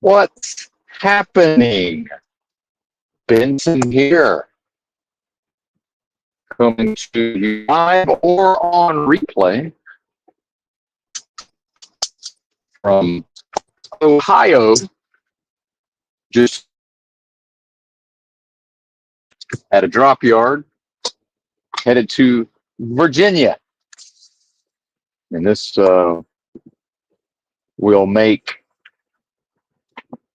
What's happening? Benson here, coming to you live or on replay from Ohio, just at a drop yard, headed to Virginia. And this will make,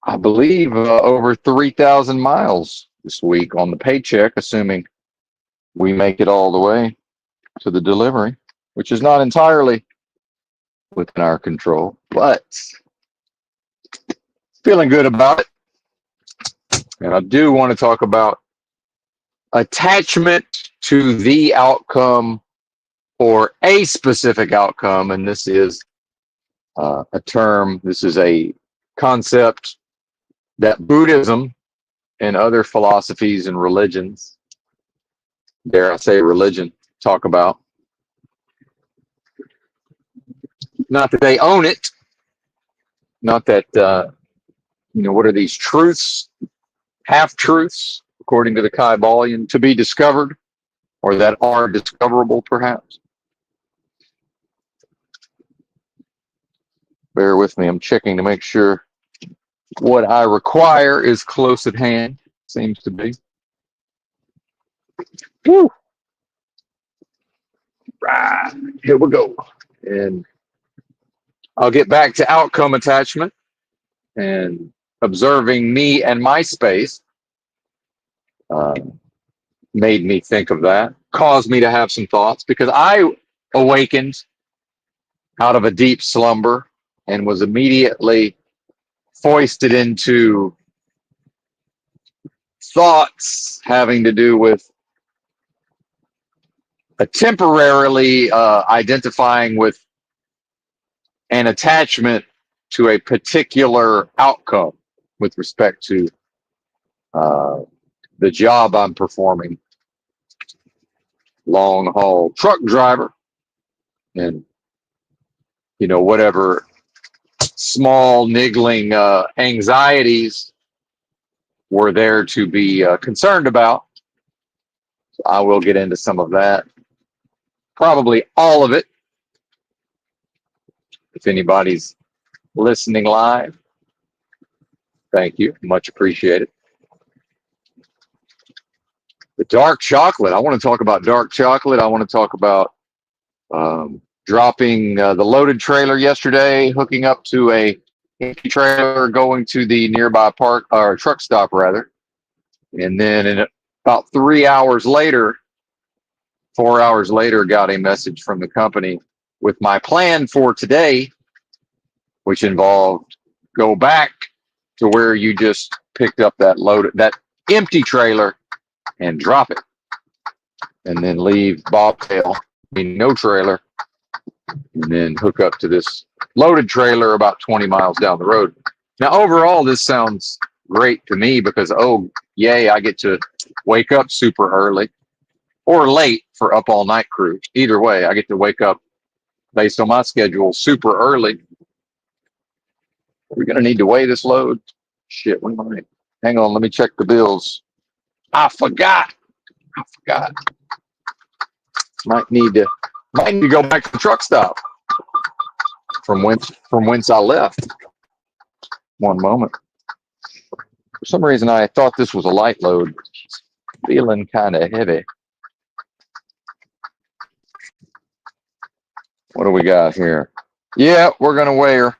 I believe, over 3,000 miles this week on the paycheck, assuming we make it all the way to the delivery, which is not entirely within our control, but feeling good about it. And I do want to talk about attachment to the outcome or a specific outcome. And this is a term, this is a concept that Buddhism and other philosophies and religions, dare I say religion, talk about. Not that they own it, not that, what are these truths, half-truths, according to the Kybalion, to be discovered, or that are discoverable, perhaps. Bear with me, I'm checking to make sure what I require is close at hand. Seems to be. Woo! Right, here we go. And I'll get back to outcome attachment and observing me and my space made me think of that, caused me to have some thoughts, because I awakened out of a deep slumber and was immediately foisted into thoughts having to do with temporarily identifying with an attachment to a particular outcome with respect to the job I'm performing, long haul truck driver, and whatever small niggling anxieties were there to be concerned about. So I will get into some of that, probably all of it, if anybody's listening live. Thank you, much appreciated. The dark chocolate, I want to talk about dark chocolate. I want to talk about dropping the loaded trailer yesterday, hooking up to a empty trailer, going to the nearby park or truck stop rather, and then in about 3 hours later, 4 hours later, got a message from the company with my plan for today, which involved go back to where you just picked up that empty trailer and drop it, and then leave bobtail, meaning no trailer, and then hook up to this loaded trailer about 20 miles down the road. Now, overall, this sounds great to me because, oh, yay, I get to wake up super early or late for up all night crew. Either way, I get to wake up based on my schedule super early. We're going to need to weigh this load. Shit, we might. Hang on, let me check the bills. I forgot. Might need to go back to the truck stop from whence I left. One moment. For some reason, I thought this was a light load. It's feeling kind of heavy. What do we got here? Yeah, we're gonna weigh her.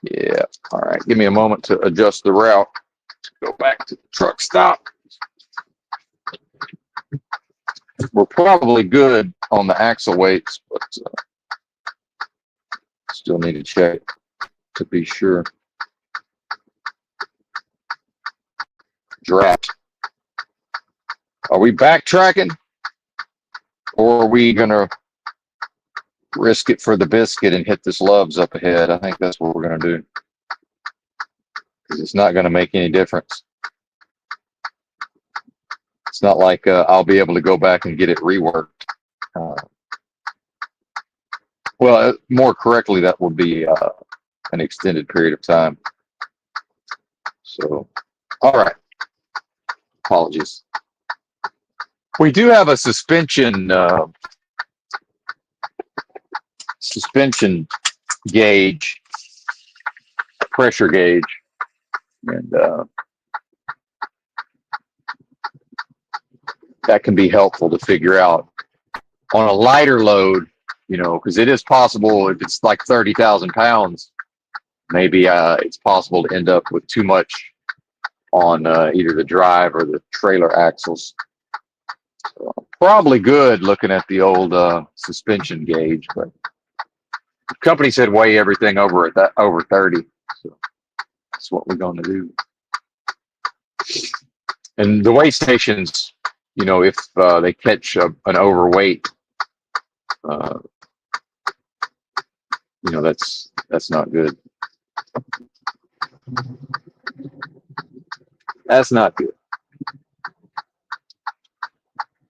Yeah. All right. Give me a moment to adjust the route to go back to the truck stop. We're probably good on the axle weights, but still need to check to be sure. Draft. Are we backtracking, or are we gonna risk it for the biscuit and hit this Loves up ahead? I think that's what we're gonna do, because it's not gonna make any difference. It's not like I'll be able to go back and get it reworked. Well, more correctly, that would be an extended period of time. So, all right. Apologies. We do have a suspension gauge, pressure gauge, and that can be helpful to figure out on a lighter load, because it is possible if it's like 30,000 pounds, maybe it's possible to end up with too much on either the drive or the trailer axles. So, probably good looking at the old suspension gauge, but the company said weigh everything over 30. So that's what we're going to do. And the weigh stations, if they catch an overweight, that's not good. That's not good.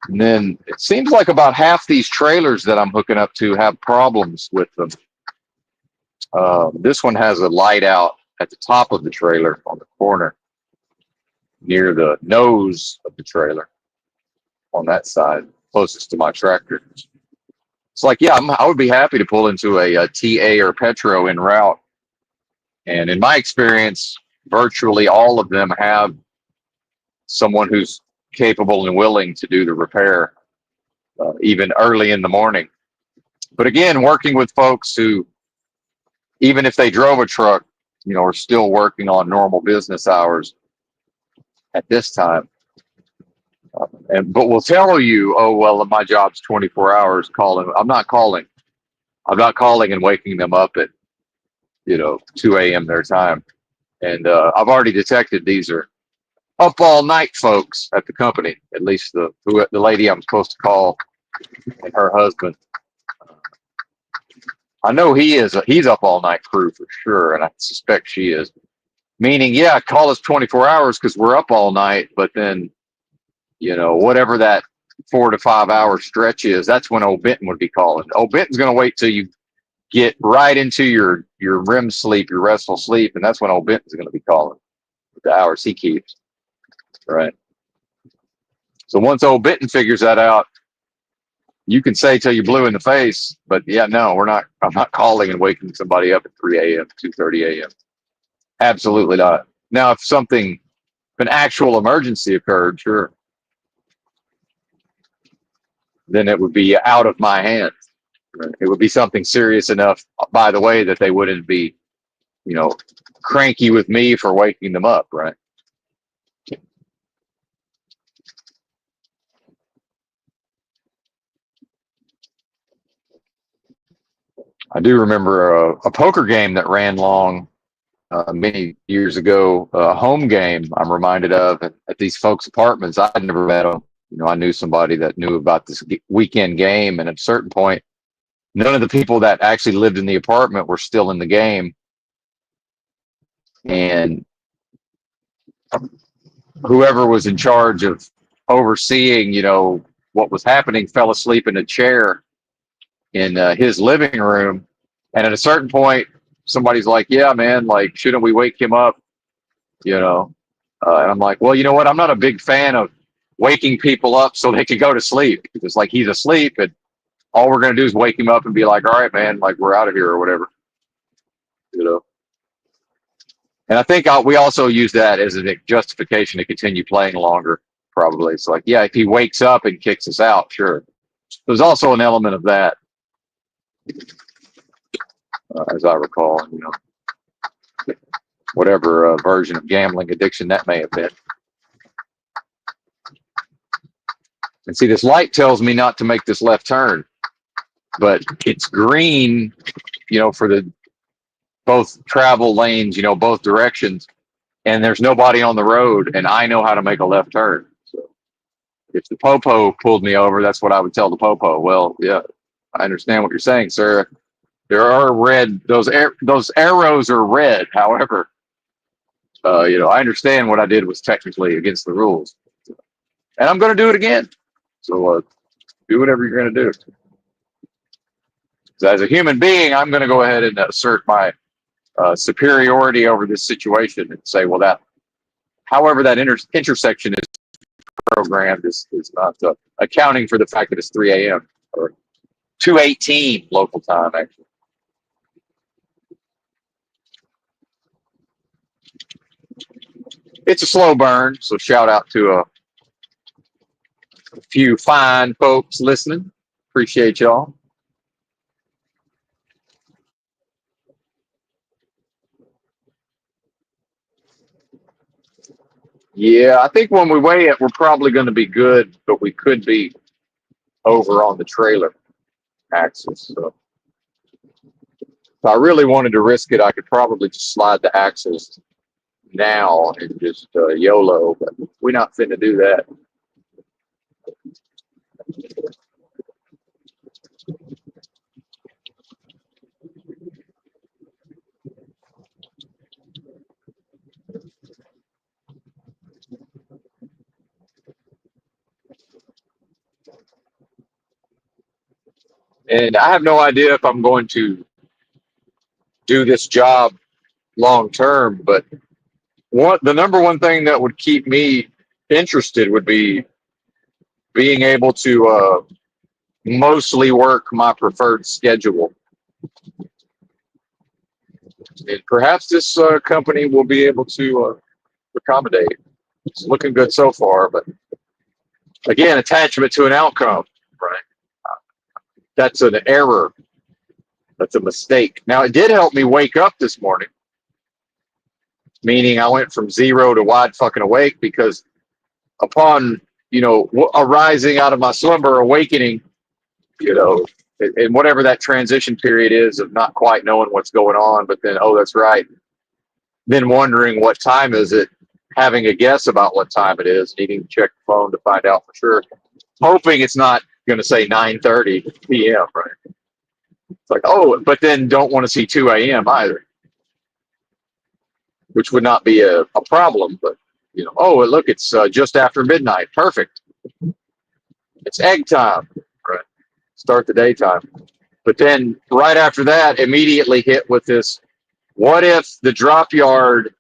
And then it seems like about half these trailers that I'm hooking up to have problems with them. This one has a light out at the top of the trailer on the corner near the nose of the trailer on that side, closest to my tractor. It's like, yeah, I would be happy to pull into a TA or Petro en route. And in my experience, virtually all of them have someone who's capable and willing to do the repair, even early in the morning. But again, working with folks who, even if they drove a truck, are still working on normal business hours at this time. But we'll tell you, oh, well, my job's 24 hours calling. I'm not calling and waking them up at, 2 a.m. their time. And I've already detected these are up all night folks at the company, at least the lady I'm supposed to call and her husband. I know he's up all night crew for sure, and I suspect she is. Meaning, yeah, call us 24 hours because we're up all night, but then, whatever that 4 to 5 hour stretch is, that's when old Benton would be calling. Old Benton's going to wait till you get right into your REM sleep, your restful sleep, and that's when old Benton's going to be calling the hours he keeps. Right. So once old Benton figures that out, you can say till you're blue in the face, but yeah, no, I'm not calling and waking somebody up at 3 a.m., 2:30 a.m. Absolutely not. Now, if an actual emergency occurred, sure, then it would be out of my hands. Right? It would be something serious enough, by the way, that they wouldn't be, cranky with me for waking them up, right? I do remember a poker game that ran long many years ago, a home game I'm reminded of at these folks' apartments. I'd never met them. I knew somebody that knew about this weekend game, and at a certain point, none of the people that actually lived in the apartment were still in the game. And whoever was in charge of overseeing, what was happening, fell asleep in a chair in his living room. And at a certain point, somebody's like, yeah, man, like, shouldn't we wake him up? And I'm like, well, you know what? I'm not a big fan of waking people up so they can go to sleep. It's like he's asleep, and all we're going to do is wake him up and be like, all right, man, like, we're out of here or whatever. And I think we also use that as a justification to continue playing longer, probably. It's like, yeah, if he wakes up and kicks us out, sure. There's also an element of that, as I recall, whatever version of gambling addiction that may have been. And see, this light tells me not to make this left turn, but it's green, for the both travel lanes, both directions, and there's nobody on the road, and I know how to make a left turn. So if the popo pulled me over, that's what I would tell the popo. Well, yeah, I understand what you're saying, sir. There are red; those arrows are red. However, I understand what I did was technically against the rules, and I'm going to do it again. So do whatever you're going to do. So as a human being, I'm going to go ahead and assert my superiority over this situation and say, well, however that intersection is programmed is not accounting for the fact that it's 3 a.m. or 2:18 local time, actually. It's a slow burn, so shout out to a few fine folks listening. Appreciate y'all. Yeah, I think when we weigh it, we're probably going to be good, but we could be over on the trailer axis. So if I really wanted to risk it, I could probably just slide the axles now and just YOLO, but we're not finna do that. And I have no idea if I'm going to do this job long term, but the number one thing that would keep me interested would be being able to mostly work my preferred schedule. And perhaps this company will be able to accommodate. It's looking good so far, but again, attachment to an outcome, right? That's an error. That's a mistake. Now, it did help me wake up this morning, meaning I went from zero to wide fucking awake because upon, arising out of my slumber, awakening, you know, and whatever that transition period is of not quite knowing what's going on, but then, oh, that's right. Then wondering what time is it, having a guess about what time it is, needing to check the phone to find out for sure, hoping it's not going to say 9:30 p.m., right? It's like, oh, but then don't want to see 2 a.m. either, which would not be a problem, but, oh, look, it's just after midnight. Perfect. It's egg time, right? Start the daytime. But then right after that, immediately hit with this, what if the drop yard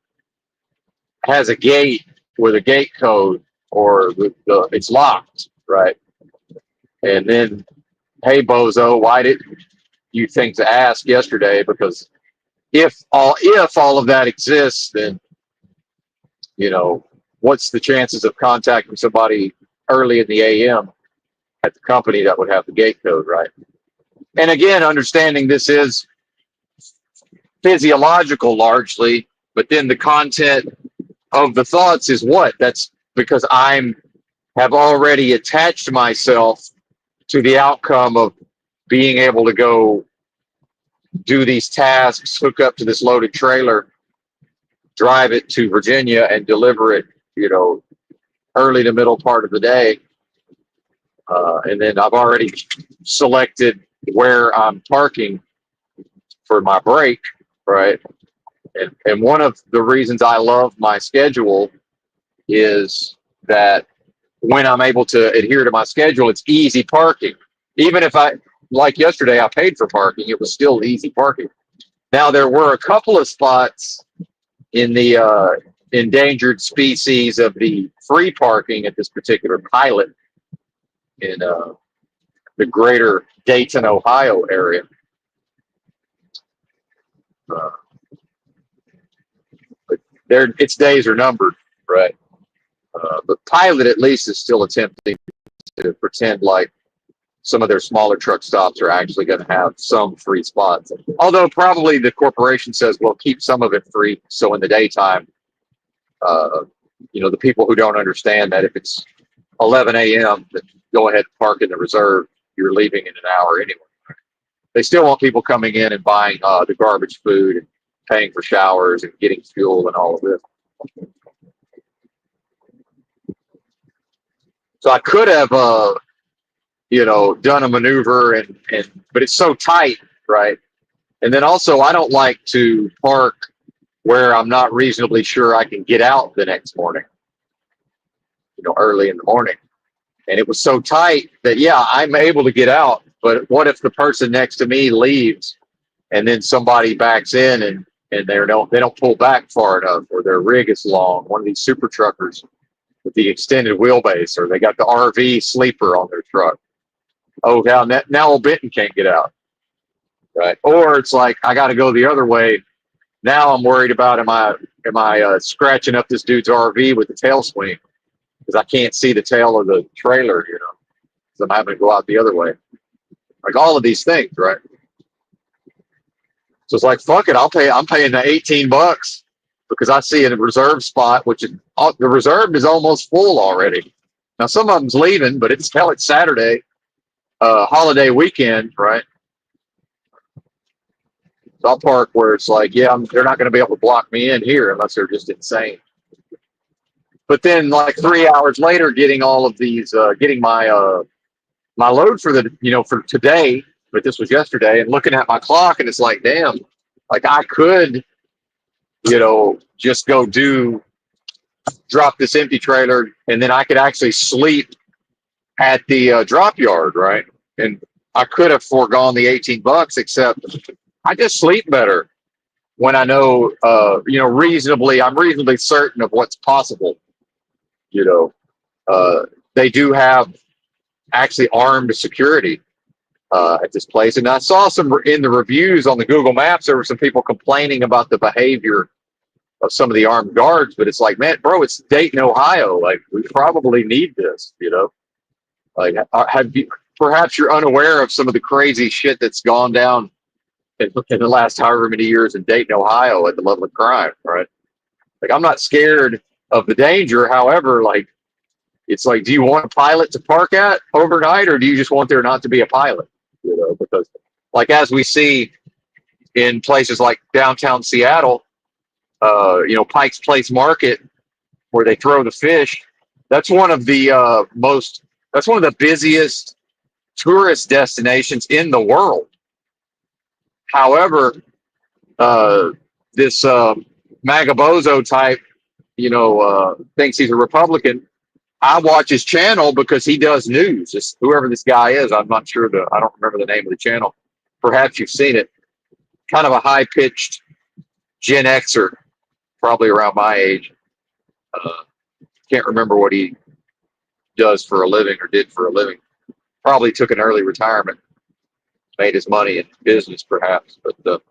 has a gate with a gate code or it's locked, right? And then, hey, bozo, why didn't you think to ask yesterday? Because if all of that exists, then, what's the chances of contacting somebody early in the AM at the company that would have the gate code, right? And again, understanding this is physiological largely, but then the content of the thoughts is what? That's because have already attached myself to the outcome of being able to go do these tasks, hook up to this loaded trailer, drive it to Virginia and deliver it, early to middle part of the day. And then I've already selected where I'm parking for my break, right? And one of the reasons I love my schedule is that when I'm able to adhere to my schedule, it's easy parking. Even if like yesterday, I paid for parking, it was still easy parking. Now, there were a couple of spots in the endangered species of the free parking at this particular pilot in the greater Dayton, Ohio area. But its days are numbered, right? But pilot at least is still attempting to pretend like some of their smaller truck stops are actually going to have some free spots. Although probably the corporation says, well, keep some of it free. So in the daytime, the people who don't understand that if it's 11 a.m., then go ahead and park in the reserve. You're leaving in an hour anyway. They still want people coming in and buying the garbage food and paying for showers and getting fuel and all of this. So I could have, done a maneuver but it's so tight, right? And then also I don't like to park where I'm not reasonably sure I can get out the next morning, early in the morning. And it was so tight that, yeah, I'm able to get out. But what if the person next to me leaves and then somebody backs in and and they don't pull back far enough, or their rig is long. One of these super truckers with the extended wheelbase, or they got the RV sleeper on their truck. Oh, now old Benton can't get out, right? Or it's like I got to go the other way. Now I'm worried about am I scratching up this dude's RV with the tail swing because I can't see the tail of the trailer, because I'm having to go out the other way. Like all of these things, right? So it's like, fuck it, I'm paying the $18 because I see a reserve spot, which is, the reserve is almost full already. Now some of them's leaving, but it's Saturday, holiday weekend, right? So I'll park where it's like, yeah, they're not going to be able to block me in here unless they're just insane. But then, like 3 hours later, getting all of these, getting my load for for today, but this was yesterday, and looking at my clock, and it's like, damn, like I could, just go drop this empty trailer, and then I could actually sleep at the drop yard, right? And I could have foregone the $18, except I just sleep better when I know, I'm reasonably certain of what's possible. You know, they do have actually armed security at this place, and I saw some in the reviews on the Google Maps. There were some people complaining about the behavior of some of the armed guards, but it's like, man, bro, it's Dayton, Ohio. Like, we probably need this. Like, perhaps you're unaware of some of the crazy shit that's gone down in the last however many years in Dayton, Ohio, at the level of crime, right? Like, I'm not scared of the danger. However, like, it's like, do you want a pilot to park at overnight, or do you just want there not to be a pilot? Because, like, as we see in places like downtown Seattle, Pike's Place Market, where they throw the fish, that's one of the that's one of the busiest tourist destinations in the world. However, this Magabozo type, thinks he's a Republican. I watch his channel because he does news. Just whoever this guy is, I'm not sure I don't remember the name of the channel. Perhaps you've seen it. Kind of a high pitched Gen Xer, probably around my age. Can't remember what he does for a living or did for a living. Probably took an early retirement, made his money in business, perhaps. But a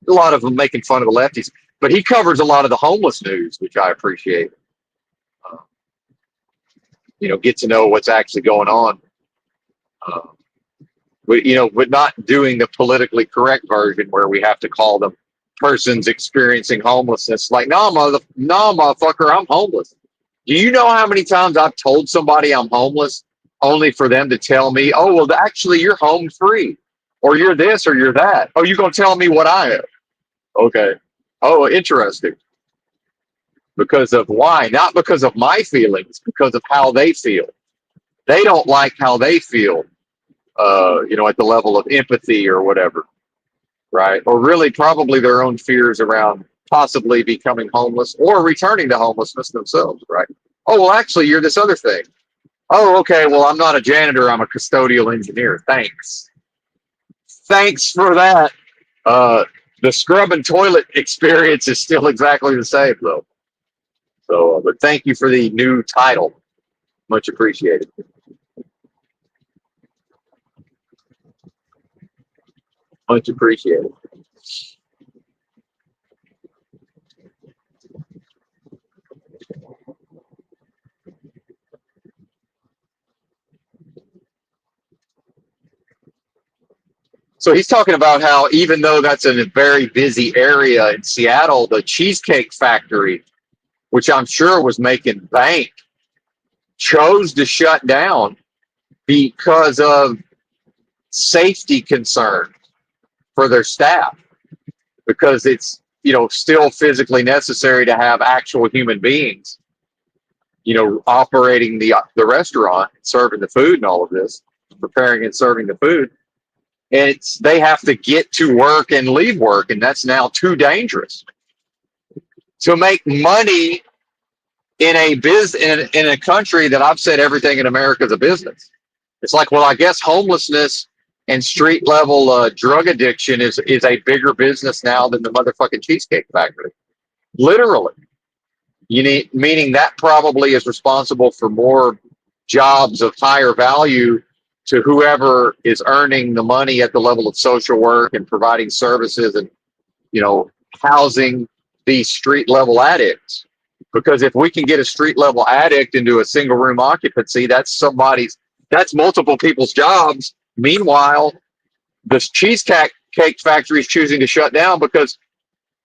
lot of them making fun of the lefties. But he covers a lot of the homeless news, which I appreciate. Get to know what's actually going on. But not doing the politically correct version where we have to call them persons experiencing homelessness. Like, no, motherfucker, I'm homeless. Do you know how many times I've told somebody I'm homeless only for them to tell me, oh, well, actually, you're home free, or you're this, or you're that. Oh, you're going to tell me what I am. Okay. Oh, interesting. Because of why? Not because of my feelings, because of how they feel. They don't like how they feel, at the level of empathy or whatever, right? Or really probably their own fears around possibly becoming homeless or returning to homelessness themselves, right? Oh, well, actually, you're this other thing. Oh, okay, well, I'm not a janitor. I'm a custodial engineer. Thanks. Thanks for that. The scrub and toilet experience is still exactly the same, though. So, but thank you for the new title. Much appreciated. Much appreciated. So he's talking about how even though that's in a very busy area in Seattle, the Cheesecake Factory, which I'm sure was making bank, chose to shut down because of safety concerns for their staff, because it's still physically necessary to have actual human beings operating the restaurant, serving the food and all of this, preparing and serving the food. And they have to get to work and leave work, and that's now too dangerous to make money in a country that I've said everything in America is a business. It's like, well, I guess homelessness And street level drug addiction is a bigger business now than the motherfucking Cheesecake Factory. Literally. You need, meaning that probably is responsible for more jobs of higher value to whoever is earning the money at the level of social work and providing services and, you know, housing these street level addicts. Because if we can get a street level addict into a single room occupancy, that's multiple people's jobs. Meanwhile, this cheesecake factory is choosing to shut down because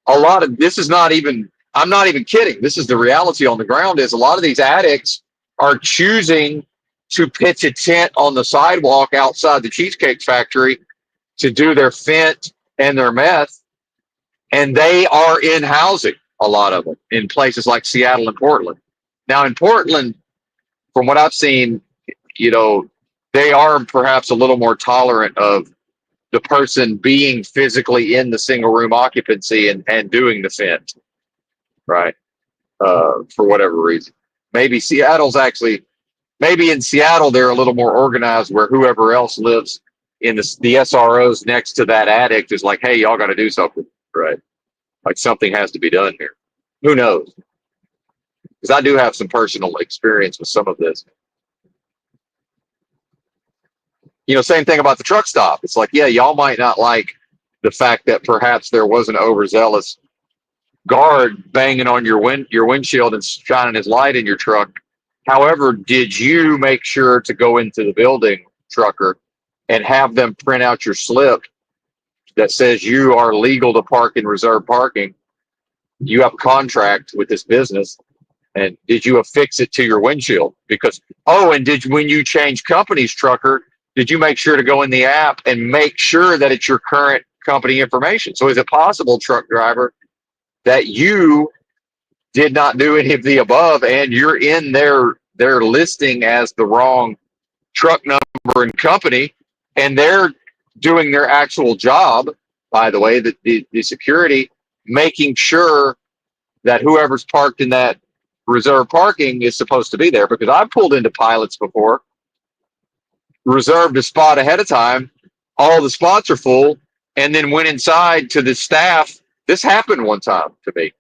a lot of this is not even, I'm not even kidding. This is the reality on the ground is a lot of these addicts are choosing to pitch a tent on the sidewalk outside the cheesecake factory to do their fent and their meth. And they are in housing, a lot of them, in places like Seattle and Portland. Now, in Portland, from what I've seen, you know, they are perhaps a little more tolerant of the person being physically in the single room occupancy and doing the fent, right? For whatever reason. Maybe Seattle's actually, maybe in Seattle, they're a little more organized where whoever else lives in the SROs next to that addict is like, hey, y'all got to do something, right? Like something has to be done here. Who knows? Because I do have some personal experience with some of this. You know, same thing about the truck stop. It's like, yeah, y'all might not like the fact that perhaps there was an overzealous guard banging on your windshield and shining his light in your truck. However, did you make sure to go into the building, trucker, and have them print out your slip that says you are legal to park in reserved parking? You have a contract with this business, and did you affix it to your windshield? Because, oh, and when you change companies, trucker, did you make sure to go in the app and make sure that it's your current company information? So is it possible, truck driver, that you did not do any of the above and you're in their listing as the wrong truck number and company, and they're doing their actual job, by the way, the security, making sure that whoever's parked in that reserved parking is supposed to be there? Because I've pulled into pilots before, reserved a spot ahead of time, all the spots are full, and then went inside to the staff. This happened one time to me,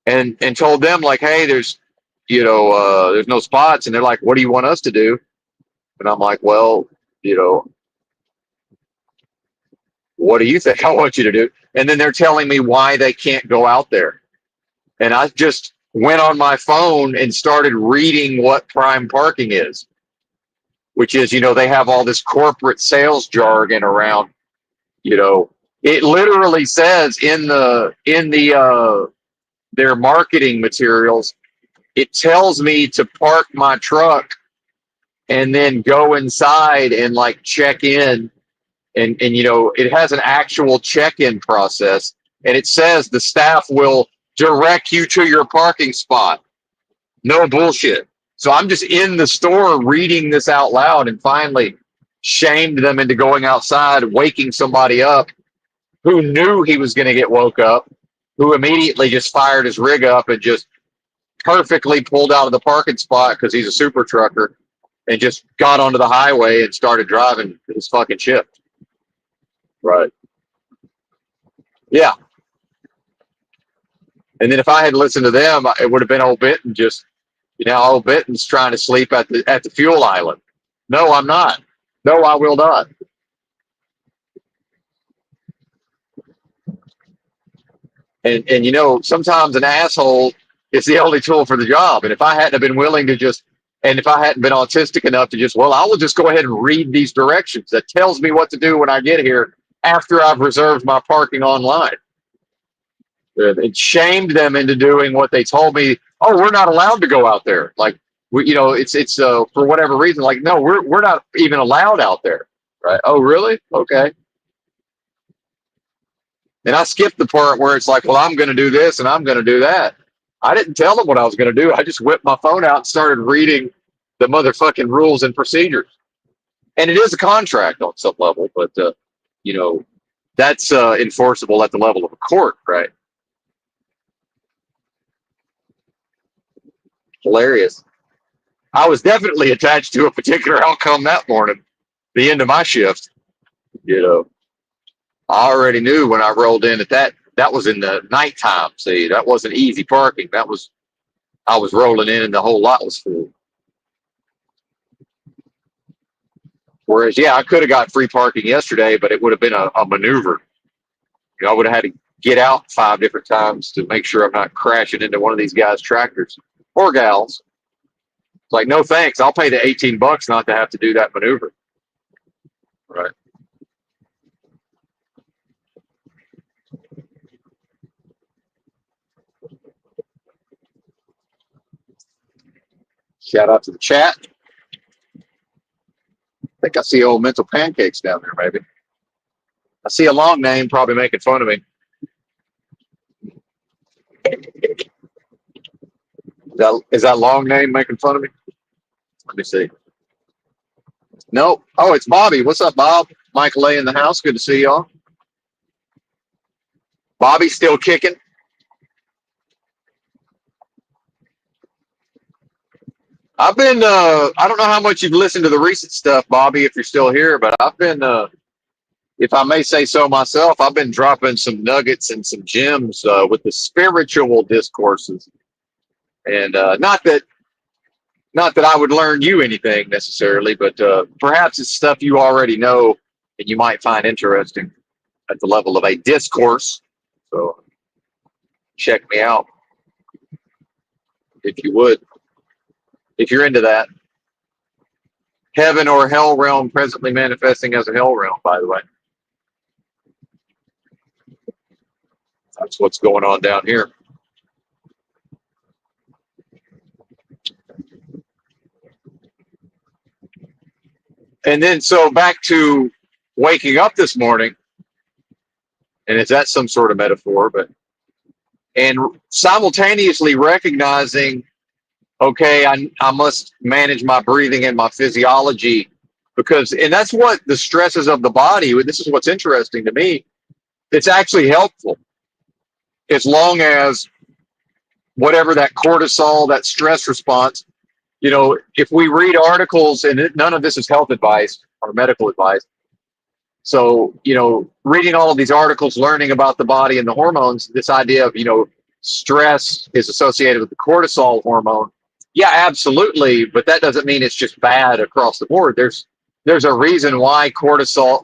and told them like, hey, there's there's no spots, and they're like, what do you want us to do? And I'm like, well, what do you think I want you to do? And then they're telling me why they can't go out there. And I just went on my phone and started reading what prime parking is, which is, they have all this corporate sales jargon around, it literally says in their marketing materials, it tells me to park my truck and then go inside and like check in. And it has an actual check-in process, and it says the staff will direct you to your parking spot. No bullshit. So I'm just in the store reading this out loud, and finally shamed them into going outside, waking somebody up who knew he was going to get woke up, who immediately just fired his rig up and just perfectly pulled out of the parking spot because he's a super trucker, and just got onto the highway and started driving his fucking shift. Right. Yeah. And then if I had listened to them, it would have been old Benton just, old Benton's trying to sleep at the fuel island. No, I'm not. No, I will not. And sometimes an asshole is the only tool for the job. And if I hadn't have been willing to and if I hadn't been autistic enough to I will just go ahead and read these directions that tells me what to do when I get here after I've reserved my parking online. It shamed them into doing what they told me. Oh, we're not allowed to go out there. Like, it's for whatever reason. Like, no, we're not even allowed out there. Right? Oh, really? Okay. And I skipped the part where it's like, well, I'm going to do this and I'm going to do that. I didn't tell them what I was going to do. I just whipped my phone out and started reading the motherfucking rules and procedures. And it is a contract on some level, but that's enforceable at the level of a court, right? Hilarious. I was definitely attached to a particular outcome that morning, the end of my shift. You know, I already knew when I rolled in that was in the nighttime. See, that wasn't easy parking. I was rolling in and the whole lot was full. Whereas, yeah, I could have got free parking yesterday, but it would have been a maneuver. You know, I would have had to get out 5 different times to make sure I'm not crashing into one of these guys' tractors or gals. It's like, no thanks. I'll pay the $18 not to have to do that maneuver. Right. Shout out to the chat. I think I see old mental pancakes down there, maybe. I see a long name probably making fun of me. Is that long name making fun of me? Let me see. No. Oh, it's Bobby. What's up, Bob? Michael A in the house. Good to see y'all. Bobby still kicking. I've been I don't know how much you've listened to the recent stuff, Bobby, if you're still here, but I've been if I may say so myself, I've been dropping some nuggets and some gems with the spiritual discourses. And not that I would learn you anything necessarily, but perhaps it's stuff you already know and you might find interesting at the level of a discourse. So check me out if you would, if you're into that. Heaven or hell realm presently manifesting as a hell realm, by the way. That's what's going on down here. And then, so back to waking up this morning, and is that some sort of metaphor? But and simultaneously recognizing, okay, I must manage my breathing and my physiology because, and that's what the stresses of the body. This is what's interesting to me. It's actually helpful as long as whatever that cortisol, that stress response. You know, if we read articles, and none of this is health advice or medical advice. So, you know, reading all of these articles, learning about the body and the hormones, this idea of, you know, stress is associated with the cortisol hormone. Yeah, absolutely. But that doesn't mean it's just bad across the board. There's a reason why cortisol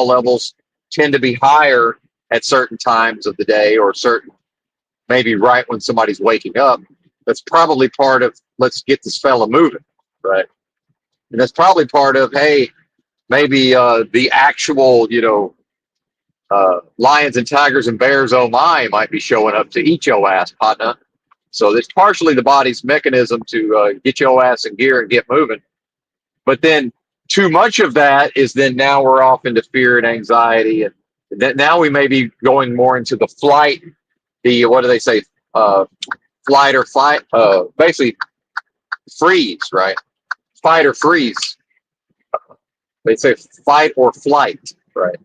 levels tend to be higher at certain times of the day or certain, maybe right when somebody's waking up. That's probably part of, let's get this fella moving, right? And that's probably part of, hey, maybe the actual, you know, lions and tigers and bears, oh my, might be showing up to eat your ass, partner. So it's partially the body's mechanism to get your ass in gear and get moving. But then too much of that is then now we're off into fear and anxiety. And that now we may be going more into the flight, the, what do they say, flight or fight, basically freeze, right? Fight or freeze. They say fight or flight, right?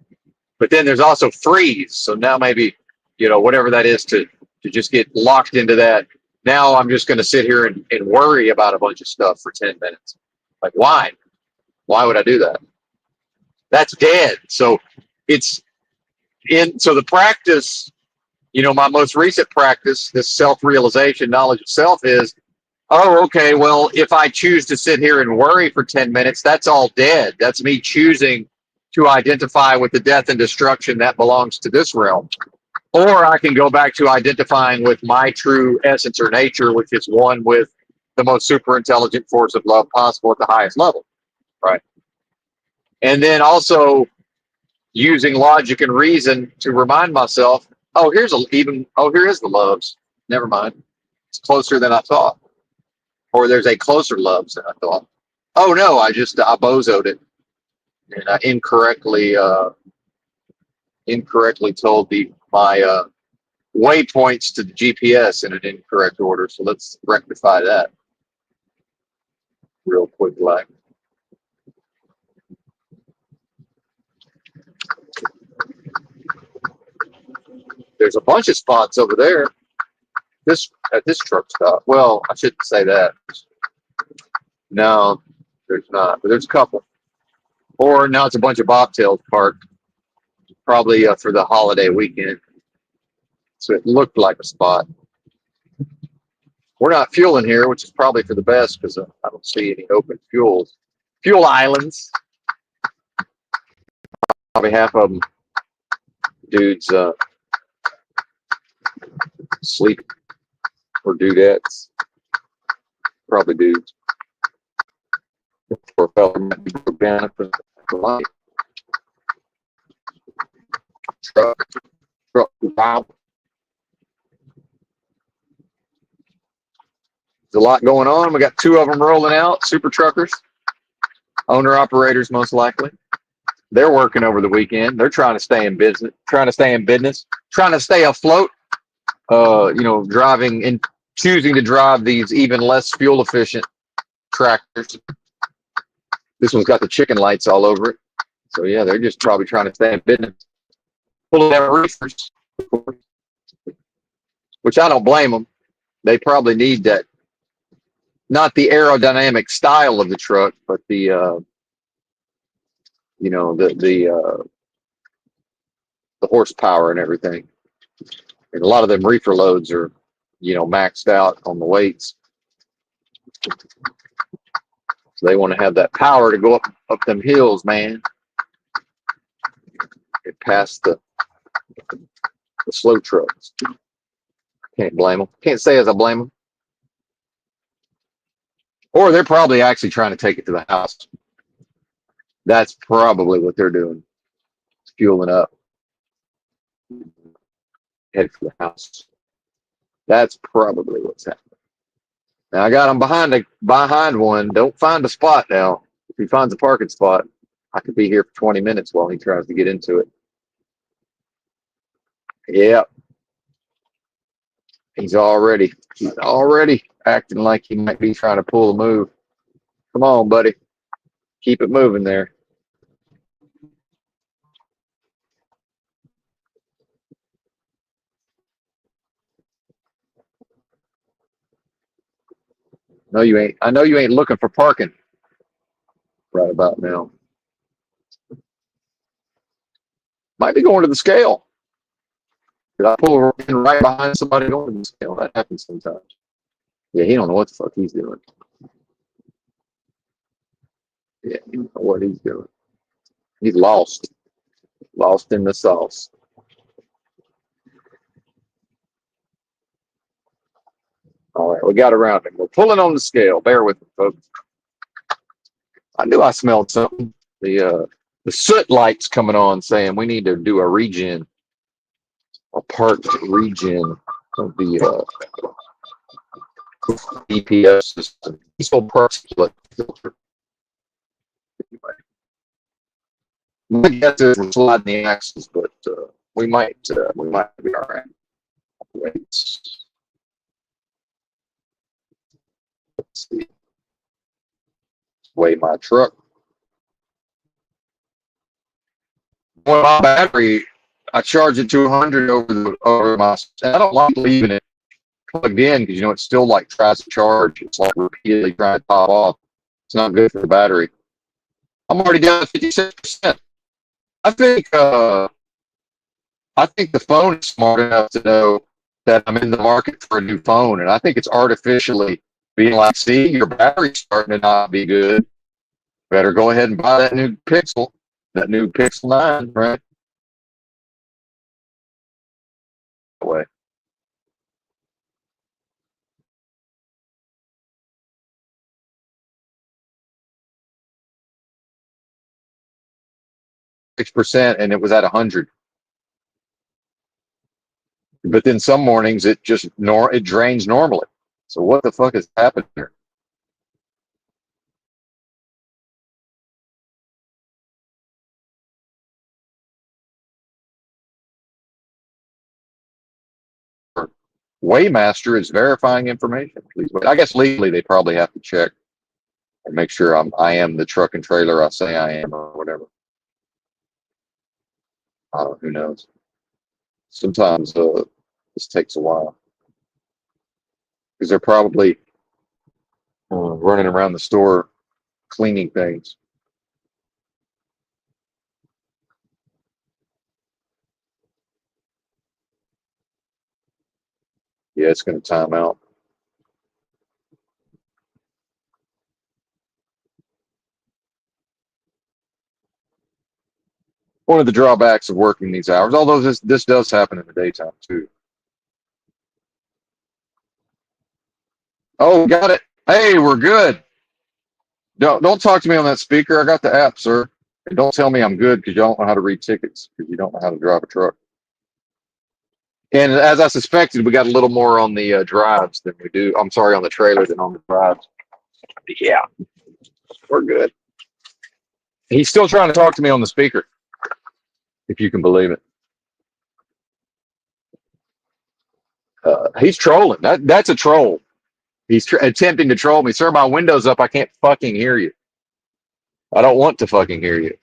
But then there's also freeze. So now maybe, you know, whatever that is to just get locked into that. Now I'm just going to sit here and worry about a bunch of stuff for 10 minutes. Like, why? Why would I do that? That's dead. So it's so the practice, you know, my most recent practice, this self-realization, knowledge of self is, oh, okay, well, if I choose to sit here and worry for 10 minutes, that's all dead. That's me choosing to identify with the death and destruction that belongs to this realm. Or I can go back to identifying with my true essence or nature, which is one with the most super intelligent force of love possible at the highest level, right? And then also using logic and reason to remind myself, oh, here is the loves. Never mind. It's closer than I thought. Or there's a closer loves than I thought. Oh no, I bozoed it. And I incorrectly told my waypoints to the GPS in an incorrect order. So let's rectify that real quick, like. There's a bunch of spots over there. At this truck stop. Well, I shouldn't say that. No, there's not, but there's a couple. Or now it's a bunch of bobtails parked, probably for the holiday weekend. So it looked like a spot. We're not fueling here, which is probably for the best because I don't see any open fuel islands. Probably half of them dudes sleep or dudettes. Probably dudes. Or a fella might be broke down for the light. Truck. Wow. There's a lot going on. We got two of them rolling out, super truckers, owner operators most likely. They're working over the weekend. They're trying to stay in business, trying to stay afloat. Driving and choosing to drive these even less fuel efficient tractors. This one's got the chicken lights all over it. So yeah, they're just probably trying to stay in business. Pulling out reefers, which I don't blame them. They probably need that. Not the aerodynamic style of the truck, but the horsepower and everything. And a lot of them reefer loads are, maxed out on the weights. So they want to have that power to go up them hills, man. Get past the slow trucks. Can't blame them. Can't say as I blame them. Or they're probably actually trying to take it to the house. That's probably what they're doing. Fueling up. Head for the house. That's probably what's happening. Now I got him behind one. Don't find a spot now. If he finds a parking spot, I could be here for 20 minutes while he tries to get into it. Yep. He's already acting like he might be trying to pull a move. Come on, buddy. Keep it moving there. No, you ain't. I know you ain't looking for parking right about now. Might be going to the scale. Did I pull in right behind somebody going to the scale? That happens sometimes. Yeah, he don't know what the fuck he's doing. Yeah, he don't know what he's doing. He's lost in the sauce. All right, we got around him. We're pulling on the scale. Bear with me, folks. I knew I smelled something. The soot lights coming on saying we need to do a regen, a part regen of the EPS system. Diesel particulate filter. My guess is we're sliding the axles, but we might be all right. Wait. Let's see. Weigh my truck. Well, my battery, I charge it to 100 over my. I don't like leaving it plugged in because it still like tries to charge. It's like repeatedly trying to pop off. It's not good for the battery. I'm already down to 56%. I think the phone is smart enough to know that I'm in the market for a new phone, and I think it's artificially being like, see, your battery's starting to not be good. Better go ahead and buy that new Pixel 9, right? Away. 6%, and it was at 100. But then some mornings it just it drains normally. So what the fuck has happened here? Waymaster is verifying information. Please wait. I guess legally they probably have to check and make sure I am the truck and trailer I say I am or whatever. Who knows? Sometimes this takes a while because they're probably running around the store cleaning things. Yeah, it's going to time out. One of the drawbacks of working these hours, although this does happen in the daytime too. Oh, got it. Hey, we're good. Don't talk to me on that speaker. I got the app, sir. And don't tell me I'm good because you don't know how to read tickets because you don't know how to drive a truck. And as I suspected, we got a little more on the drives than we do. I'm sorry, on the trailer than on the drives. Yeah, we're good. He's still trying to talk to me on the speaker, if you can believe it. He's trolling. That's a troll. He's attempting to troll me. Sir, my window's up. I can't fucking hear you. I don't want to fucking hear you.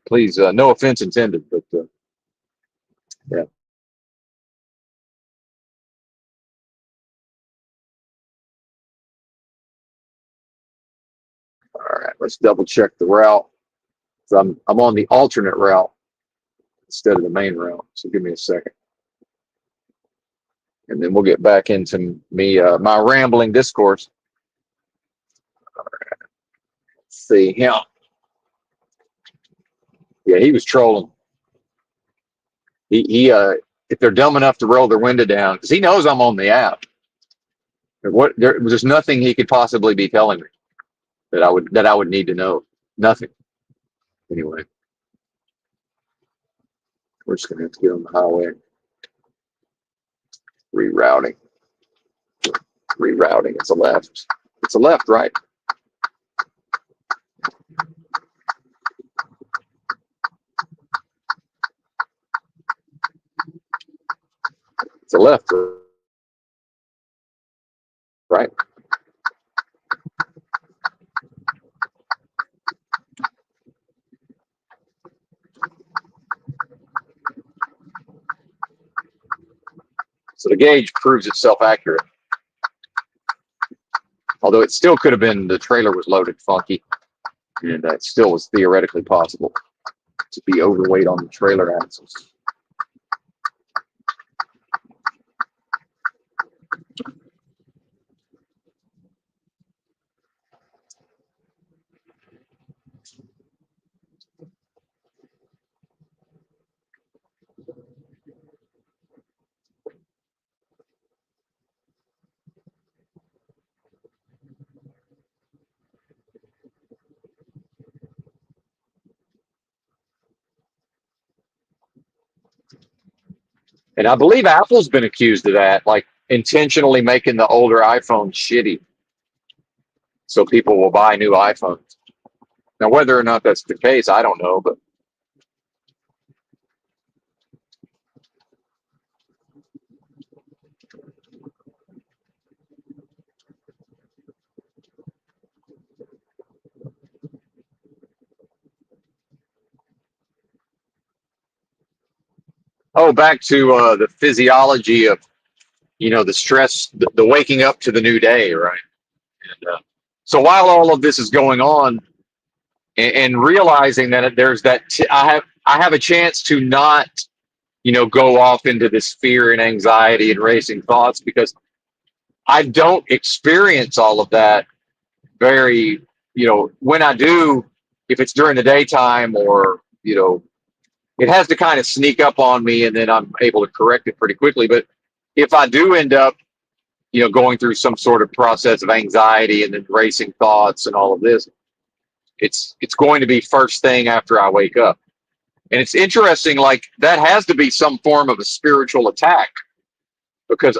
Please, no offense intended, but yeah. All right, let's double check the route. So I'm on the alternate route instead of the main route. So give me a second, and then we'll get back into me my rambling discourse. All right, let's see him. Yeah, he was trolling. He if they're dumb enough to roll their window down, because he knows I'm on the app. There's nothing he could possibly be telling me that I would need to know. Nothing. Anyway, we're just gonna have to get on the highway. Rerouting. Rerouting. It's a left. It's a left, right? It's a left, right? So the gauge proves itself accurate. Although it still could have been the trailer was loaded funky, and that still was theoretically possible to be overweight on the trailer axles. And I believe Apple's been accused of that, like intentionally making the older iPhones shitty so people will buy new iPhones. Now, whether or not that's the case, I don't know, but oh, back to the physiology of the stress, the waking up to the new day, right? And so while all of this is going on, and realizing that there's I have a chance to not go off into this fear and anxiety and racing thoughts because I don't experience all of that very, when I do, if it's during the daytime or, it has to kind of sneak up on me and then I'm able to correct it pretty quickly. But if I do end up, going through some sort of process of anxiety and then racing thoughts and all of this, it's going to be first thing after I wake up. And it's interesting, like that has to be some form of a spiritual attack because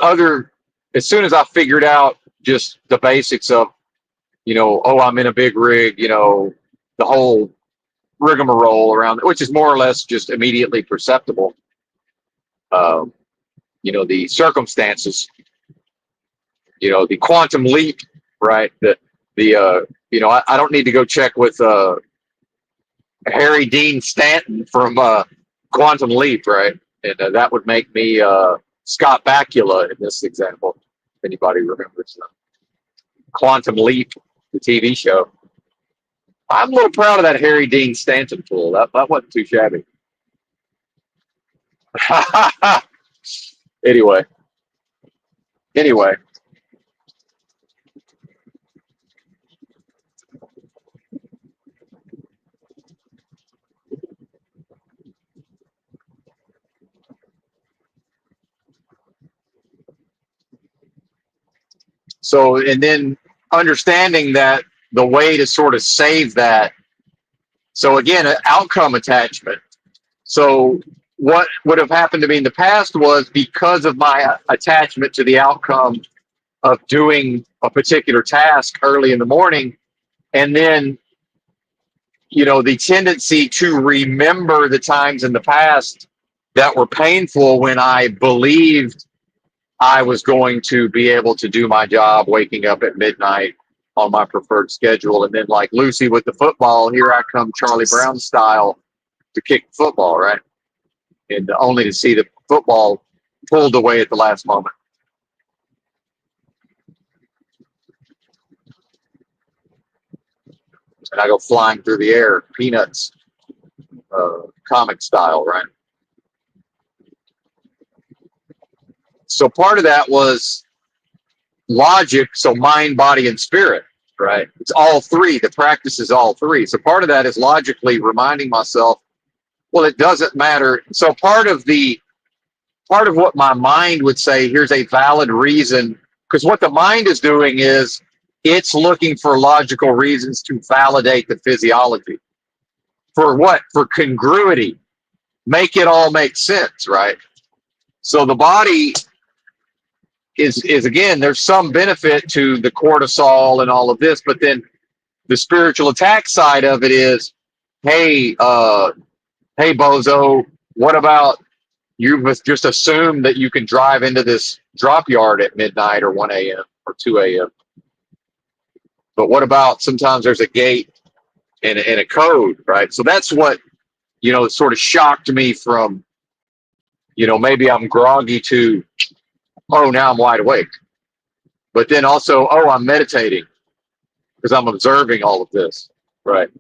as soon as I figured out just the basics of, oh, I'm in a big rig, the whole rigmarole around, which is more or less just immediately perceptible. Um, the circumstances, the quantum leap, right? I don't need to go check with Harry Dean Stanton from Quantum Leap, right? And that would make me Scott Bakula in this example. If anybody remembers Quantum Leap, the TV show. I'm a little proud of that Harry Dean Stanton tool. That wasn't too shabby. Anyway, Anyway, so and then understanding that the way to sort of save that. So again, an outcome attachment. So what would have happened to me in the past was because of my attachment to the outcome of doing a particular task early in the morning, and then the tendency to remember the times in the past that were painful when I believed I was going to be able to do my job waking up at midnight on my preferred schedule. And then, like Lucy with the football, here I come Charlie Brown style to kick the football, right? And only to see the football pulled away at the last moment. And I go flying through the air, peanuts, comic style, right? So part of that was logic, so mind, body, and spirit, right? It's all three. The practice is all three. So part of that is logically reminding myself, well, it doesn't matter. So part of what my mind would say, here's a valid reason, because what the mind is doing is it's looking for logical reasons to validate the physiology. For what? For congruity. Make it all make sense, right? So the body is again, there's some benefit to the cortisol and all of this, but then the spiritual attack side of it is, hey, hey, bozo, what about you just assume that you can drive into this drop yard at midnight or 1 a.m. or 2 a.m. But what about sometimes there's a gate and a code, right? So that's what, sort of shocked me from, maybe I'm groggy to, oh, now I'm wide awake. But then also, oh, I'm meditating because I'm observing all of this, right?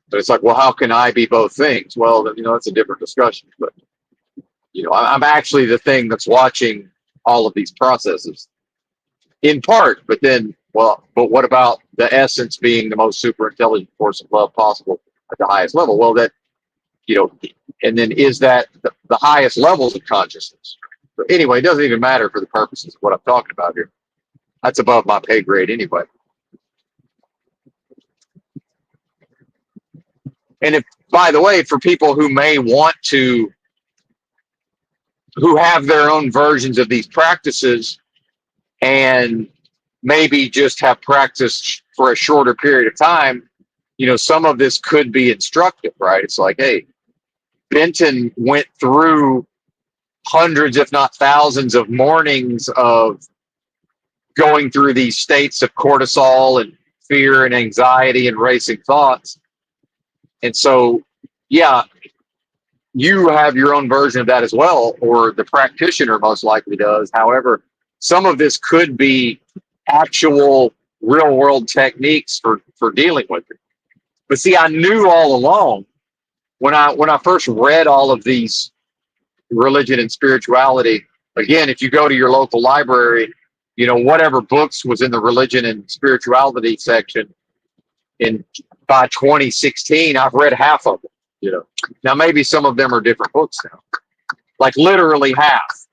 But it's like, well, how can I be both things? Well, that's a different discussion. But, I'm actually the thing that's watching all of these processes in part. But then, well, but what about the essence being the most super intelligent force of love possible at the highest level? Well, and then is that the highest levels of consciousness? But anyway, it doesn't even matter for the purposes of what I'm talking about here. That's above my pay grade anyway. And if, by the way, for people who may want to, who have their own versions of these practices and maybe just have practiced for a shorter period of time, some of this could be instructive, right? It's like, hey, Benton went through hundreds, if not thousands, of mornings of going through these states of cortisol and fear and anxiety and racing thoughts. And so, yeah, you have your own version of that as well, or the practitioner most likely does. However, some of this could be actual real world techniques for dealing with it. But see, I knew all along when I first read all of these religion and spirituality. Again, if you go to your local library, whatever books was in the religion and spirituality section by 2016, I've read half of them. Now maybe some of them are different books now, like literally half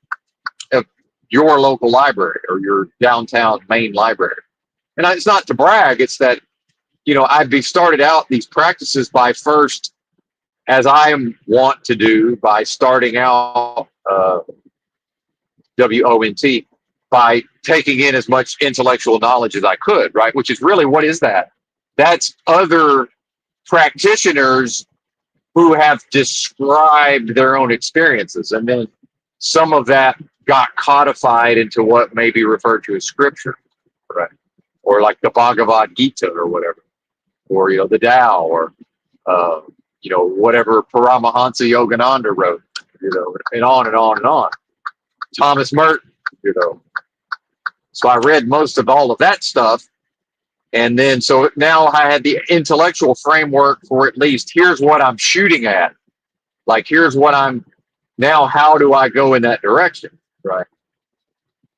of your local library or your downtown main library. And it's not to brag, it's that I'd be started out these practices by first, as I am wont to do, by starting out WONT, by taking in as much intellectual knowledge as I could, right? Which is really, what is that? That's other practitioners who have described their own experiences. And then some of that got codified into what may be referred to as scripture, right? Or like the Bhagavad Gita or whatever, or, the Tao, or, whatever Paramahansa Yogananda wrote, and on and on and on. Thomas Merton, So I read most of all of that stuff. And then, so now I had the intellectual framework for at least, here's what I'm shooting at. Like, here's what now how do I go in that direction, right?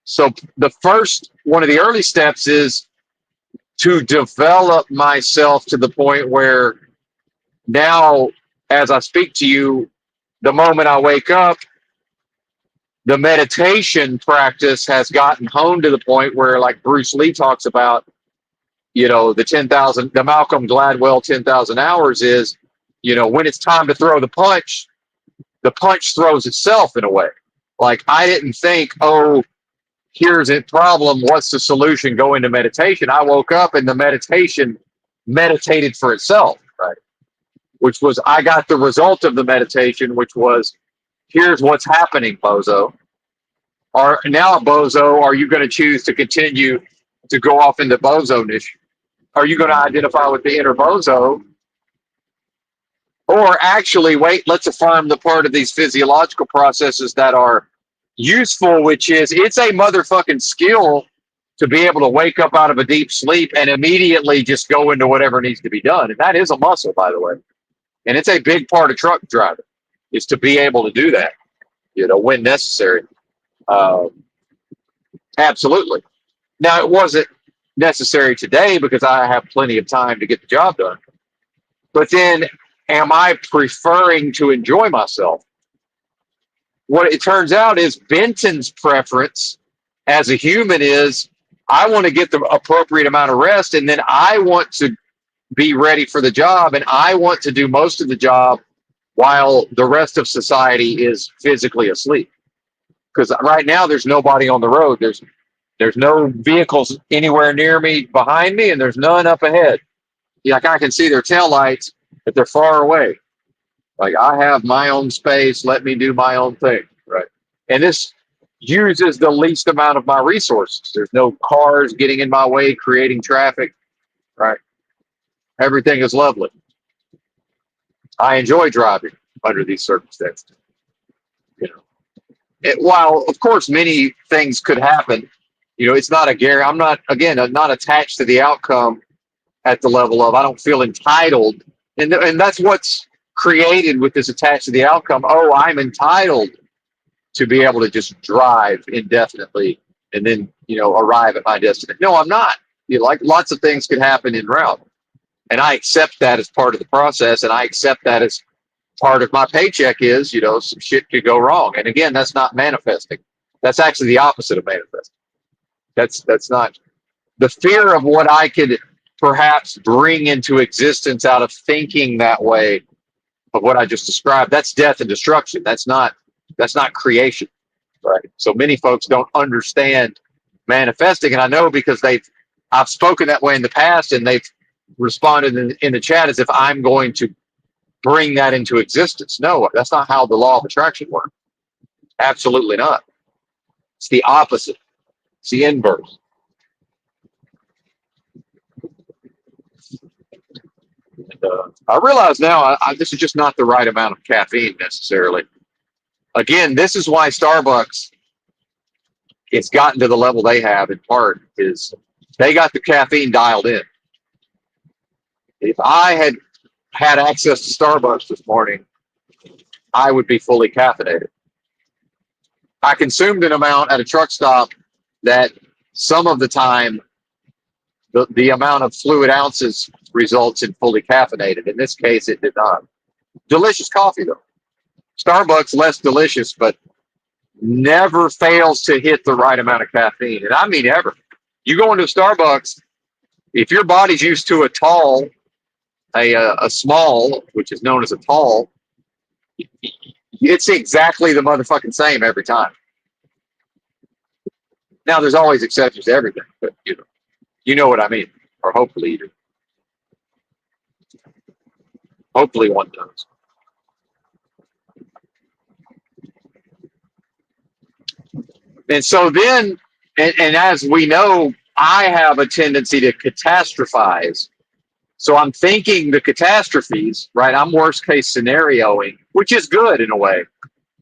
So the first one of the early steps is to develop myself to the point where now, as I speak to you, the moment I wake up, the meditation practice has gotten honed to the point where, like Bruce Lee talks about, the 10,000, the Malcolm Gladwell 10,000 hours is, when it's time to throw the punch throws itself in a way. Like, I didn't think, oh, here's a problem. What's the solution? Go into meditation. I woke up and the meditation meditated for itself, right? Which was, I got the result of the meditation, which was, here's what's happening, bozo. Now, bozo, are you going to choose to continue to go off into bozo niche? Are you going to identify with the inner bozo? Or actually, wait, let's affirm the part of these physiological processes that are useful, which is it's a motherfucking skill to be able to wake up out of a deep sleep and immediately just go into whatever needs to be done. And that is a muscle, by the way. And it's a big part of truck driving, is to be able to do that, when necessary. Absolutely. Now, it wasn't necessary today because I have plenty of time to get the job done. But then, am I preferring to enjoy myself? What it turns out is Benton's preference as a human is, I want to get the appropriate amount of rest, and then I want to be ready for the job, and I want to do most of the job while the rest of society is physically asleep. Because right now there's nobody on the road. There's no vehicles anywhere near me, behind me, and there's none up ahead. Like, I can see their taillights, but they're far away. Like, I have my own space. Let me do my own thing, right? And this uses the least amount of my resources. There's no cars getting in my way, creating traffic, right? Everything is lovely. I enjoy driving under these circumstances. While, of course, many things could happen, it's not a guarantee. I'm not attached to the outcome at the level of, I don't feel entitled. And that's what's created with this attached to the outcome. Oh, I'm entitled to be able to just drive indefinitely and then, arrive at my destination. No, I'm not. Like, lots of things could happen en route. And I accept that as part of the process. And I accept that as part of my paycheck is, some shit could go wrong. And again, that's not manifesting. That's actually the opposite of manifesting. That's not the fear of what I could perhaps bring into existence out of thinking that way, of what I just described. That's death and destruction. That's not creation, right? So many folks don't understand manifesting, and I know because I've spoken that way in the past, and they've responded in the chat as if I'm going to bring that into existence. No, that's not how the law of attraction works. Absolutely not. It's the opposite. It's the inverse. And, I realize now this is just not the right amount of caffeine necessarily. Again, this is why Starbucks, it's gotten to the level they have, in part, is they got the caffeine dialed in. If I had access to Starbucks this morning, I would be fully caffeinated. I consumed an amount at a truck stop that some of the time the amount of fluid ounces results in fully caffeinated. In this case, it did not. Delicious coffee, though. Starbucks, less delicious, but never fails to hit the right amount of caffeine. And I mean ever. You go into a Starbucks, if your body's used to a small, which is known as a tall, it's exactly the motherfucking same every time. Now, there's always exceptions to everything, but you know what I mean, or hopefully you do. Hopefully one does. And so then, and as we know, I have a tendency to catastrophize. So I'm thinking the catastrophes, right? I'm worst case scenarioing, which is good in a way.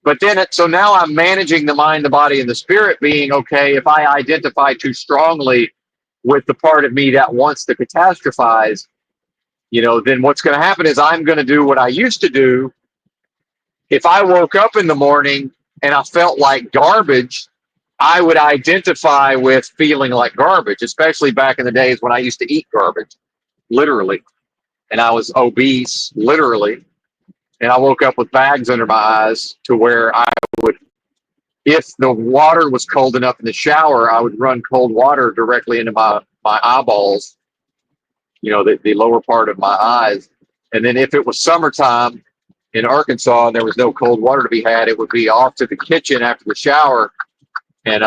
But then, so now I'm managing the mind, the body, and the spirit, being, okay, if I identify too strongly with the part of me that wants to catastrophize, then what's going to happen is I'm going to do what I used to do. If I woke up in the morning and I felt like garbage, I would identify with feeling like garbage, especially back in the days when I used to eat garbage, literally, and I was obese, literally, and I woke up with bags under my eyes to where I would, if the water was cold enough in the shower, I would run cold water directly into my eyeballs, the lower part of my eyes. And then if it was summertime in Arkansas and there was no cold water to be had, it would be off to the kitchen after the shower and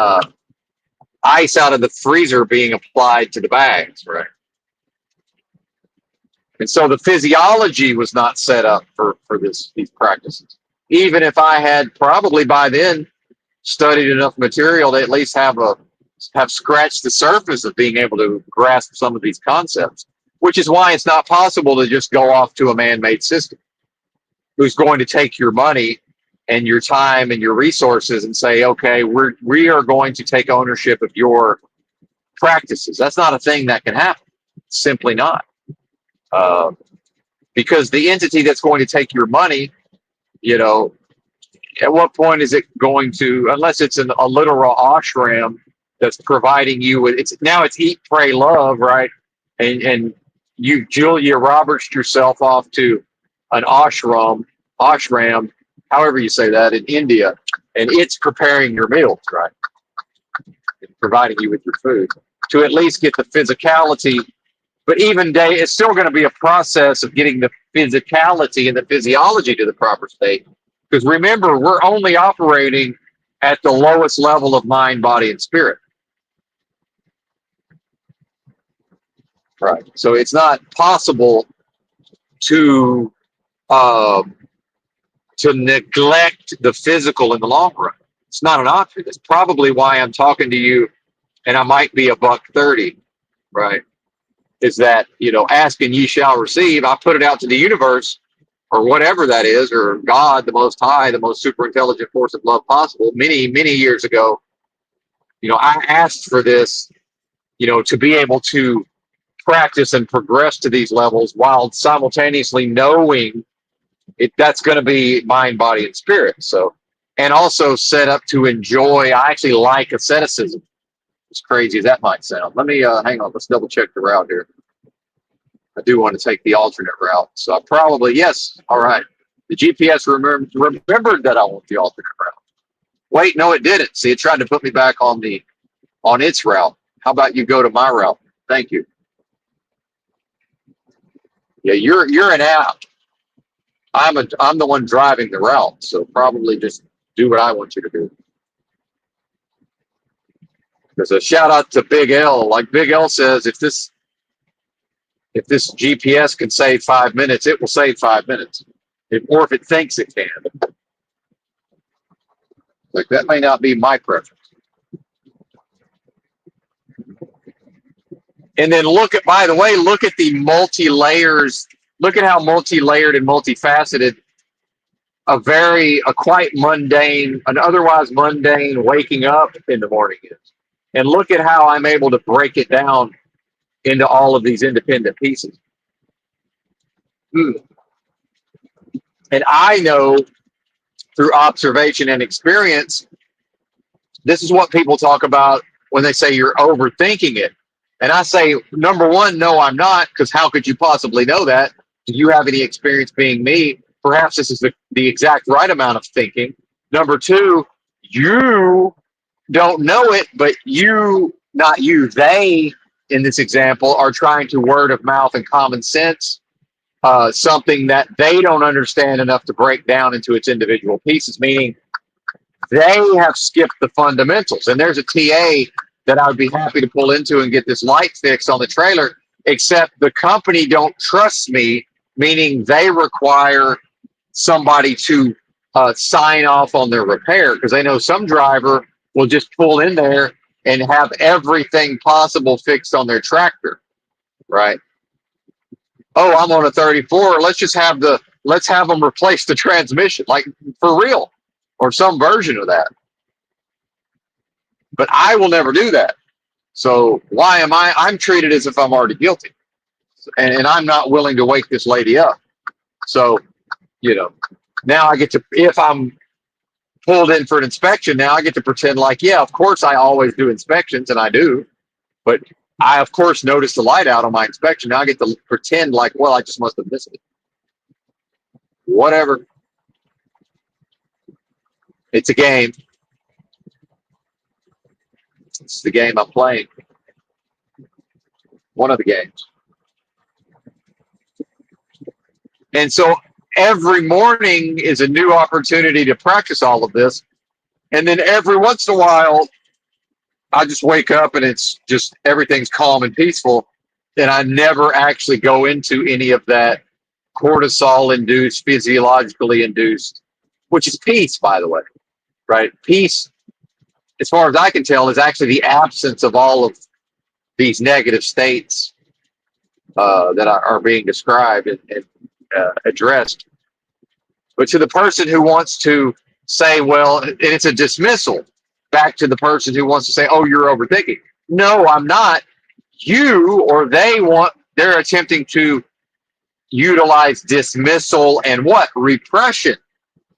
ice out of the freezer being applied to the bags, right? And so the physiology was not set up for these practices. Even if I had probably by then studied enough material to at least have scratched the surface of being able to grasp some of these concepts, which is why it's not possible to just go off to a man-made system who's going to take your money and your time and your resources and say, okay, we are going to take ownership of your practices. That's not a thing that can happen. Simply not. Because the entity that's going to take your money, at what point is it going to, unless it's a literal ashram that's providing you with, it's eat, pray, love, right? And you Julia Roberts yourself off to an ashram, however you say that, in India, and it's preparing your meals, right? It's providing you with your food to at least get the physicality. But even it's still going to be a process of getting the physicality and the physiology to the proper state. Because remember, we're only operating at the lowest level of mind, body, and spirit. Right. So it's not possible to neglect the physical in the long run. It's not an option. It's probably why I'm talking to you, and I might be $130, right? Is that, asking ye shall receive. I put it out to the universe or whatever that is, or God, the most high, the most super intelligent force of love possible, many, many years ago. I asked for this, to be able to practice and progress to these levels while simultaneously knowing that's going to be mind, body, and spirit. So, and also set up to enjoy. I actually like asceticism, as crazy as that might sound. Let me hang on. Let's double check the route here. I do want to take the alternate route. So I probably, yes. All right. The GPS remembered that I want the alternate route. Wait, no, it didn't. See, it tried to put me back on its route. How about you go to my route? Thank you. Yeah, you're an app. I'm the one driving the route, so probably just do what I want you to do. There's a shout out to Big L. Like Big L says, if this GPS can save 5 minutes, it will save 5 minutes. Or if it thinks it can. Like that may not be my preference. And then by the way, look at the multi-layers. Look at how multi-layered and multifaceted a quite mundane, an otherwise mundane waking up in the morning is. And look at how I'm able to break it down into all of these independent pieces. And I know through observation and experience, this is what people talk about when they say you're overthinking it. And I say, number one, no, I'm not, because how could you possibly know that? Do you have any experience being me? Perhaps this is the exact right amount of thinking. Number two, you don't know it, but they, in this example, are trying to word of mouth and common sense something that they don't understand enough to break down into its individual pieces, meaning they have skipped the fundamentals. And there's a TA that I would be happy to pull into and get this light fixed on the trailer, except the company don't trust me, meaning they require somebody to sign off on their repair, because they know some driver will just pull in there and have everything possible fixed on their tractor, right? Oh, I'm on a 34. Let's have them replace the transmission, like for real, or some version of that. But I will never do that. So why am I'm treated as if I'm already guilty, and I'm not willing to wake this lady up. So, now I get to, if I'm pulled in for an inspection. Now I get to pretend like, yeah, of course I always do inspections, and I do. But I, of course, noticed the light out on my inspection. Now I get to pretend like, well, I just must have missed it. Whatever. It's a game. It's the game I'm playing. One of the games. And so every morning is a new opportunity to practice all of this. And then every once in a while, I just wake up and it's just everything's calm and peaceful. And I never actually go into any of that cortisol induced, physiologically induced, which is peace, by the way, right? Peace, as far as I can tell, is actually the absence of all of these negative states that are being described and addressed. But to the person who wants to say, well, and it's a dismissal back to the person who wants to say, oh, you're overthinking. No, I'm not. You or they're attempting to utilize dismissal and what? Repression.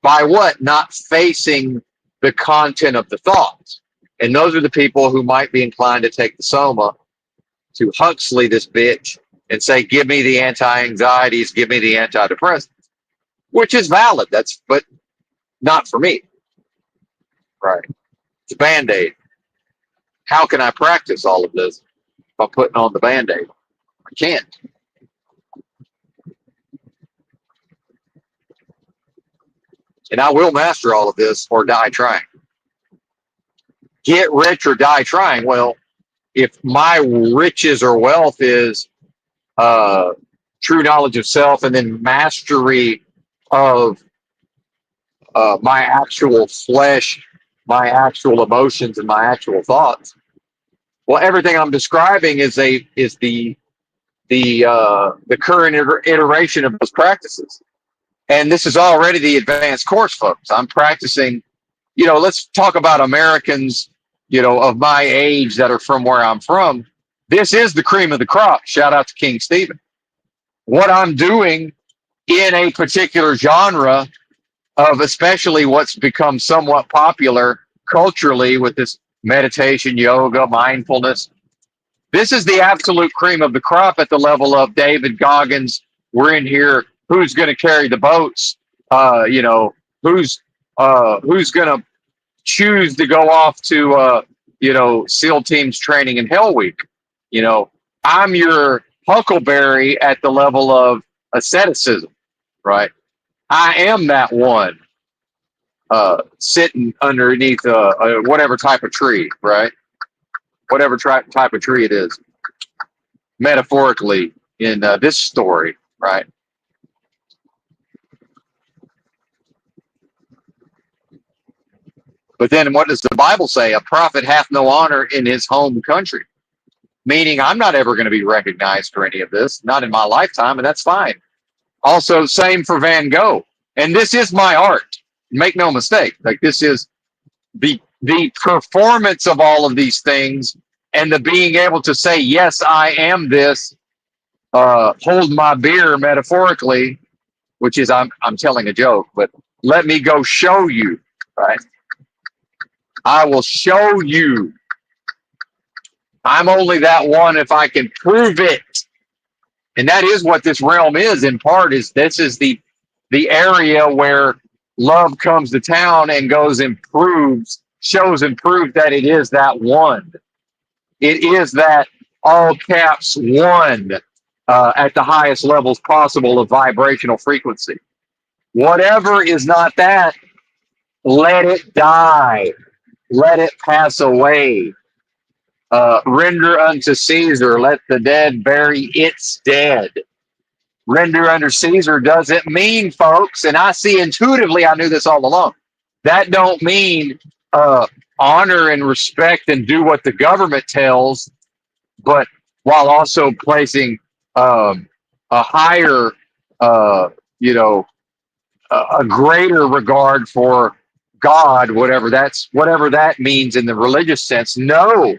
By what? Not facing the content of the thoughts. And those are the people who might be inclined to take the soma to Huxley this bitch and say, give me the anti-anxieties, give me the antidepressants, which is valid. But not for me. Right. It's a Band-Aid. How can I practice all of this by putting on the Band-Aid? I can't. And I will master all of this or die trying. Get rich or die trying. Well, if my riches or wealth is true knowledge of self and then mastery of my actual flesh, my actual emotions, and my actual thoughts, well, everything I'm describing is the current iteration of those practices. And this is already the advanced course, folks. I'm practicing, let's talk about Americans, of my age that are from where I'm from. This is the cream of the crop. Shout out to King Stephen. What I'm doing in a particular genre of especially what's become somewhat popular culturally with this meditation, yoga, mindfulness. This is the absolute cream of the crop at the level of David Goggins. We're in here. Who's going to carry the boats? Who's going to choose to go off to, SEAL teams training in Hell Week? I'm your Huckleberry at the level of asceticism, right? I am that one sitting underneath whatever type of tree, right? Whatever type of tree it is, metaphorically in this story, right? But then what does the Bible say? A prophet hath no honor in his home country. Meaning I'm not ever going to be recognized for any of this, not in my lifetime, and that's fine. Also, same for Van Gogh. And this is my art. Make no mistake. Like, this is the performance of all of these things and the being able to say, yes, I am this, hold my beer metaphorically, which is I'm telling a joke, but let me go show you, right? I will show you. I'm only that one if I can prove it. And that is what this realm is in part, is this is the area where love comes to town and goes and shows and proves that it is that one. It is that all caps one at the highest levels possible of vibrational frequency. Whatever is not that, let it die. Let it pass away. Render unto Caesar, let the dead bury its dead. Render unto Caesar doesn't mean, folks, and I see intuitively, I knew this all along, that don't mean honor and respect and do what the government tells, but while also placing a higher, a greater regard for God, whatever that means in the religious sense. No,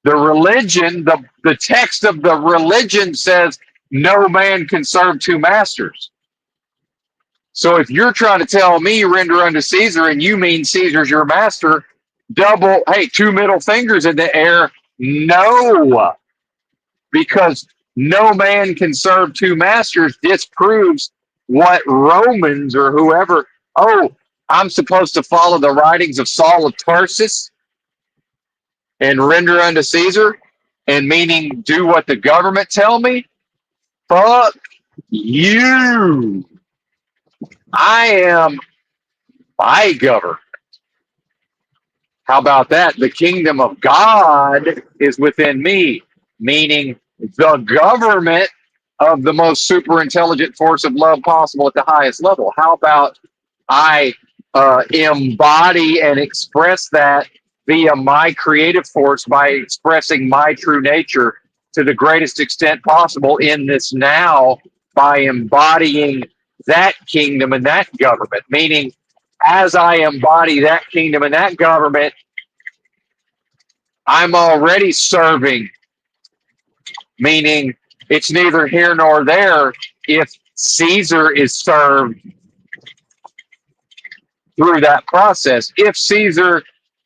the religion, the text of the religion says no man can serve two masters. So if you're trying to tell me render unto Caesar and you mean Caesar's your master, double, hey, two middle fingers in the air. No, because no man can serve two masters disproves what Romans or whoever, oh, I'm supposed to follow the writings of Saul of Tarsus and render unto Caesar, and meaning do what the government tell me? Fuck you. I am my government. How about that? The kingdom of God is within me, meaning the government of the most super intelligent force of love possible at the highest level. How about I embody and express that via my creative force by expressing my true nature to the greatest extent possible in this now by embodying that kingdom and that government, meaning as I embody that kingdom and that government, I'm already serving, meaning it's neither here nor there if Caesar is served through that process. If Caesar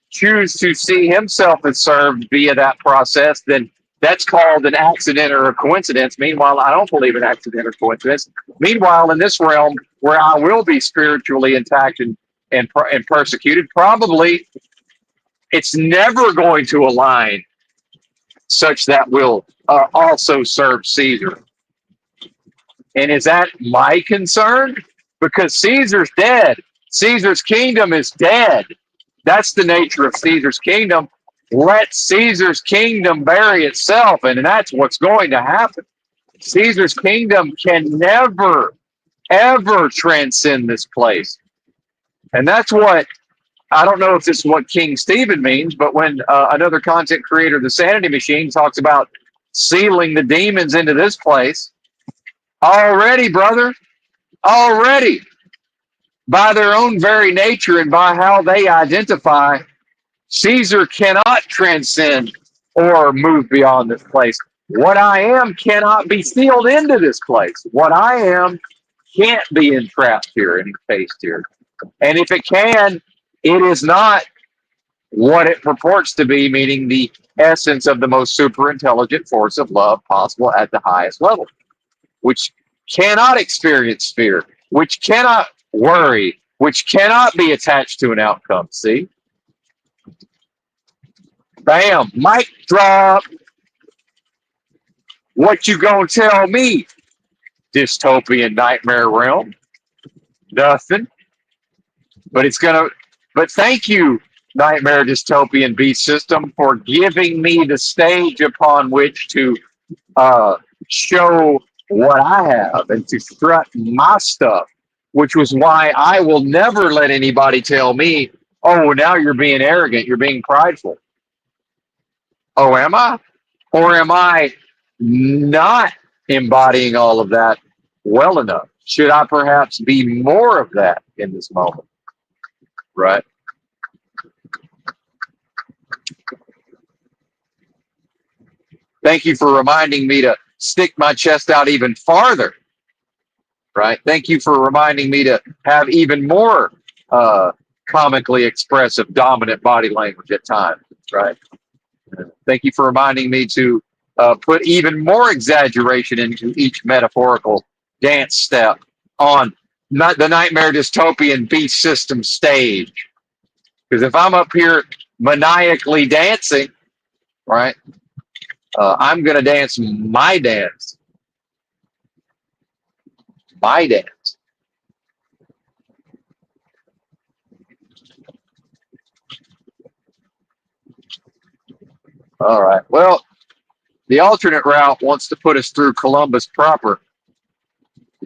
chooses to see himself as served via that process, then that's called an accident or a coincidence. Meanwhile, I don't believe in accident or coincidence. Meanwhile, in this realm where I will be spiritually intact and persecuted, probably it's never going to align such that will also serve Caesar. And is that my concern? Because Caesar's dead. Caesar's kingdom is dead. That's the nature of Caesar's kingdom. Let Caesar's kingdom bury itself, and that's what's going to happen. Caesar's kingdom can never, ever transcend this place. And that's what, I don't know if this is what King Stephen means, but when another content creator, the Sanity Machine, talks about sealing the demons into this place, already, brother, already, by their own very nature and by how they identify, Caesar cannot transcend or move beyond this place. What I am cannot be sealed into this place. What I am can't be entrapped here and encased here. And if it can, it is not what it purports to be, meaning the essence of the most super intelligent force of love possible at the highest level, which cannot experience fear, which cannot worry, which cannot be attached to an outcome. See? Bam, mic drop. What you gonna tell me, dystopian nightmare realm? Nothing. But it's gonna. But thank you, nightmare dystopian beast system, for giving me the stage upon which to show what I have and to strut my stuff. Which was why I will never let anybody tell me, "Oh, now you're being arrogant. You're being prideful." Oh, am I? Or am I not embodying all of that well enough? Should I perhaps be more of that in this moment? Right? Thank you for reminding me to stick my chest out even farther. Right? Thank you for reminding me to have even more comically expressive, dominant body language at times. Right? Thank you for reminding me to put even more exaggeration into each metaphorical dance step on not the nightmare dystopian beast system stage. Because if I'm up here maniacally dancing, right, I'm going to dance my dance. My dance. All right. Well, the alternate route wants to put us through Columbus proper.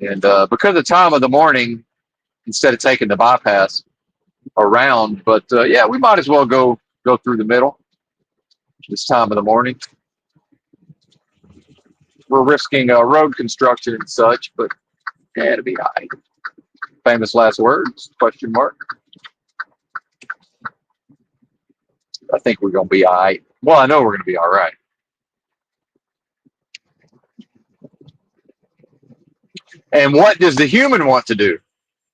And because of time of the morning, instead of taking the bypass around, but yeah, we might as well go through the middle this time of the morning. We're risking road construction and such, but yeah, it'll be all right. Famous last words, question mark. I think we're going to be all right. Well, I know we're going to be all right. And what does the human want to do?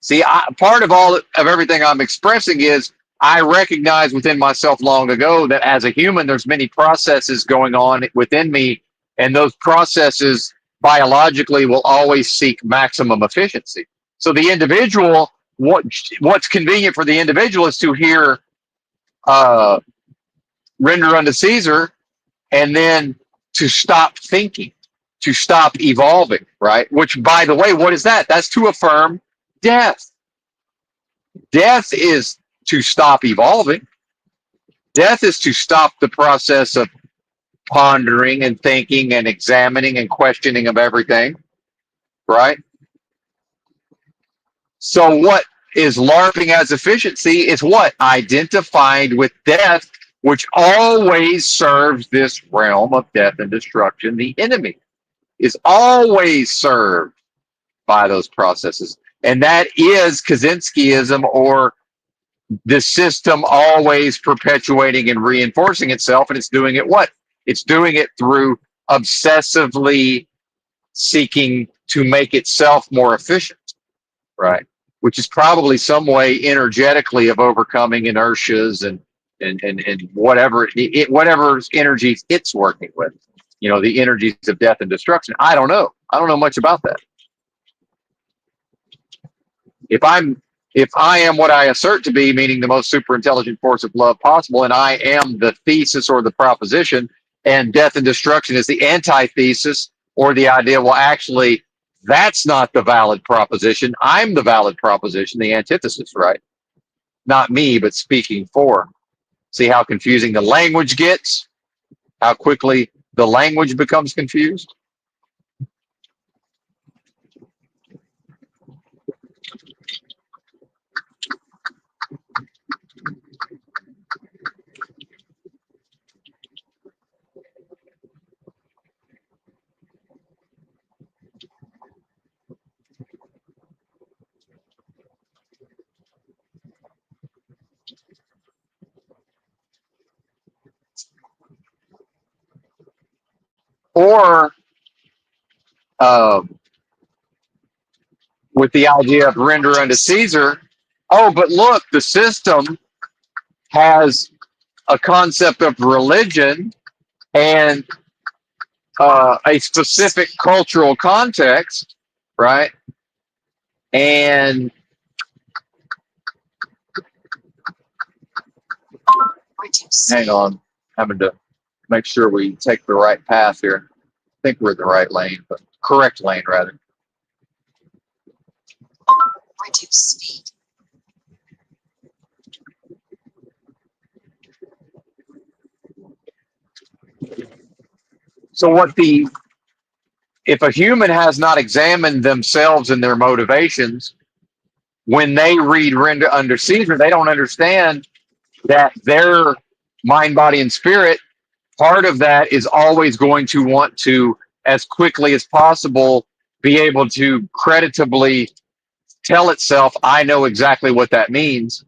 See, part of all of everything I'm expressing is I recognize within myself long ago that as a human, there's many processes going on within me, and those processes biologically will always seek maximum efficiency. So the individual, what's convenient for the individual is to hear uh, "render unto Caesar," and then to stop thinking, to stop evolving, right? Which, by the way, what is that? That's to affirm death. Death is to stop evolving. Death is to stop the process of pondering and thinking and examining and questioning of everything, right? So, what is LARPing as efficiency is what? Identified with death, which always serves this realm of death and destruction. The enemy is always served by those processes. And that is Kaczynskiism, or the system always perpetuating and reinforcing itself. And it's doing it what? It's doing it through obsessively seeking to make itself more efficient, right? Which is probably some way energetically of overcoming inertias and whatever whatever energies it's working with. You know, the energies of death and destruction. I don't know. I don't know much about that. If I'm if I am what I assert to be, meaning the most super intelligent force of love possible, and I am the thesis or the proposition, and death and destruction is the antithesis or the idea, well, actually, that's not the valid proposition. I'm the valid proposition, the antithesis, right? Not me, but speaking for. See how confusing the language gets? How quickly the language becomes confused? Or um, with the idea of render unto Caesar, oh, but look, the system has a concept of religion and a specific cultural context, right? And hang on, having to make sure we take the right path here. I think we're in the right lane, but correct lane rather. Reduce speed. So if a human has not examined themselves and their motivations, when they read render under Caesar, they don't understand that their mind, body, and spirit, part of that is always going to want to, as quickly as possible, be able to creditably tell itself, I know exactly what that means,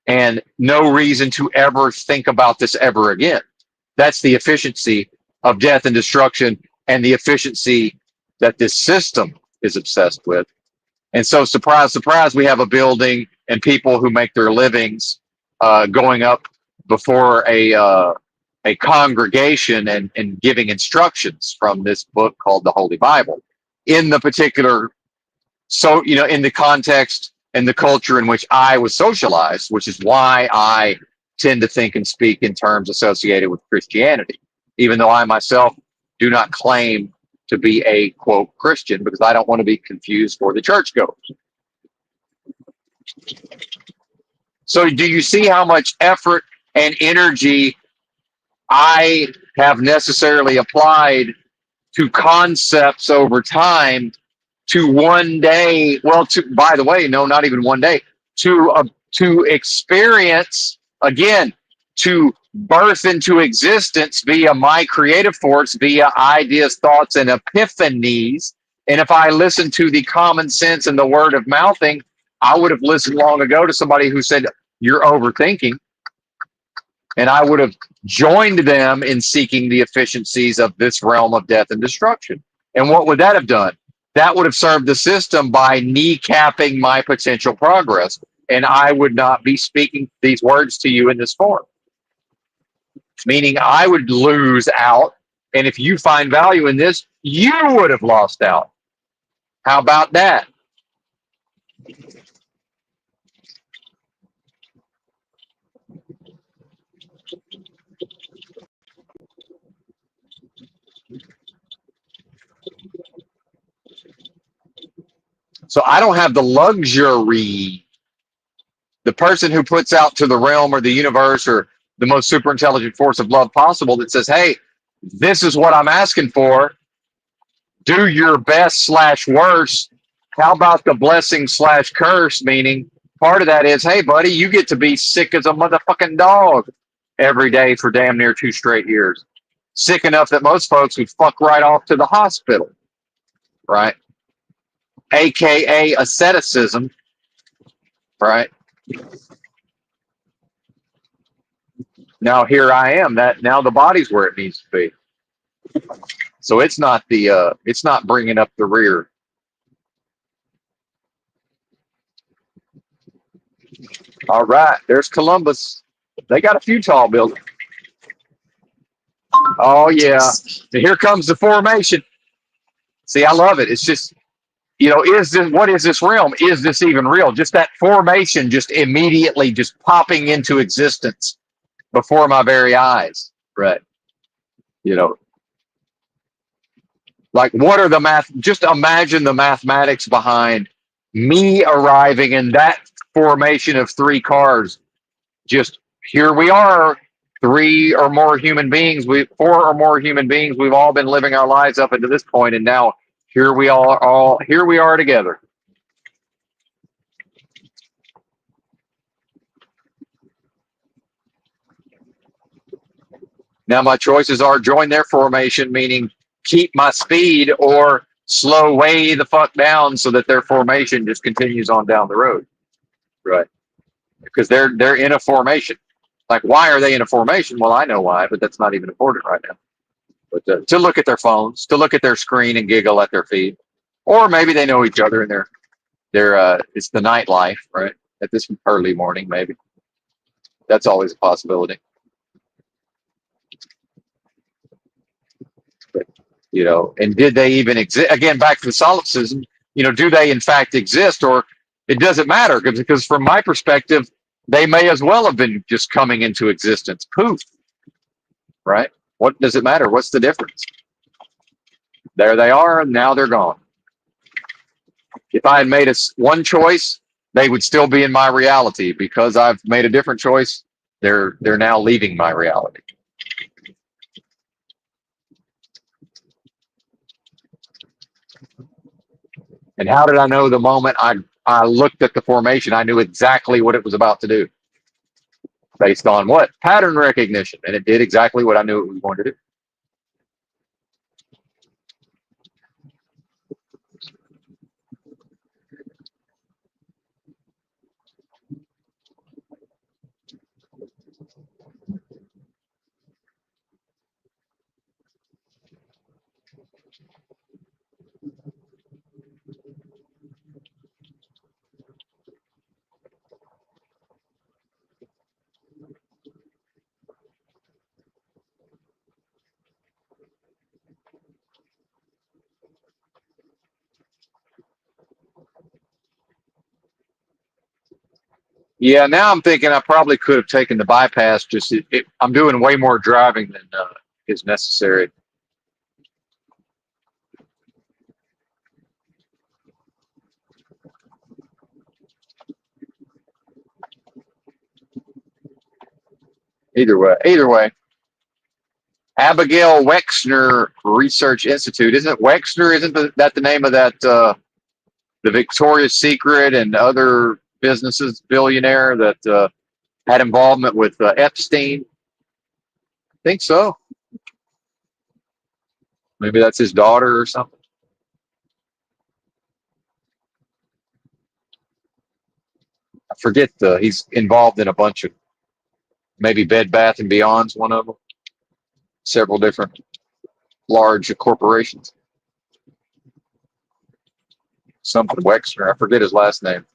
and no reason to ever think about this ever again. That's the efficiency of death and destruction, and the efficiency that this system is obsessed with. And so, surprise, surprise, we have a building and people who make their livings going up before a congregation and giving instructions from this book called the Holy Bible in the particular, so, you know, in the context and the culture in which I was socialized, which is why I tend to think and speak in terms associated with Christianity, even though I myself do not claim to be a quote Christian, because I don't want to be confused for the churchgoers. So do you see how much effort and energy I have necessarily applied to concepts over time to one day, well, to, by the way, no, not even one day, to experience, again, to birth into existence via my creative force, via ideas, thoughts, and epiphanies. And if I listened to the common sense and the word of mouthing, I would have listened long ago to somebody who said, you're overthinking. And I would have joined them in seeking the efficiencies of this realm of death and destruction. And what would that have done? That would have served the system by kneecapping my potential progress. And I would not be speaking these words to you in this form, meaning I would lose out. And if you find value in this, you would have lost out. How about that? So I don't have the luxury, the person who puts out to the realm or the universe or the most super intelligent force of love possible that says, hey, this is what I'm asking for. Do your best slash worst. How about the blessing slash curse? Meaning part of that is, hey, buddy, you get to be sick as a motherfucking dog every day for damn near 2 straight years. Sick enough that most folks would fuck right off to the hospital, right? AKA asceticism, right? Now here I am. That now the body's where it needs to be. So it's not bringing up the rear. All right, there's Columbus. They got a few tall buildings. Oh yeah, here comes the formation. See, I love it. It's just, is this, what is this realm? Is this even real? Just that formation, just immediately just popping into existence before my very eyes. Right. You know, like what are the math? Just imagine the mathematics behind me arriving in that formation of 3 cars. Just here we are, 3 or more human beings. 4 or more human beings. We've all been living our lives up until this point, and now here we all here we are together. Now my choices are join their formation, meaning keep my speed, or slow way the fuck down so that their formation just continues on down the road. Right. Because they're in a formation. Like, why are they in a formation? Well, I know why, but that's not even important right now. But to look at their phones, to look at their screen and giggle at their feed, or maybe they know each other and they're it's the nightlife, right? At this early morning, maybe that's always a possibility. But, and did they even exist? Again, back to the solipsism. Do they in fact exist, or it doesn't matter because from my perspective, they may as well have been just coming into existence. Poof, right? What does it matter? What's the difference? There they are, and now they're gone. If I had made one choice, they would still be in my reality. Because I've made a different choice, they're now leaving my reality. And how did I know? The moment I looked at the formation, I knew exactly what it was about to do. Based on what? Pattern recognition. And it did exactly what I knew it was going to do. Yeah, now I'm thinking I probably could have taken the bypass. Just I'm doing way more driving than is necessary. Either way. Abigail Wexner Research Institute. Isn't Wexner? Isn't that the name of that the Victoria's Secret and other businesses billionaire that had involvement with Epstein? I think so. Maybe that's his daughter or something. I forget. He's involved in a bunch of, maybe Bed Bath and Beyond's one of them. Several different large corporations. something Wexner. I forget his last name.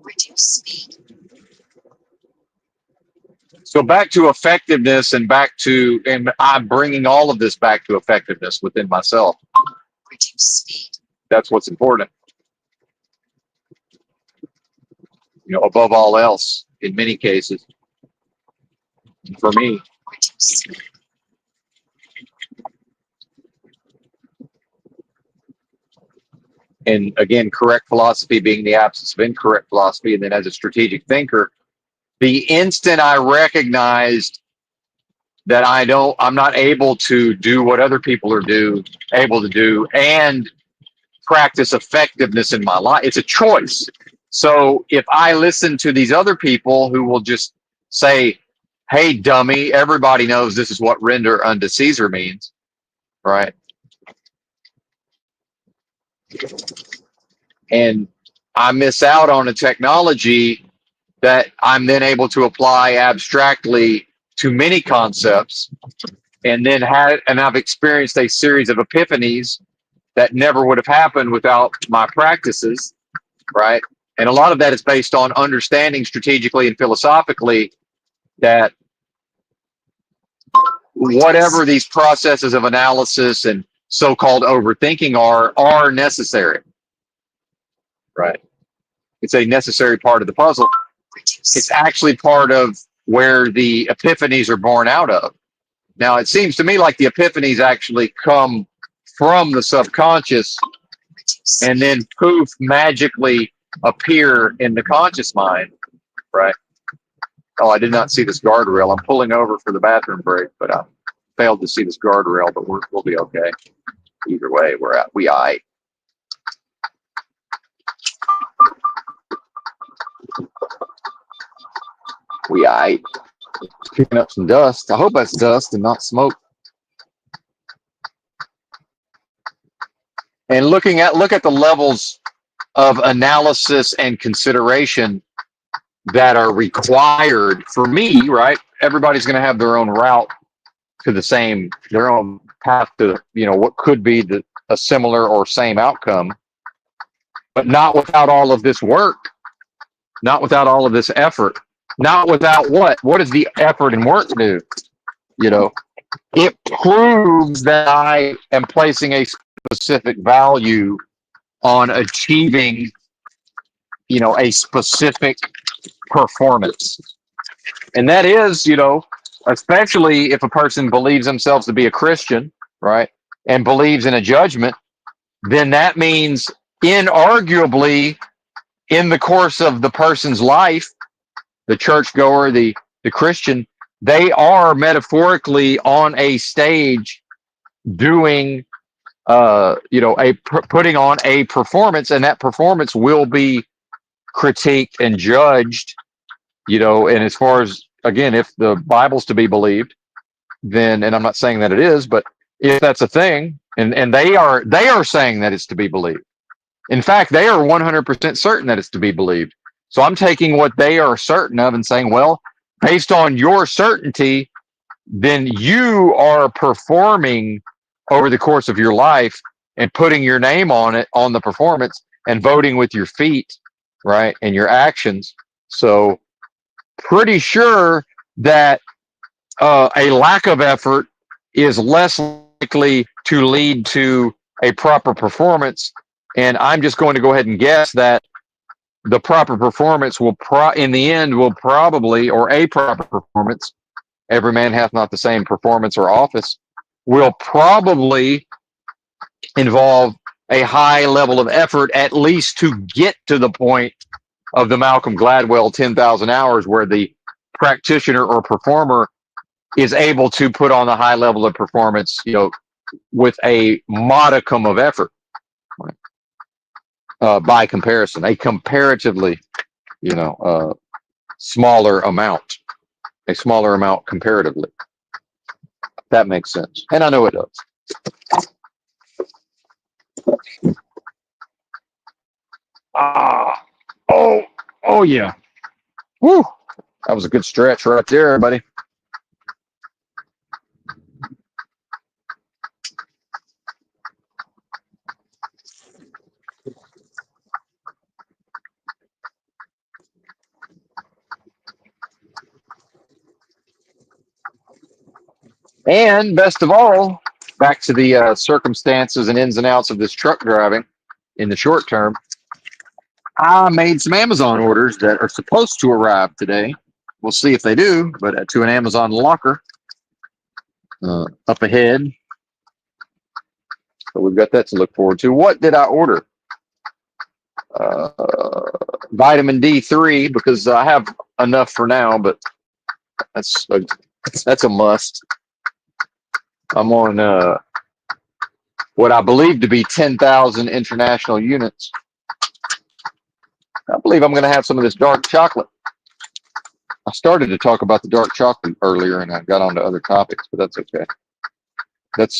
Reduce speed. So back to effectiveness and I'm bringing all of this back to effectiveness within myself. Reduce speed. That's what's important. Above all else, in many cases, for me. Reduce speed. And again, correct philosophy being the absence of incorrect philosophy. And then as a strategic thinker, the instant I recognized that I'm not able to do what other people are able to do and practice effectiveness in my life, it's a choice. So if I listen to these other people who will just say, hey, dummy, everybody knows this is what render unto Caesar means, right? And I miss out on a technology that I'm then able to apply abstractly to many concepts, and then I've experienced a series of epiphanies that never would have happened without my practices, right? And a lot of that is based on understanding strategically and philosophically that whatever these processes of analysis and so-called overthinking are necessary, right? It's a necessary part of the puzzle. It's actually part of where the epiphanies are born out of. Now, it seems to me like the epiphanies actually come from the subconscious and then poof, magically appear in the conscious mind, right? Oh, I did not see this guardrail. I'm pulling over for the bathroom break, but I failed to see this guardrail, but we'll be okay. Either way, we all right. We all right. Picking up some dust. I hope that's dust and not smoke. And look at the levels of analysis and consideration that are required for me, right? Everybody's going to have their own route to their own path to, what could be a similar or same outcome, but not without all of this work, not without all of this effort, not without what does the effort and work do? It proves that I am placing a specific value on achieving, a specific performance. And that is, especially if a person believes themselves to be a Christian, right, and believes in a judgment, then that means inarguably in the course of the person's life, the churchgoer, the Christian, they are metaphorically on a stage doing, putting on a performance, and that performance will be critiqued and judged, and as far as, again, if the Bible's to be believed, then, and I'm not saying that it is, but if that's a thing, and they are saying that it's to be believed. In fact, they are 100% certain that it's to be believed. So I'm taking what they are certain of and saying, well, based on your certainty, then you are performing over the course of your life and putting your name on it, on the performance, and voting with your feet, right, and your actions. So pretty sure that a lack of effort is less likely to lead to a proper performance. And I'm just going to go ahead and guess that the proper performance in the end will probably, or a proper performance, every man hath not the same performance or office, will probably involve a high level of effort, at least to get to the point of the Malcolm Gladwell 10,000 hours where the practitioner or performer is able to put on a high level of performance, with a modicum of effort, by comparison, a comparatively, smaller amount, a smaller amount comparatively. That makes sense. And I know it does. Ah, oh yeah. Woo. That was a good stretch right there, everybody. And best of all, back to the circumstances and ins and outs of this truck driving in the short term. I made some Amazon orders that are supposed to arrive today. We'll see if they do, but to an Amazon locker up ahead. So we've got that to look forward to. What did I order? Uh, vitamin D3, because I have enough for now, but that's a must. I'm on what I believe to be 10,000 international units. I believe I'm going to have some of this dark chocolate. I started to talk about the dark chocolate earlier, and I got on to other topics, but that's okay. That's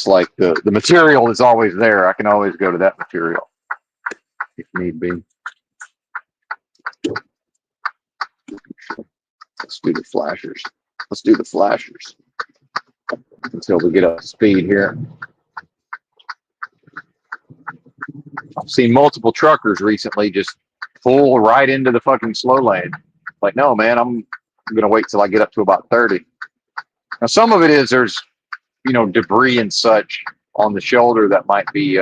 like the material is always there. I can always go to that material if need be. Let's do the flashers. Let's do the flashers until we get up to speed here. I've seen multiple truckers recently just pull right into the fucking slow lane. Like, no, man, I'm gonna wait till I get up to about 30. Now, some of it is there's debris and such on the shoulder that might be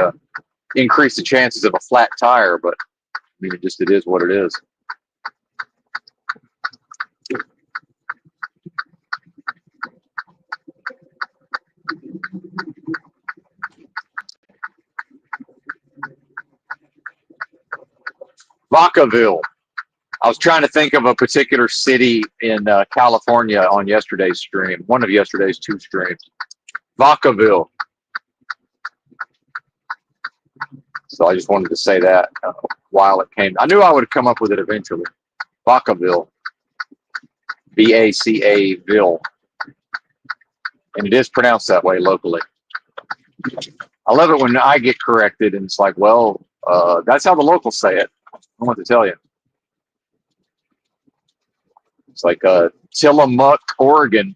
increase the chances of a flat tire, but I mean, it is what it is. Vacaville. I was trying to think of a particular city in California on yesterday's stream, one of yesterday's two streams. Vacaville. So I just wanted to say that while it came. I knew I would come up with it eventually. Vacaville. Vacaville. And it is pronounced that way locally. I love it when I get corrected and it's like, well, that's how the locals say it. I don't know what to tell you. It's like Tillamook, Oregon.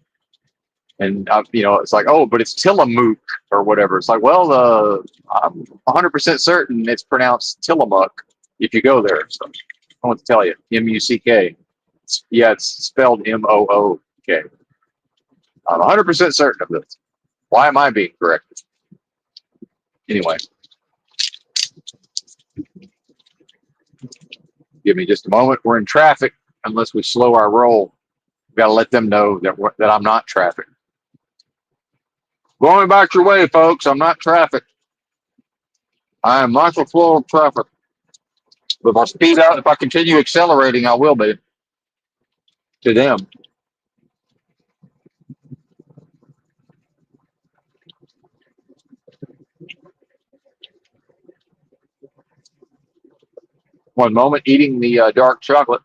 And, it's like, oh, but it's Tillamook or whatever. It's like, well, I'm 100% certain it's pronounced Tillamook if you go there. So I don't know what to tell you. M-U-C-K. Yeah, it's spelled M-O-O-K. I'm 100% certain of this. Why am I being corrected? Anyway. Give me just a moment. We're in traffic. Unless we slow our roll, we've got to let them know that I'm not traffic. Going back your way, folks. I'm not traffic. I am not the flow of traffic. But if I speed out, if I continue accelerating, I will be to them. One moment, eating the dark chocolate.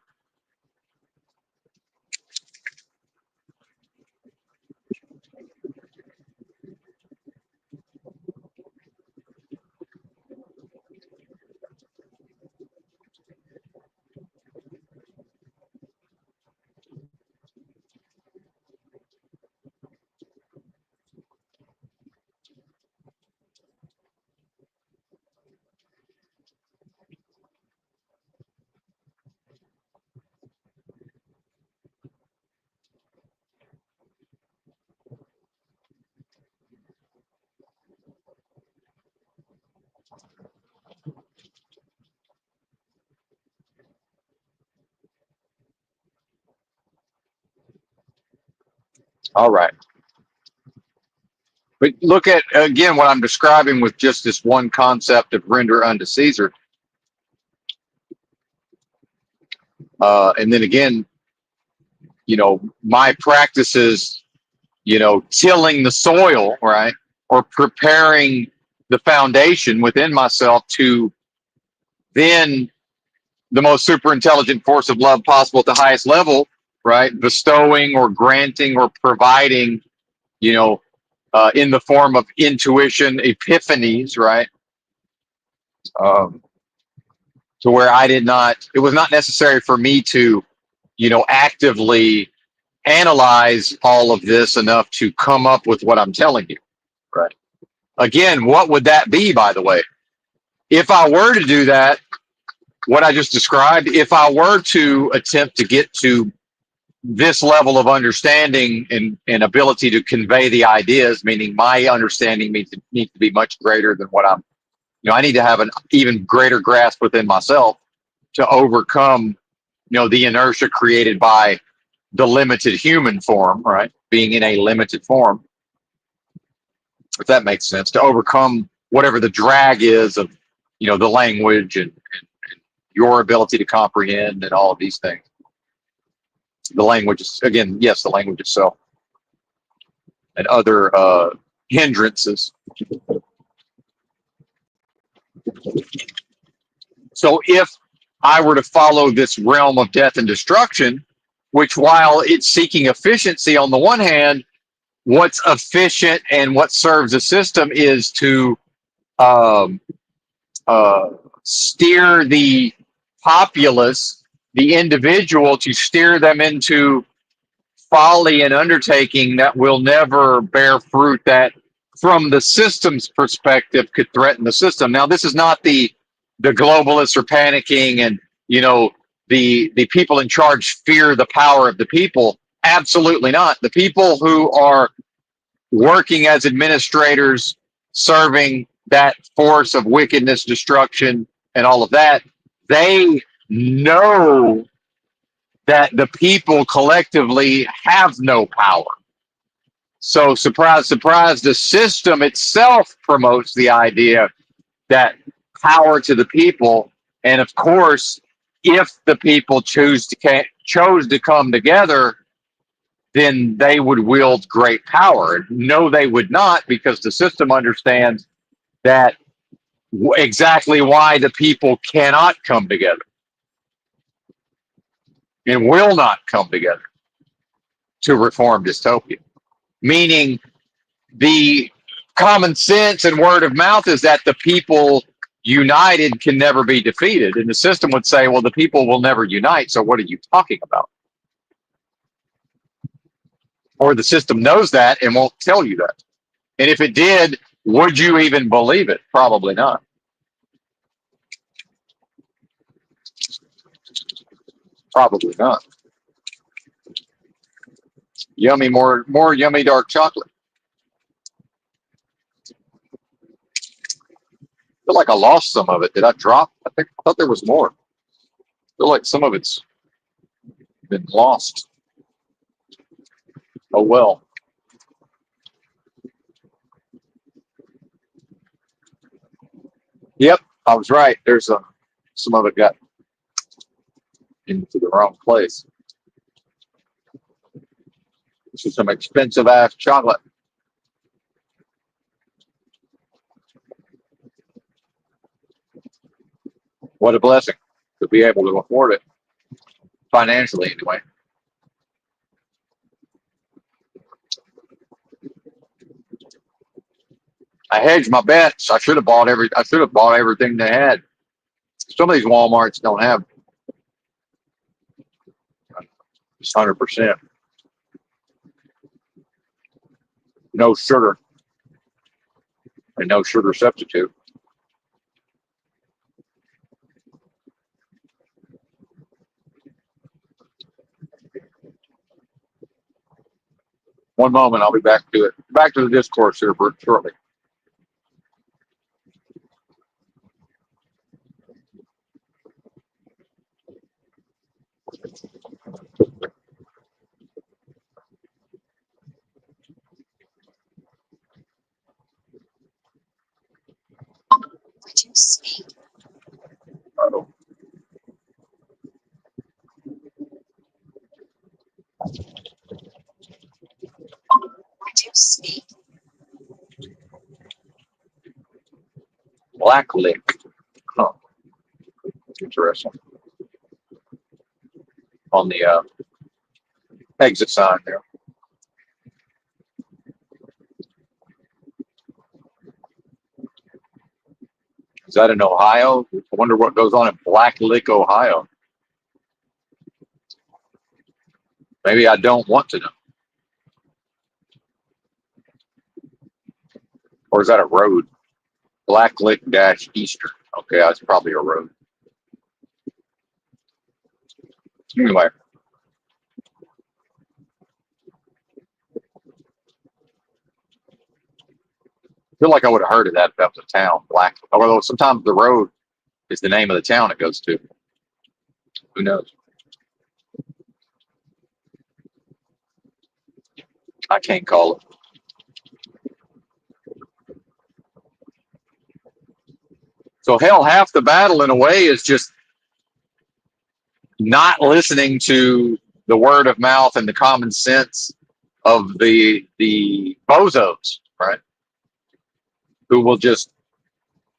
All right. But look at again what I'm describing with just this one concept of render unto Caesar, and then again, my practices, tilling the soil, right, or preparing the foundation within myself to then the most super intelligent force of love possible at the highest level, right, bestowing or granting or providing, you know, in the form of intuition, epiphanies, right, um, to where I did not. It was not necessary for me to, actively analyze all of this enough to come up with what I'm telling you. Right. Again, what would that be, by the way? If I were to do that, what I just described, if I were to attempt to get to this level of understanding and ability to convey the ideas, meaning my understanding needs to be much greater than what I need to have an even greater grasp within myself to overcome, the inertia created by the limited human form, right? Being in a limited form, if that makes sense, to overcome whatever the drag is of, the language and your ability to comprehend and all of these things. The language is, again, yes, the language itself and other hindrances. So if I were to follow this realm of death and destruction, which while it's seeking efficiency on the one hand, what's efficient and what serves the system is to um, steer the populace, the individual, to steer them into folly and undertaking that will never bear fruit, that from the system's perspective could threaten the system. Now, this is not the globalists are panicking and the people in charge fear the power of the people. Absolutely not. The people who are working as administrators, serving that force of wickedness, destruction, and all of that, they know that the people collectively have no power. So, surprise, surprise, the system itself promotes the idea that power to the people. And of course, if the people chose to come together, then they would wield great power. No, they would not, because the system understands that exactly why the people cannot come together and will not come together to reform dystopia. Meaning, the common sense and word of mouth is that the people united can never be defeated. And the system would say, well, the people will never unite. So what are you talking about? Or the system knows that and won't tell you that. And if it did, would you even believe it? Probably not. Probably not. Yummy, more yummy dark chocolate. I feel like I lost some of it. Did I drop? I thought there was more. I feel like some of it's been lost. Oh well. Yep, I was right. There's some of it got into the wrong place. This is some expensive ass chocolate. What a blessing to be able to afford it financially, anyway. I hedged my bets. I should have bought everything they had. Some of these WalMarts don't have 100%. No sugar and no sugar substitute. One moment, I'll be back to it. Back to the discourse here shortly. speed, Uh-oh. reduce speed, Black lick. Huh. Interesting. On the exit sign there. Is that in Ohio? I wonder what goes on in Black Lick, Ohio. Maybe I don't want to know. Or is that a road? Black Lick dash Eastern. Okay, that's probably a road. Anyway, I feel like I would have heard of that if that was a town. Black. Although sometimes the road is the name of the town it goes to. Who knows? I can't call it. So hell, half the battle in a way is just not listening to the word of mouth and the common sense of the bozos, right? Who will just,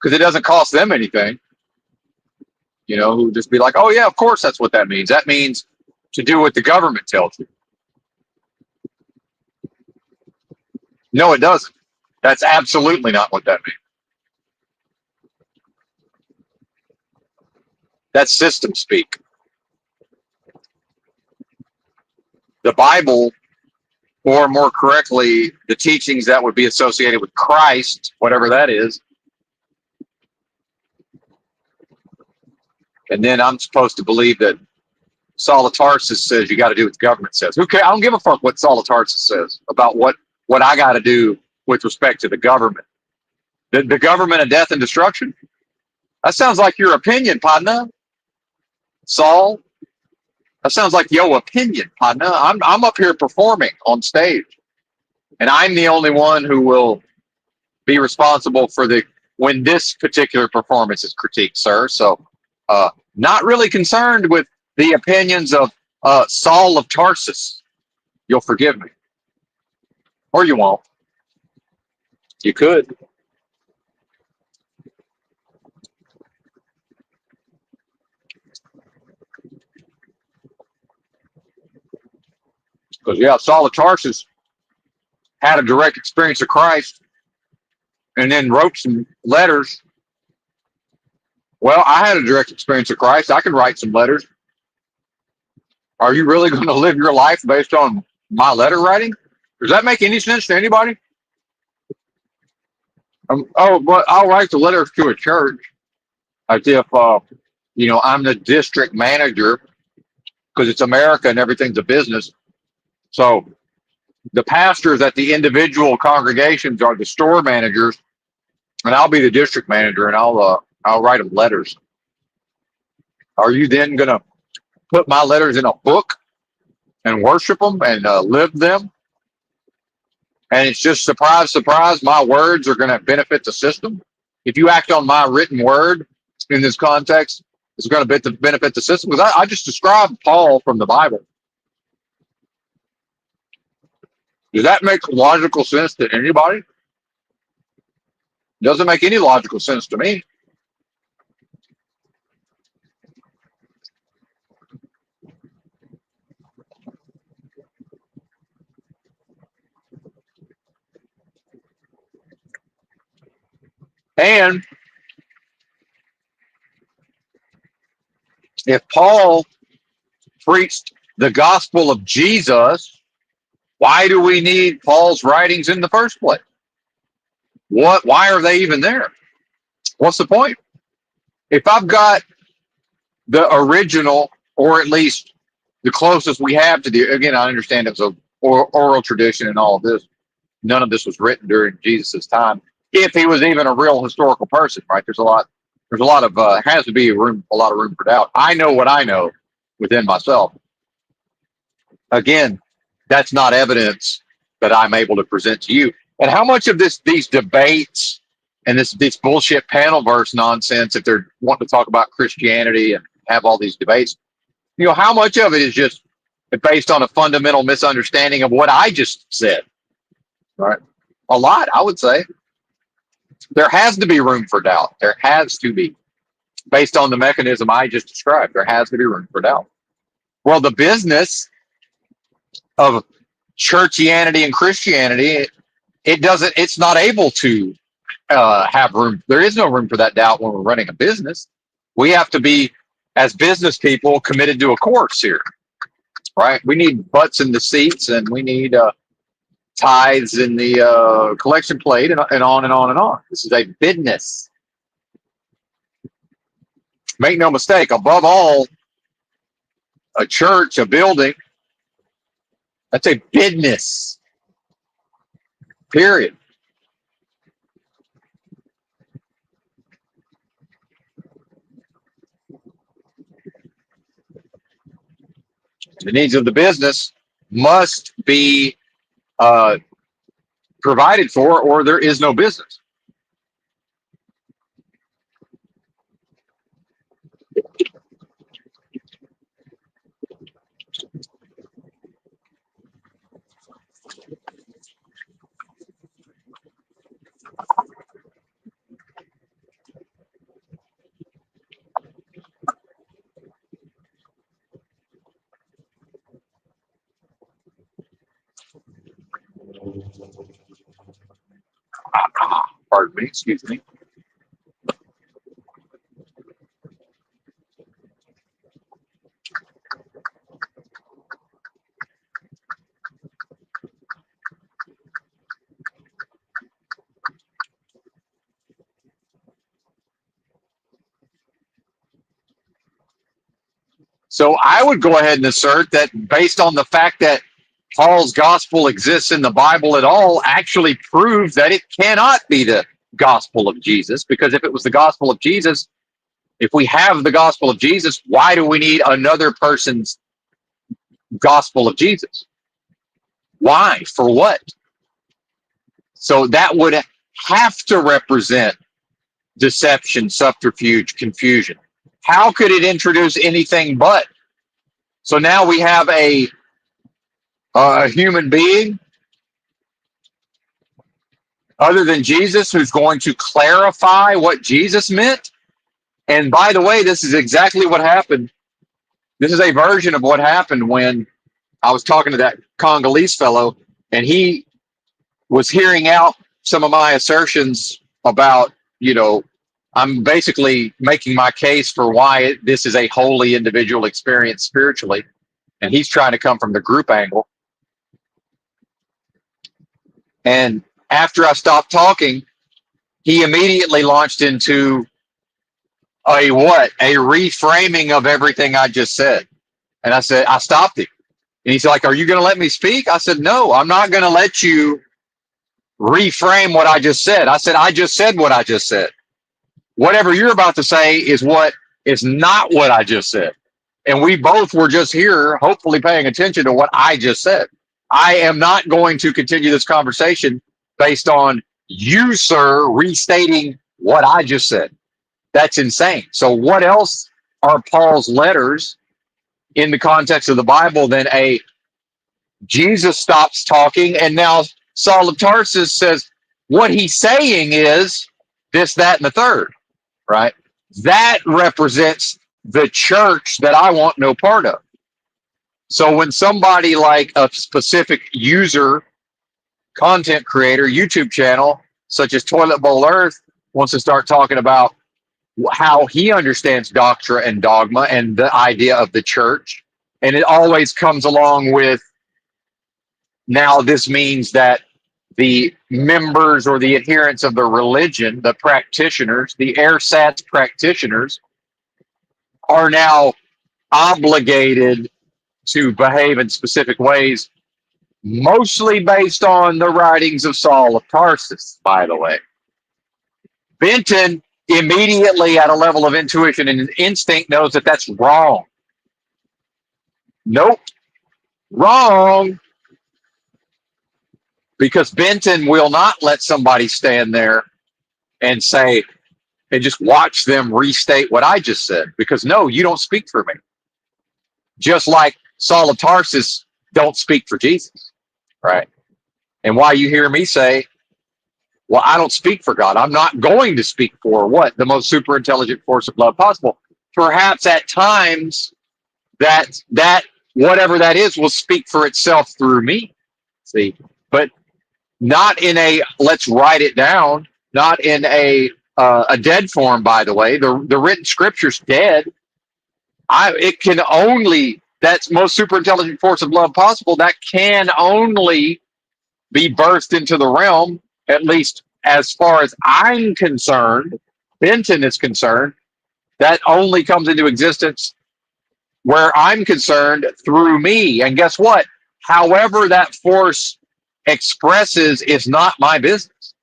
because it doesn't cost them anything, who just be like, oh yeah, of course that's what that means. That means to do what the government tells you. No, it doesn't. That's absolutely not what that means. That's system speak. The Bible, or more correctly, the teachings that would be associated with Christ, whatever that is. And then I'm supposed to believe that Saul of Tarsus says you got to do what the government says. Who cares? I don't give a fuck what Saul of Tarsus says about what I got to do with respect to the government. The government of death and destruction? That sounds like your opinion, partner. Saul, that sounds like your opinion, partner. I'm up here performing on stage, and I'm the only one who will be responsible for when this particular performance is critiqued, sir. So, not really concerned with the opinions of Saul of Tarsus. You'll forgive me, or you won't. You could. Because, yeah, Saul of Tarsus had a direct experience of Christ and then wrote some letters. Well, I had a direct experience of Christ. I can write some letters. Are you really going to live your life based on my letter writing? Does that make any sense to anybody? But I'll write the letters to a church as if, I'm the district manager because it's America and everything's a business. So the pastors at the individual congregations are the store managers, and I'll be the district manager, and I'll write them letters. Are you then going to put my letters in a book and worship them and live them? And it's just surprise, surprise, my words are going to benefit the system. If you act on my written word in this context, it's going to benefit the system. Because I just described Paul from the Bible. Does that make logical sense to anybody? Doesn't make any logical sense to me. And if Paul preached the gospel of Jesus, why do we need Paul's writings in the first place? Why are they even there? What's the point? If I've got the original, or at least the closest we have to again, I understand it's a oral tradition and all of this. None of this was written during Jesus's time. If he was even a real historical person, right? There's a lot of has to be a lot of room for doubt. I know what I know within myself. Again, that's not evidence that I'm able to present to you. And how much of these debates and this bullshit panel verse nonsense, if they're wanting to talk about Christianity and have all these debates, how much of it is just based on a fundamental misunderstanding of what I just said? Right? A lot, I would say. There has to be room for doubt. There has to be, based on the mechanism I just described. There has to be room for doubt. Well, the business of churchianity and Christianity, it's not able to have room. There is no room for that doubt when we're running a business. We have to be, as business people, committed to a course here, right? We need butts in the seats, and we need tithes in the collection plate, and on and on and on. This is a business. Make no mistake, above all, a church, a building, that's a business, period. The needs of the business must be provided for, or there is no business. Pardon me, excuse me. So I would go ahead and assert that, based on the fact that Paul's gospel exists in the Bible at all, actually proves that it cannot be the gospel of Jesus. Because if it was the gospel of Jesus, if we have the gospel of Jesus, why do we need another person's gospel of Jesus? Why? For what? So that would have to represent deception, subterfuge, confusion. How could it introduce anything but? So now we have a human being other than Jesus who's going to clarify what Jesus meant. And by the way, this is exactly what happened. This is a version of what happened when I was talking to that Congolese fellow, and he was hearing out some of my assertions about, I'm basically making my case for why this is a holy individual experience spiritually. And he's trying to come from the group angle. And after I stopped talking, he immediately launched into a reframing of everything I just said. And I said, I stopped him. And he's like, are you going to let me speak? I said, no, I'm not going to let you reframe what I just said. I said, I just said what I just said. Whatever you're about to say is not what I just said. And we both were just here, hopefully paying attention to what I just said. I am not going to continue this conversation based on you, sir, restating what I just said. That's insane. So what else are Paul's letters in the context of the Bible than a Jesus stops talking, and now Saul of Tarsus says what he's saying is this, that, and the third, right? That represents the church that I want no part of. So when somebody like a specific user, content creator, YouTube channel, such as Toilet Bowl Earth, wants to start talking about how he understands doctrine and dogma and the idea of the church, and it always comes along with, now this means that the members or the adherents of the religion, the practitioners, the ersatz practitioners, are now obligated to behave in specific ways, mostly based on the writings of Saul of Tarsus, by the way. Benton immediately, at a level of intuition and instinct, knows that that's wrong. Nope. Wrong. Because Benton will not let somebody stand there and say, and just watch them restate what I just said. Because no, you don't speak for me. Just like Saul of Tarsus don't speak for Jesus, right? And why you hear me say, well, I don't speak for God. I'm not going to speak for what? The most super intelligent force of love possible. Perhaps at times that whatever that is will speak for itself through me. See, but not in a let's write it down, not in a dead form, by the way. The written scripture's dead. It can only, that's most super intelligent force of love possible, that can only be birthed into the realm, at least as far as I'm concerned, Benton is concerned, that only comes into existence where I'm concerned through me. And guess what? However that force expresses is not my business.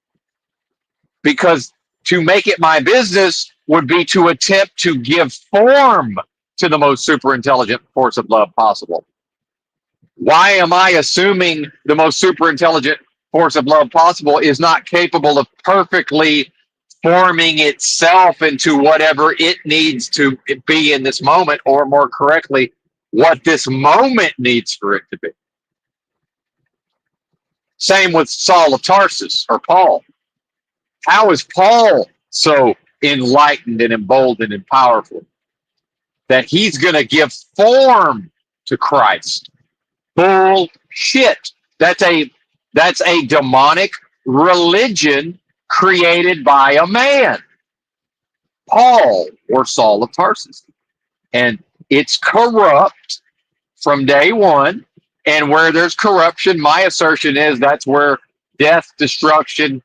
Because to make it my business would be to attempt to give form to the most super intelligent force of love possible. Why am I assuming the most super intelligent force of love possible is not capable of perfectly forming itself into whatever it needs to be in this moment, or more correctly, what this moment needs for it to be? Same with Saul of Tarsus or Paul. How is Paul so enlightened and emboldened and powerful that he's going to give form to Christ? Bullshit. That's a demonic religion created by a man, Paul or Saul of Tarsus. And it's corrupt from day one. And where there's corruption, my assertion is that's where death, destruction,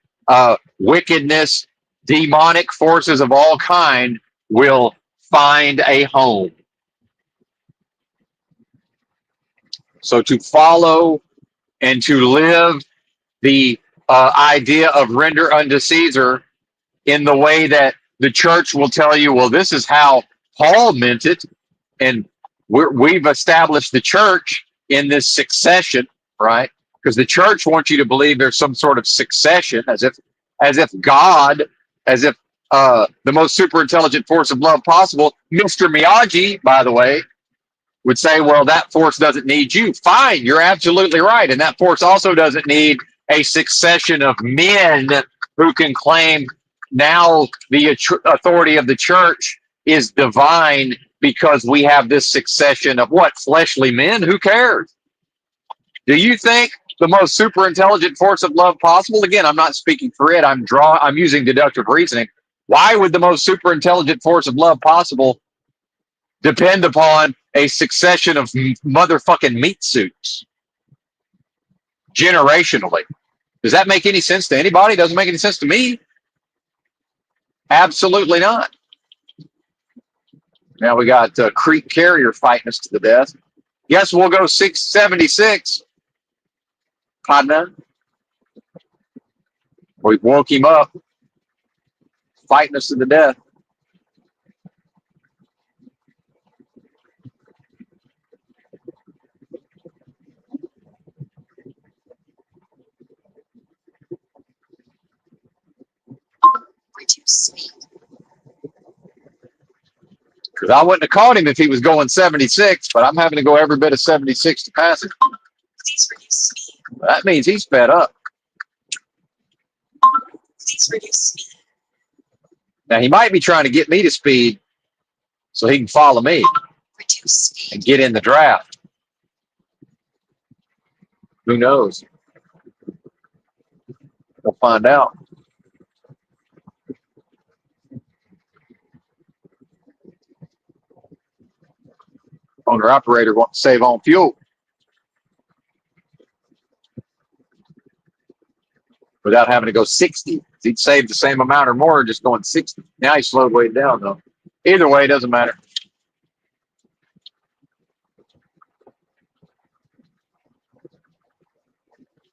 wickedness, demonic forces of all kind will find a home. So to follow and to live the idea of render unto Caesar in the way that the church will tell you, well, this is how Paul meant it, and we've established the church in this succession, right? Because the church wants you to believe there's some sort of succession, as if God, as if the most super intelligent force of love possible, Mr. Miyagi, by the way, would say, well, that force doesn't need you. Fine, you're absolutely right. And that force also doesn't need a succession of men who can claim now the authority of the church is divine because we have this succession of what? Fleshly men? Who cares? Do you think the most super intelligent force of love possible? Again, I'm not speaking for it. I'm using deductive reasoning. Why would the most super intelligent force of love possible depend upon a succession of motherfucking meat suits generationally? Does that make any sense to anybody? Doesn't make any sense to me. Absolutely not. Now we got Creek Carrier fighting us to the death. Yes, we'll go 676. Partner. We woke him up, fighting us to the death. Reduce speed. Because I wouldn't have caught him if he was going 76, but I'm having to go every bit of 76 to pass it. Please reduce speed. That means he's fed up. Please reduce speed. Now, he might be trying to get me to speed so he can follow me Reduce speed. and get in the draft. Who knows? We'll find out. Owner operator wants to save on fuel without having to go 60. He'd save the same amount or more just going 60. Now he slowed way down, though. Either way, it doesn't matter.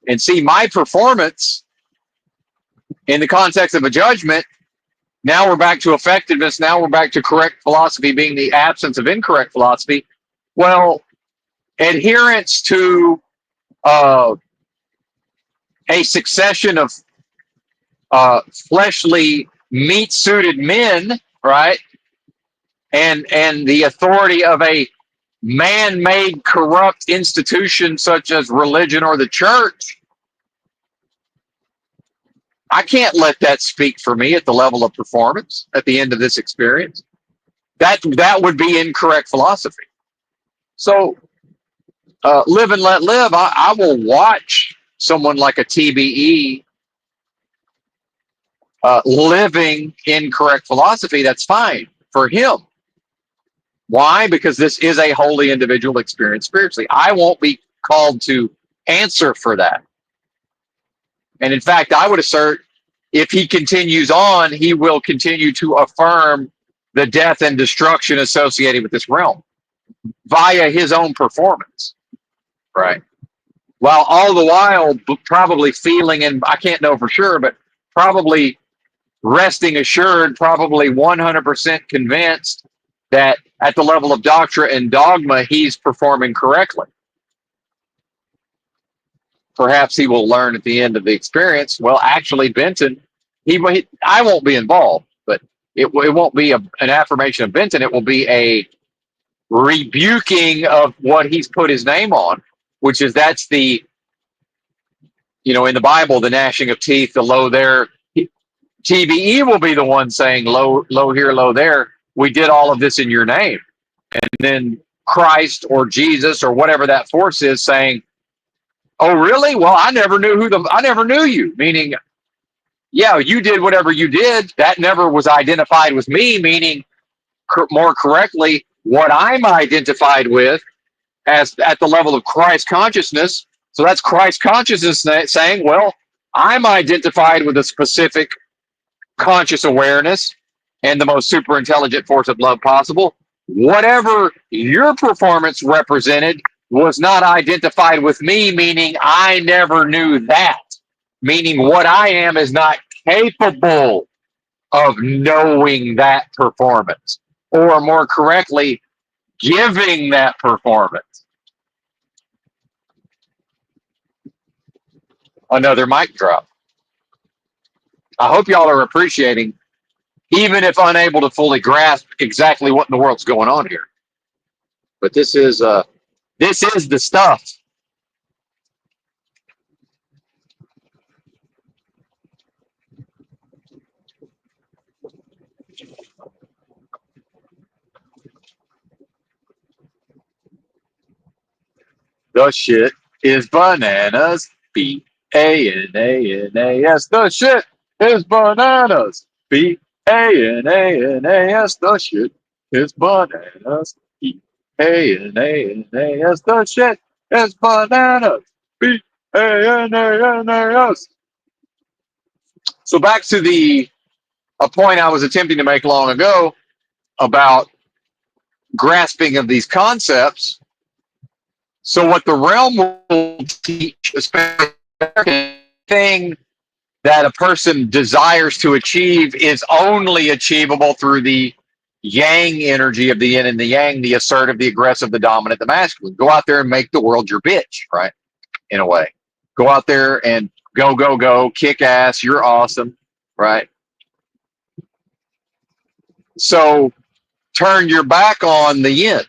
And see, my performance in the context of a judgment, now we're back to effectiveness. Now we're back to correct philosophy being the absence of incorrect philosophy. Well, adherence to a succession of fleshly meat-suited men, right? And the authority of a man-made corrupt institution such as religion or the church, I can't let that speak for me at the level of performance at the end of this experience. That would be incorrect philosophy. So live and let live. I will watch someone like a TBE living incorrect philosophy. That's fine for him. Why? Because this is a holy individual experience spiritually. I won't be called to answer for that. And in fact, I would assert if he continues on, he will continue to affirm the death and destruction associated with this realm via his own performance, right? While all the while probably feeling, and I can't know for sure, but probably resting assured, probably 100% convinced that at the level of doctrine and dogma, he's performing correctly. Perhaps he will learn at the end of the experience, well, actually, Benton, I won't be involved, but it won't be an affirmation of Benton. It will be a rebuking of what he's put his name on, which is that's the, in the Bible, the gnashing of teeth, the low there. TBE will be the one saying low, low here, low there. We did all of this in your name. And then Christ or Jesus or whatever that force is saying, oh, really? Well, I never knew you. Meaning, yeah, you did whatever you did. That never was identified with me, meaning more correctly, what I'm identified with as at the level of Christ consciousness. So that's Christ consciousness saying, well, I'm identified with a specific conscious awareness and the most super intelligent force of love possible. Whatever your performance represented was not identified with me, meaning I never knew that. Meaning what I am is not capable of knowing that performance, or more correctly, giving that performance. Another mic drop. I hope y'all are appreciating, even if unable to fully grasp exactly what in the world's going on here. But this is the stuff. The shit is bananas. BANANAS. The shit is bananas. BANANAS. The shit is bananas. BANANAS. The shit is bananas. BANANAS. So back to a point I was attempting to make long ago about grasping of these concepts. So what the realm will teach, especially anything that a person desires to achieve, is only achievable through the yang energy of the yin and the yang, the assertive, the aggressive, the dominant, the masculine. Go out there and make the world your bitch, right? In a way. Go out there and go, go, go, kick ass, you're awesome, right? So turn your back on the yin,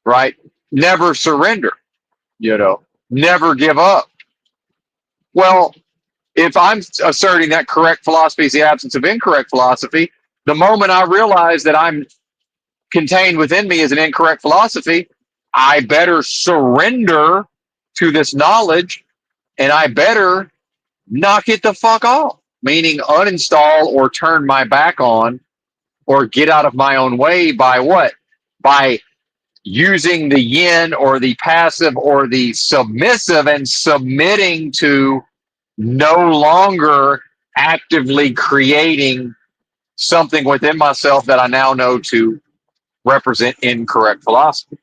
right? Never surrender, never give up. Well, if I'm asserting that correct philosophy is the absence of incorrect philosophy, the moment I realize that I'm contained within me is an incorrect philosophy, I better surrender to this knowledge and I better knock it the fuck off, meaning uninstall or turn my back on or get out of my own way by what? By using the yin or the passive or the submissive and submitting to no longer actively creating something within myself that I now know to represent incorrect philosophy.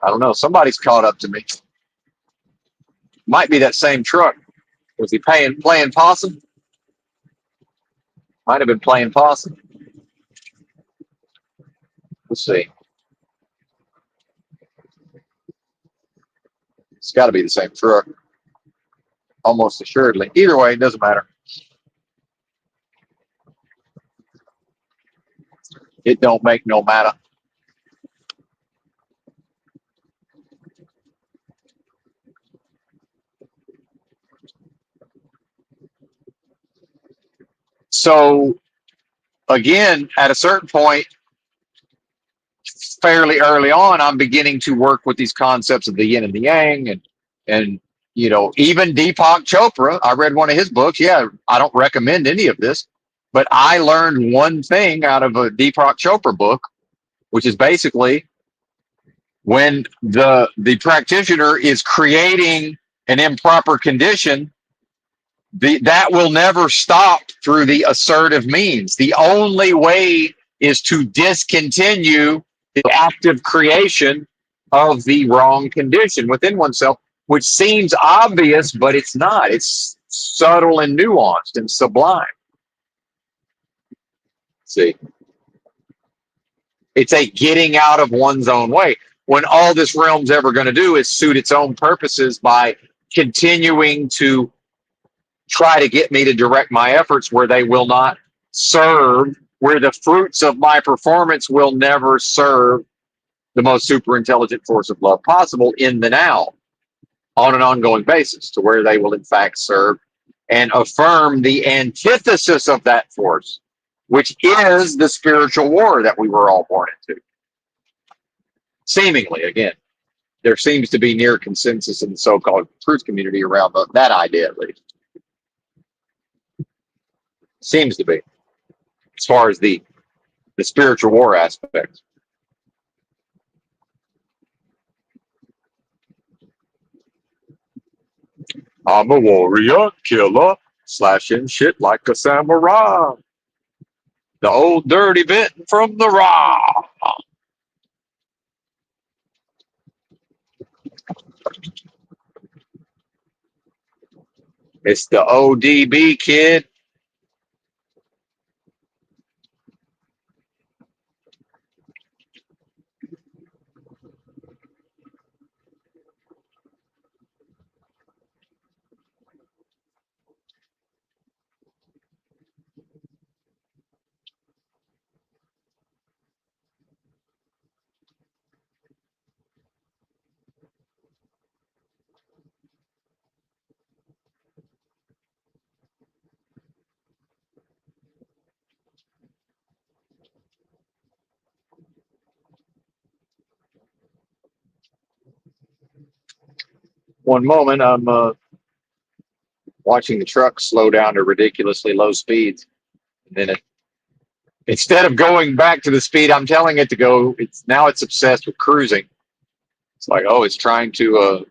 I don't know. Somebody's caught up to me. Might be that same truck. Was he playing possum? Might have been playing possum. Let's see. It's got to be the same truck, almost assuredly. Either way, it doesn't matter. It don't make no matter. So again, at a certain point, fairly early on, I'm beginning to work with these concepts of the yin and the yang, and even Deepak Chopra. I read one of his books. Yeah, I don't recommend any of this, but I learned one thing out of a Deepak Chopra book, which is basically when the practitioner is creating an improper condition, that will never stop through the assertive means. The only way is to discontinue the active creation of the wrong condition within oneself, which seems obvious, but it's not. It's subtle and nuanced and sublime. See, it's a getting out of one's own way. When all this realm's ever going to do is suit its own purposes by continuing to try to get me to direct my efforts where they will not serve, where the fruits of my performance will never serve the most super intelligent force of love possible in the now on an ongoing basis, to where they will in fact serve and affirm the antithesis of that force, which is the spiritual war that we were all born into. Seemingly, again, there seems to be near consensus in the so-called truth community around that idea, at least. Seems to be, as far as the spiritual war aspect. I'm a warrior, killer, slashing shit like a samurai. The old dirty Benton from the raw. It's the ODB kid. One moment, I'm watching the truck slow down to ridiculously low speeds. And then instead of going back to the speed I'm telling it to go, it's obsessed with cruising. It's like, oh, it's trying to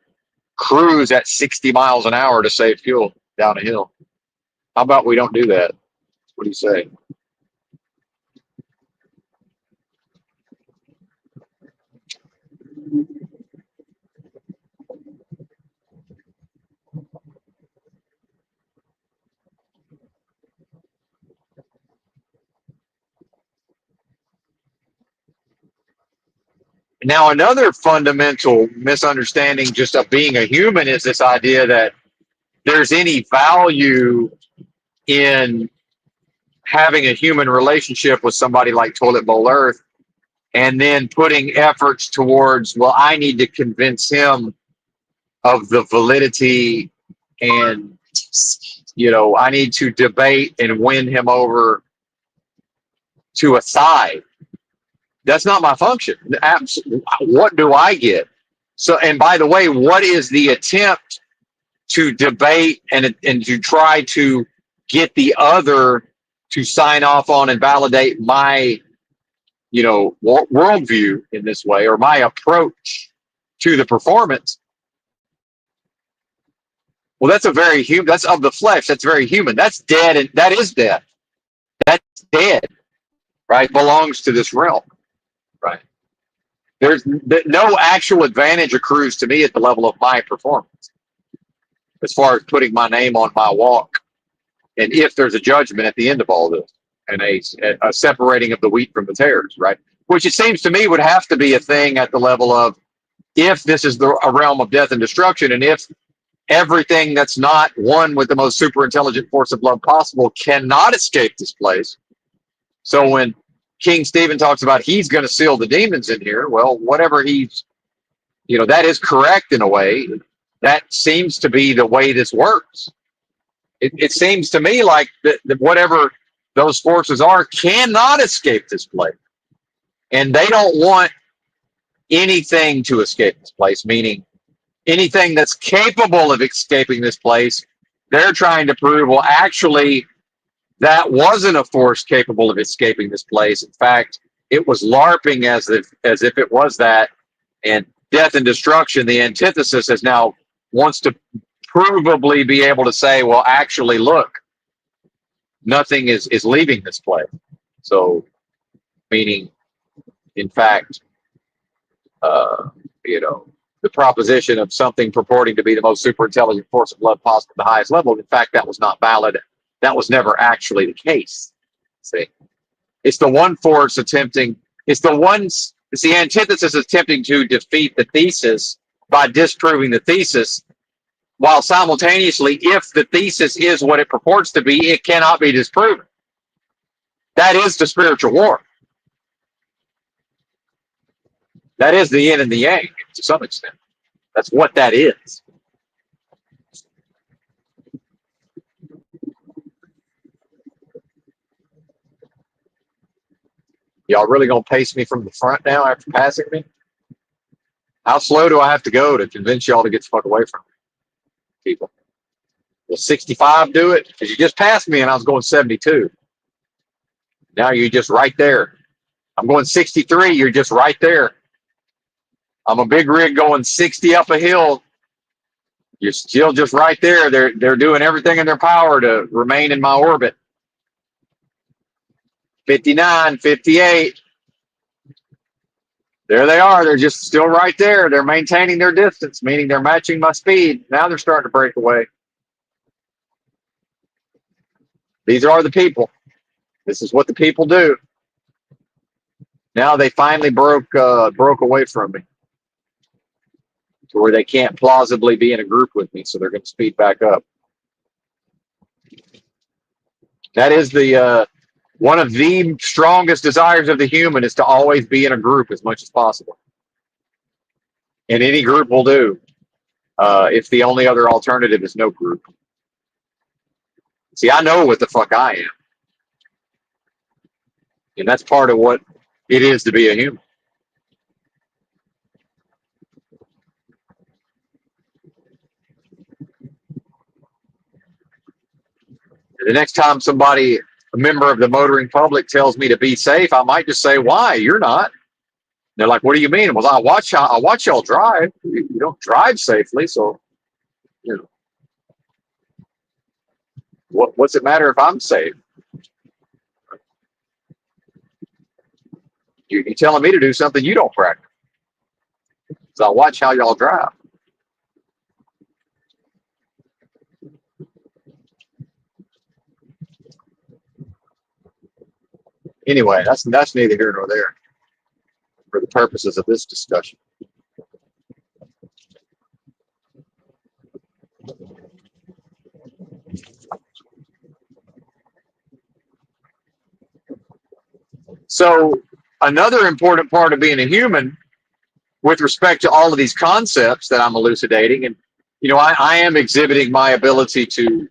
cruise at 60 miles an hour to save fuel down a hill. How about we don't do that? What do you say? Now, another fundamental misunderstanding just of being a human is this idea that there's any value in having a human relationship with somebody like Toilet Bowl Earth and then putting efforts towards, well, I need to convince him of the validity and, I need to debate and win him over to a side. That's not my function. What do I get? So, and by the way, what is the attempt to debate and to try to get the other to sign off on and validate my, worldview in this way, or my approach to the performance? Well, that's a very human. That's of the flesh. That's very human. That's dead, and that is death. That's dead, right? Belongs to this realm, right? There's no actual advantage accrues to me at the level of my performance, as far as putting my name on my walk, and if there's a judgment at the end of all this, and a separating of the wheat from the tares, right? Which it seems to me would have to be a thing at the level of if this is a realm of death and destruction, and if everything that's not one with the most super intelligent force of love possible cannot escape this place. So when King Stephen talks about he's going to seal the demons in here, well, whatever he's, that is correct in a way. That seems to be the way this works. It seems to me like that whatever those forces are cannot escape this place. And they don't want anything to escape this place, meaning anything that's capable of escaping this place, they're trying to prove, well, actually, that wasn't a force capable of escaping this place. In fact, it was LARPing as if it was that. And death and destruction, the antithesis, is now wants to provably be able to say, well, actually, look, nothing is leaving this place. So, meaning, in fact, the proposition of something purporting to be the most super intelligent force of love possible at the highest level, in fact, that was not valid. That was never actually the case. See, it's the one force attempting, it's the antithesis attempting to defeat the thesis by disproving the thesis, while simultaneously, if the thesis is what it purports to be, it cannot be disproven. That is the spiritual war. That is the yin and the yang to some extent. That's what that is. Y'all really gonna pace me from the front now after passing me? How slow do I have to go to convince y'all to get the fuck away from me, people? Will 65 do it? Because you just passed me and I was going 72. Now you're just right there. I'm going 63. You're just right there. I'm a big rig going 60 up a hill. You're still just right there. They're doing everything in their power to remain in my orbit. 59, 58. There they are. They're just still right there. They're maintaining their distance, meaning they're matching my speed. Now they're starting to break away. These are the people. This is what the people do. Now they finally broke away from me to where they can't plausibly be in a group with me, so they're going to speed back up. That is the one of the strongest desires of the human, is to always be in a group as much as possible. And any group will do, if the only other alternative is no group. See, I know what the fuck I am. And that's part of what it is to be a human. The next time somebody, a member of the motoring public, tells me to be safe, I might just say, why? You're not. They're like, what do you mean? Well, I watch y'all drive. You don't drive safely, so what's it matter if I'm safe? You're telling me to do something you don't practice. So I watch how y'all drive. Anyway, that's neither here nor there for the purposes of this discussion. So another important part of being a human, with respect to all of these concepts that I'm elucidating, and I am exhibiting my ability to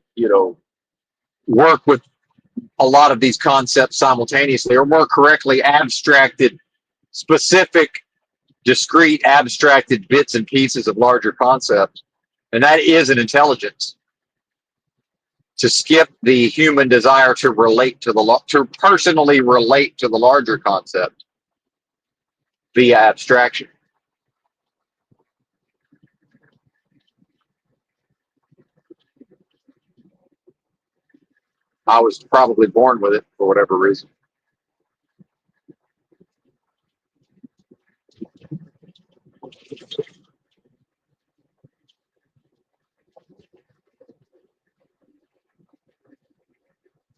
work with a lot of these concepts simultaneously, or more correctly, abstracted, specific, discrete, abstracted bits and pieces of larger concepts. And that is an intelligence. To skip the human desire to to personally relate to the larger concept via abstraction. I was probably born with it for whatever reason.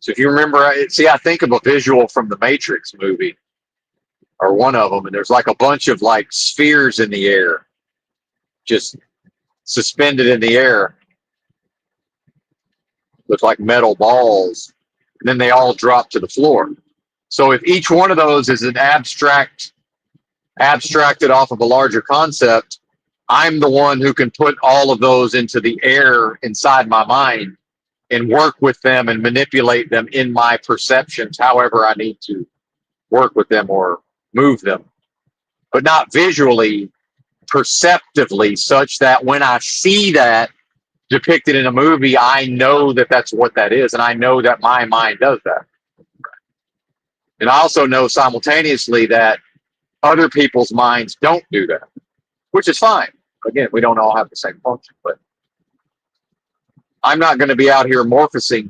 So if you remember, I think of a visual from the Matrix movie, or one of them, and there's like a bunch of like spheres in the air, just suspended in the air, look like metal balls, and then they all drop to the floor. So if each one of those is an abstracted off of a larger concept, I'm the one who can put all of those into the air inside my mind and work with them and manipulate them in my perceptions, however I need to work with them or move them, but not visually, perceptively, such that when I see that depicted in a movie, I know that that's what that is, and I know that my mind does that. And I also know simultaneously that other people's minds don't do that, which is fine. Again, we don't all have the same function, but I'm not going to be out here morpheusing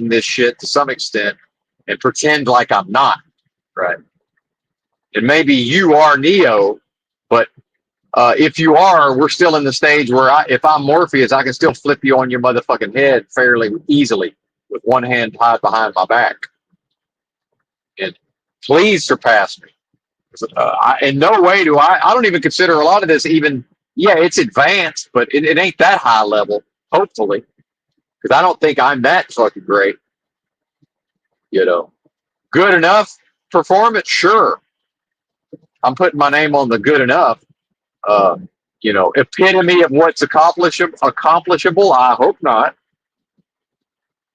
this shit to some extent and pretend like I'm not, right? And maybe you are Neo, but if you are, we're still in the stage where if I'm Morpheus, I can still flip you on your motherfucking head fairly easily with one hand tied behind my back. And please surpass me. In no way do I don't even consider a lot of this even, yeah, it's advanced, but it ain't that high level, hopefully, because I don't think I'm that fucking great. You know, good enough performance, sure. I'm putting my name on the good enough. Uh, epitome of what's accomplishable. I hope not.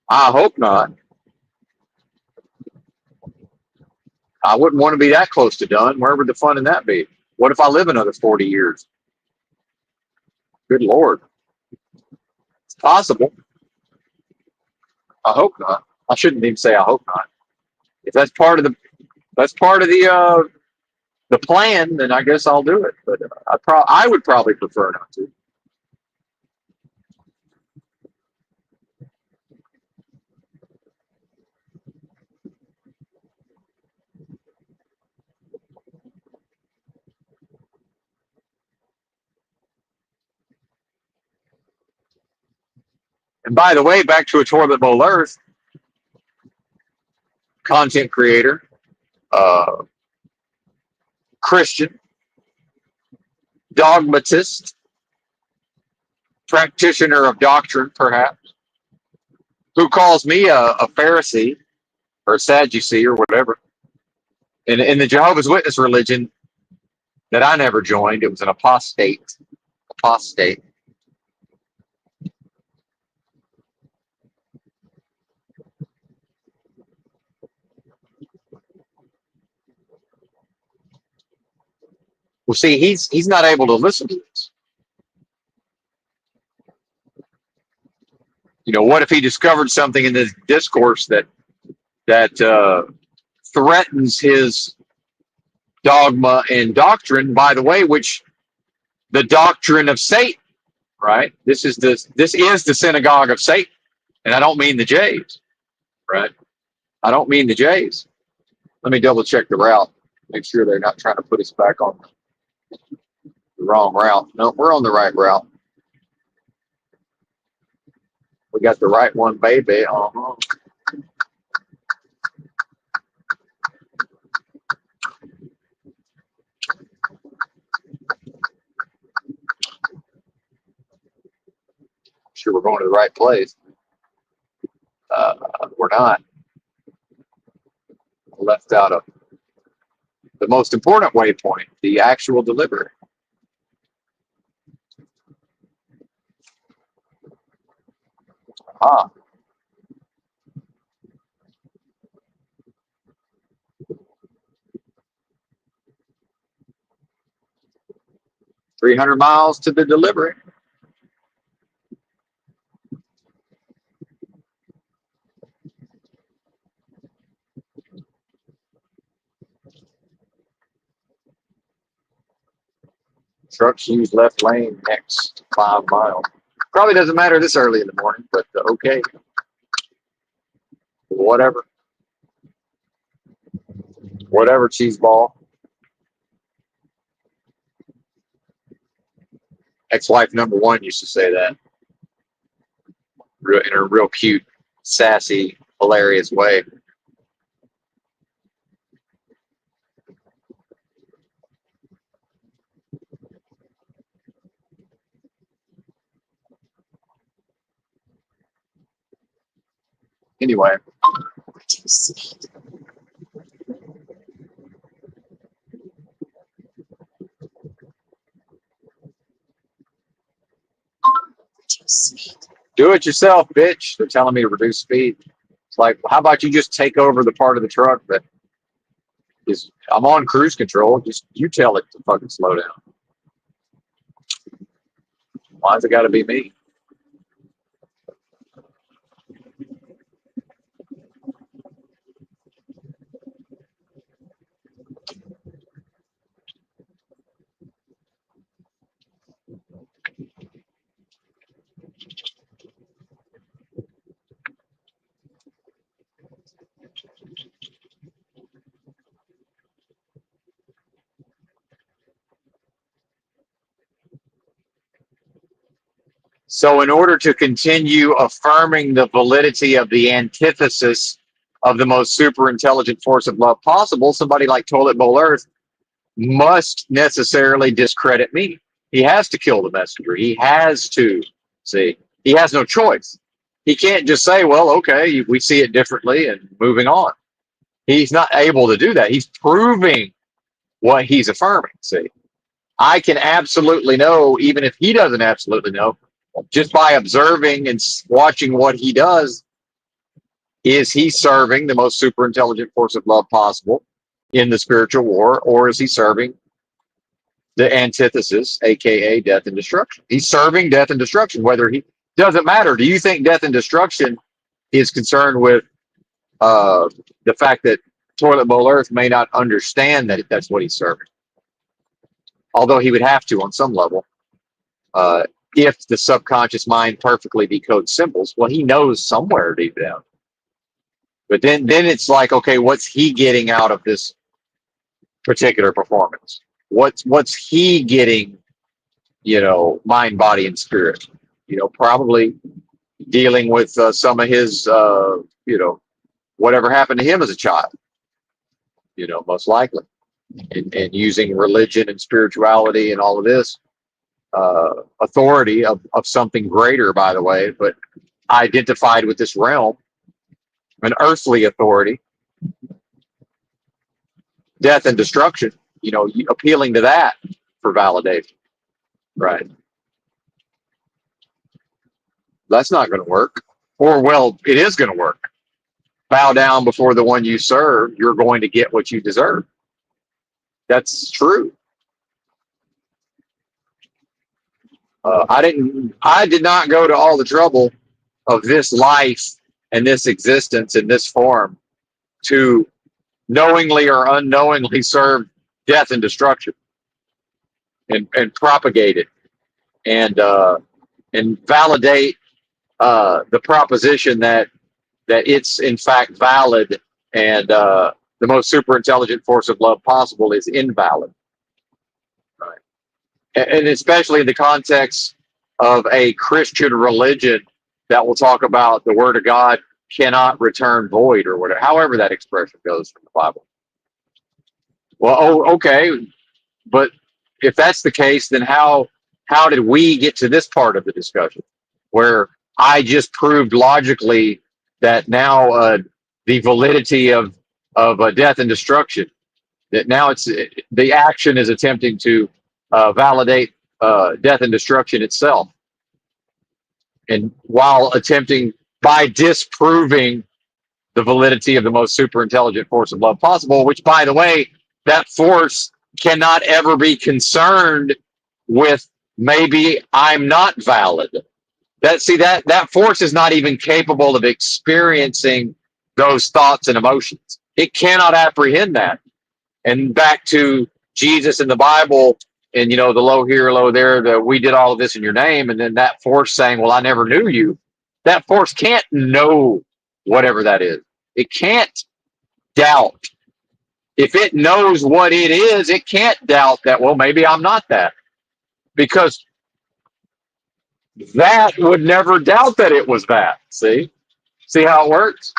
I hope not. I wouldn't want to be that close to done. Where would the fun in that be? What if I live another 40 years? Good Lord. It's possible. I hope not. I shouldn't even say I hope not. If that's part of the plan, then I guess I'll do it. But I would probably prefer not to. And by the way, back to a Toilet Earth, content creator, uh, Christian, dogmatist, practitioner of doctrine, perhaps, who calls me a Pharisee or a Sadducee or whatever. In the Jehovah's Witness religion that I never joined, it was an apostate. Apostate. Well, see, he's not able to listen to this. What if he discovered something in this discourse that threatens his dogma and doctrine? By the way, which the doctrine of Satan, right? This is the synagogue of Satan, and I don't mean the Jays, right? I don't mean the Jays. Let me double check the route, make sure they're not trying to put us back on the wrong route. No, we're on the right route. We got the right one, baby. Sure, we're going to the right place. We're not. Left out of the most important waypoint, the actual delivery. Ah, 300 miles to the delivery. Trucks use left lane next 5 miles. Probably doesn't matter this early in the morning, but okay. Whatever. Whatever, cheese ball. Ex-wife number one used to say that in a real cute, sassy, hilarious way. Anyway, Reduce speed. Reduce speed. do it yourself, bitch. They're telling me to reduce speed. It's like, how about you just take over the part of the truck that is, I'm on cruise control. Just you tell it to fucking slow down. Why's it got to be me? So, in order to continue affirming the validity of the antithesis of the most super intelligent force of love possible, somebody like Toilet Bowl Earth must necessarily discredit me. He has to kill the messenger. He has to. See, he has no choice. He can't just say, well, okay, we see it differently and moving on. He's not able to do that. He's proving what he's affirming. See, I can absolutely know, even if he doesn't absolutely know, just by observing and watching what he does, is he serving the most super intelligent force of love possible in the spiritual war, or is he serving the antithesis, aka death and destruction? He's serving death and destruction, whether he doesn't matter. Do you think death and destruction is concerned with the fact that Toilet Bowl Earth may not understand that that's what he's serving? Although he would have to on some level. If the subconscious mind perfectly decodes symbols, well, he knows somewhere deep down. But then it's like, okay, what's he getting out of this particular performance? What's he getting? Mind, body, and spirit. Probably dealing with some of his, whatever happened to him as a child. Most likely, and using religion and spirituality and all of this authority of something greater, by the way, but identified with this realm, an earthly authority, death and destruction, appealing to that for validation. Right. That's not going to work. Or, well, it is going to work. Bow down before the one you serve, you're going to get what you deserve. That's true. I did not go to all the trouble of this life and this existence in this form to knowingly or unknowingly serve death and destruction and propagate it and validate the proposition that it's in fact valid and the most super intelligent force of love possible is invalid. Right. And especially in the context of a Christian religion that will talk about the word of God cannot return void or whatever, however that expression goes from the Bible. Well, okay, but if that's the case, then how did we get to this part of the discussion where I just proved logically that now the validity of death and destruction, that now it's the action is attempting to validate death and destruction itself, and while attempting by disproving the validity of the most super intelligent force of love possible, which, by the way, that force cannot ever be concerned with maybe I'm not valid. That force is not even capable of experiencing those thoughts and emotions. It cannot apprehend that. And back to Jesus in the Bible, and the low here, low there, the we did all of this in your name, and then that force saying, well, I never knew you. That force can't know whatever that is. It can't doubt. If it knows what it is, it can't doubt that, well, maybe I'm not that. Because that would never doubt that it was that. See how it works?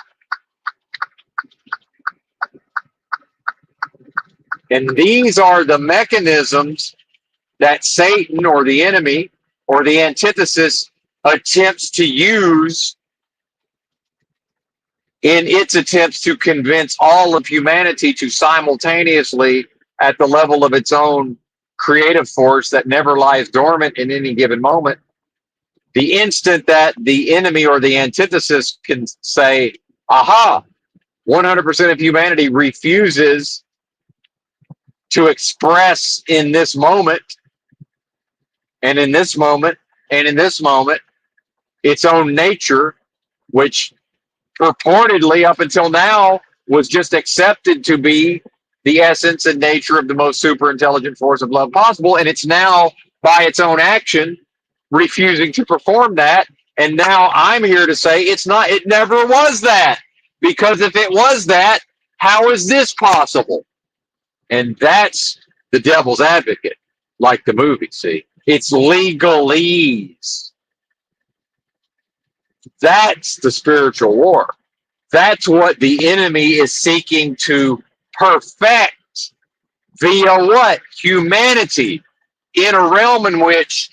And these are the mechanisms that Satan or the enemy or the antithesis attempts to use in its attempts to convince all of humanity to simultaneously, at the level of its own creative force that never lies dormant in any given moment, the instant that the enemy or the antithesis can say, aha, 100% of humanity refuses to express in this moment and in this moment and in this moment its own nature, which purportedly up until now was just accepted to be the essence and nature of the most super intelligent force of love possible. And it's now, by its own action, refusing to perform that. And now I'm here to say it's not, it never was that. Because if it was that, how is this possible? And that's the devil's advocate, like the movie, see? It's legalese. That's the spiritual war. That's what the enemy is seeking to perfect via what? Humanity, in a realm in which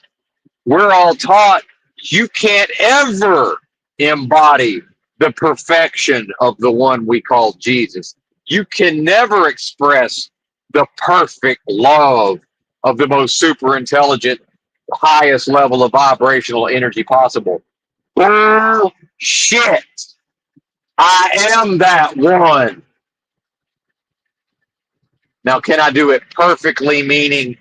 we're all taught you can't ever embody the perfection of the one we call Jesus. You can never express the perfect love of the most super intelligent, highest level of vibrational energy possible. Bullshit. I am that one. Now, can I do it perfectly? Meaning,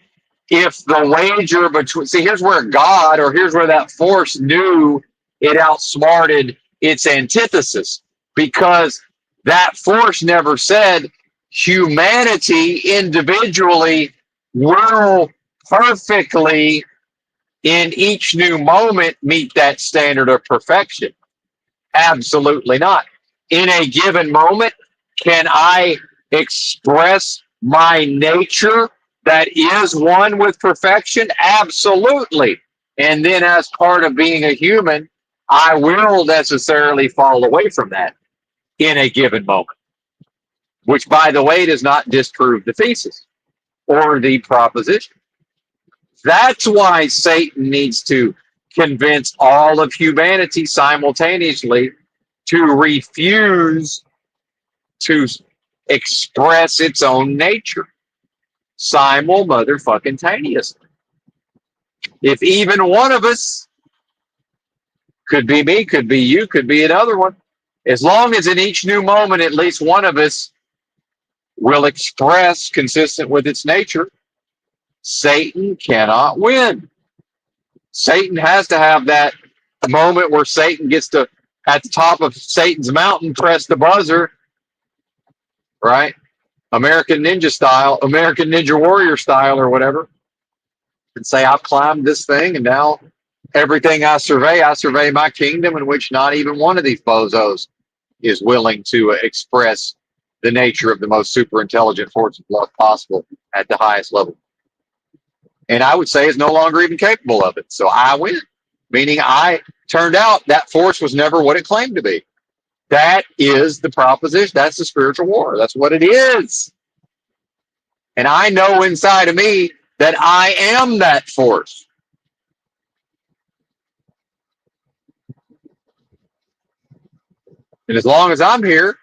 if the wager between, see, here's where God, or here's where that force knew it outsmarted its antithesis, because that force never said humanity individually will perfectly in each new moment meet that standard of perfection. Absolutely not. In a given moment, can I express my nature that is one with perfection? Absolutely. And then, as part of being a human, I will necessarily fall away from that in a given moment, which, by the way, does not disprove the thesis or the proposition. That's why Satan needs to convince all of humanity simultaneously to refuse to express its own nature motherfucking-taneously. If even one of us, could be me, could be you, could be another one, as long as in each new moment at least one of us will express consistent with its nature, Satan cannot win. Satan has to have that moment where Satan gets to, at the top of Satan's mountain, press the buzzer, right? American Ninja style, American Ninja Warrior style, or whatever, and say, I've climbed this thing, and now everything I survey my kingdom, in which not even one of these bozos is willing to express the nature of the most super intelligent force of love possible at the highest level. And I would say is no longer even capable of it. So I win, meaning I turned out that force was never what it claimed to be. That is the proposition. That's the spiritual war. That's what it is. And I know inside of me that I am that force. And as long as I'm here,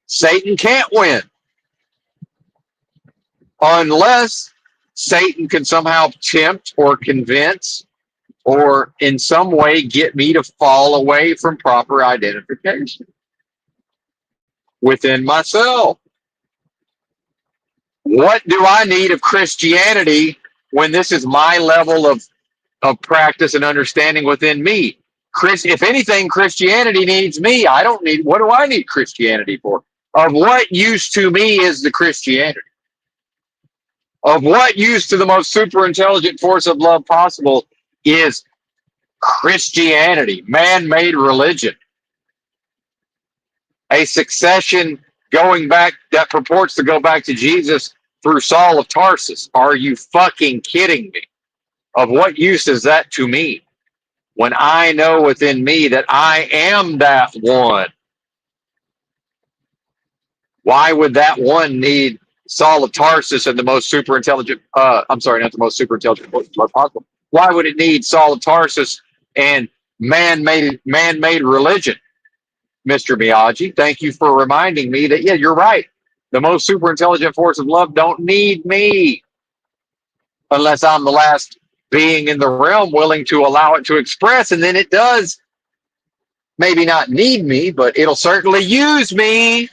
Satan can't win. Unless Satan can somehow tempt or convince or in some way get me to fall away from proper identification within myself. What do I need of Christianity when this is my level of practice and understanding within me? If anything, Christianity needs me. I don't need, what do I need Christianity for? Of what use to me is the Christianity? Of what use to the most super intelligent force of love possible is Christianity, man-made religion, a succession going back that purports to go back to Jesus through Saul of Tarsus? Are you fucking kidding me? Of what use is that to me when I know within me that I am that one? Why would that one need Saul of Tarsus and the most super intelligent, I'm sorry, not the most super intelligent possible. Why would it need Saul of Tarsus and man-made religion? Mr. Miyagi. Thank you for reminding me that, yeah, you're right. The most super intelligent force of love don't need me unless I'm the last being in the realm willing to allow it to express. And then it does maybe not need me, but it'll certainly use me.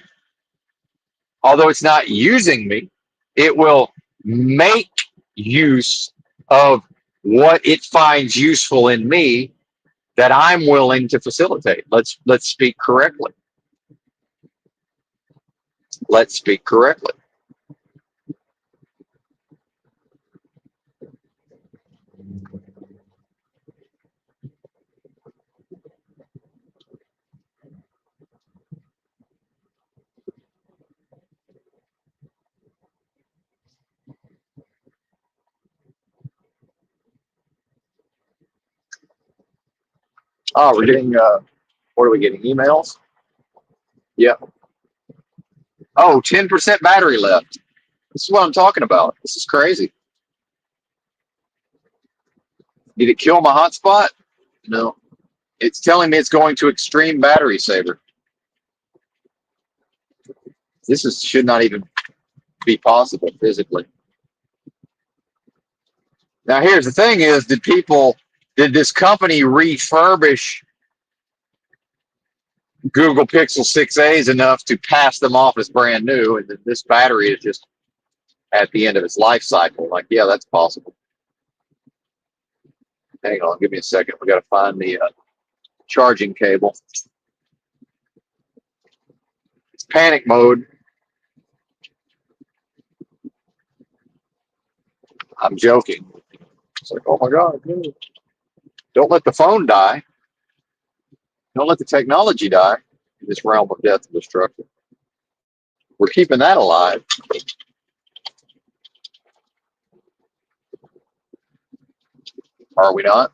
Although it's not using me, it will make use of what it finds useful in me that I'm willing to facilitate. Let's speak correctly. Let's speak correctly. Oh, we're getting what are we getting? Emails? Yeah. Oh, 10% battery left. This is what I'm talking about. This is crazy. Did it kill my hotspot? No. It's telling me it's going to extreme battery saver. Should not even be possible physically. Now here's the thing is, did this company refurbish Google Pixel 6A's enough to pass them off as brand new, and this battery is just at the end of its life cycle? Like, yeah, that's possible. Hang on, give me a second. We got to find the charging cable. It's panic mode. I'm joking. It's like, oh my God, don't let the phone die. Don't let the technology die in this realm of death and destruction. We're keeping that alive. Are we not?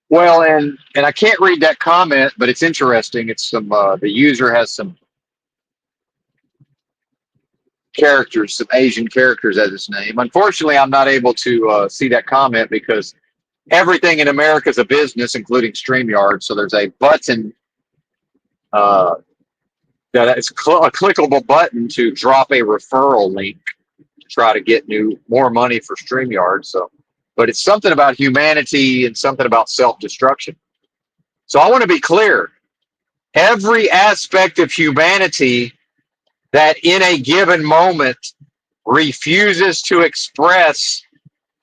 Well, and I can't read that comment, but it's interesting. It's some the user has some characters, some Asian characters as its name. Unfortunately, I'm not able to see that comment because everything in America is a business, including StreamYard. So there's a button uh, that is a clickable button to drop a referral link to try to get more money for StreamYard. So, but it's something about humanity and something about self-destruction. So I want to be clear. Every aspect of humanity that in a given moment refuses to express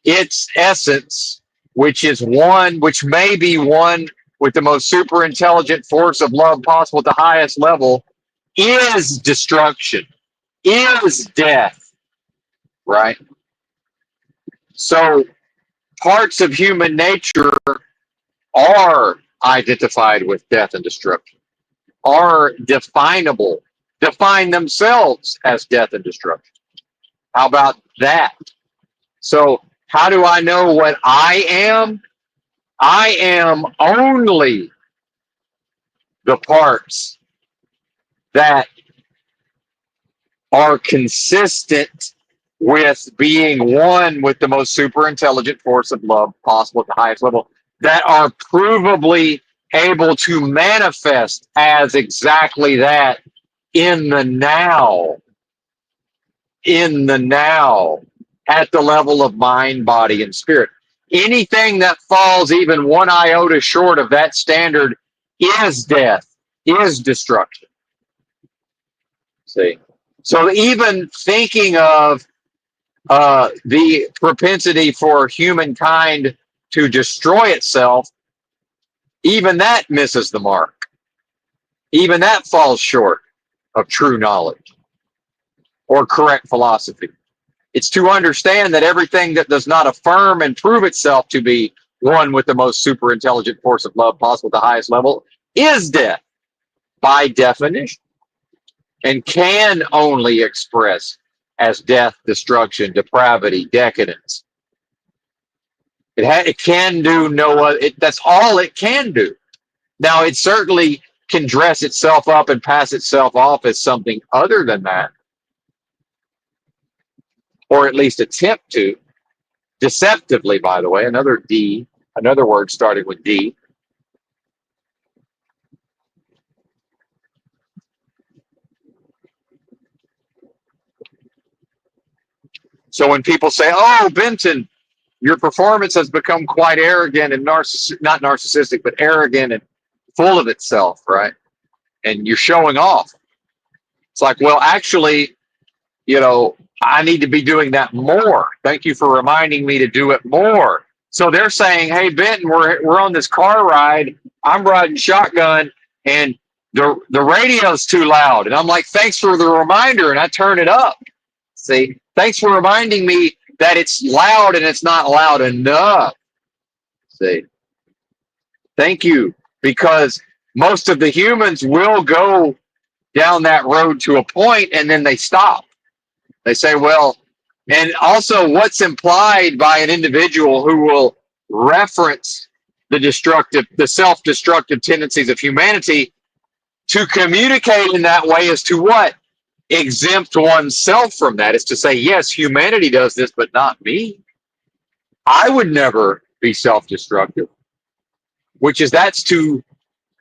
its essence, which may be one with the most super intelligent force of love possible at the highest level, is destruction, is death, right? So parts of human nature are identified with death and destruction, are definable, define themselves as death and destruction. How about that? So how do I know what I am? I am only the parts that are consistent with being one with the most super intelligent force of love possible at the highest level, that are provably able to manifest as exactly that in the now, at the level of mind, body, and spirit. Anything that falls even one iota short of that standard is death, is destruction. See? So even thinking of the propensity for humankind to destroy itself, even that misses the mark. Even that falls short of true knowledge or correct philosophy. It's to understand that everything that does not affirm and prove itself to be one with the most super intelligent force of love possible at the highest level is death by definition, and can only express as death, destruction, depravity, decadence. It can do no other. That's all it can do. Now, it certainly can dress itself up and pass itself off as something other than that, or at least attempt to, deceptively, by the way, another D, another word starting with D. So when people say, oh, Benton, your performance has become quite arrogant and not narcissistic, but arrogant and full of itself, right? And you're showing off. It's like, well, actually, I need to be doing that more. Thank you for reminding me to do it more. So they're saying, hey, Benton, we're on this car ride. I'm riding shotgun and the radio's too loud. And I'm like, thanks for the reminder. And I turn it up. See, thanks for reminding me that it's loud and it's not loud enough. See, thank you. Because most of the humans will go down that road to a point and then they stop. They say, well, and also what's implied by an individual who will reference the self-destructive tendencies of humanity to communicate in that way is to what? Exempt oneself from that. Is to say, yes, humanity does this, but not me. I would never be self-destructive, that's to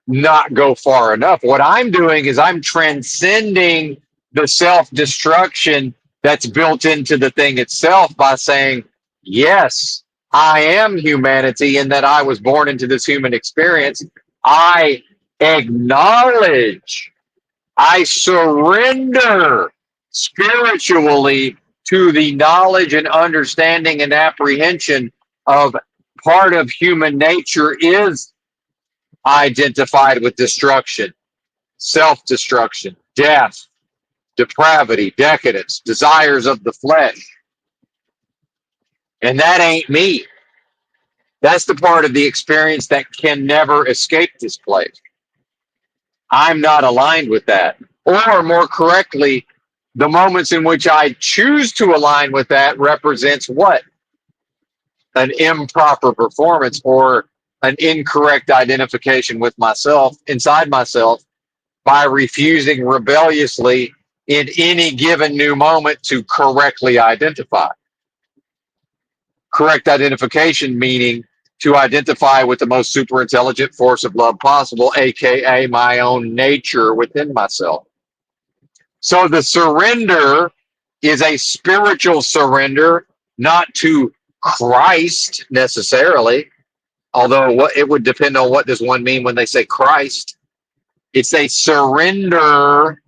not go far enough. What I'm doing is I'm transcending the self-destruction that's built into the thing itself by saying, yes, I am humanity in that I was born into this human experience. I acknowledge, I surrender spiritually to the knowledge and understanding and apprehension of part of human nature is identified with destruction, self-destruction, death, depravity, decadence, desires of the flesh. And that ain't me. That's the part of the experience that can never escape this place. I'm not aligned with that. Or more correctly, the moments in which I choose to align with that represents what? An improper performance or an incorrect identification with myself, inside myself, by refusing rebelliously in any given new moment to correctly identify. Correct identification meaning to identify with the most super intelligent force of love possible, aka my own nature within myself. So the surrender is a spiritual surrender, not to Christ necessarily, although it would depend on what does one mean when they say Christ. It's a surrender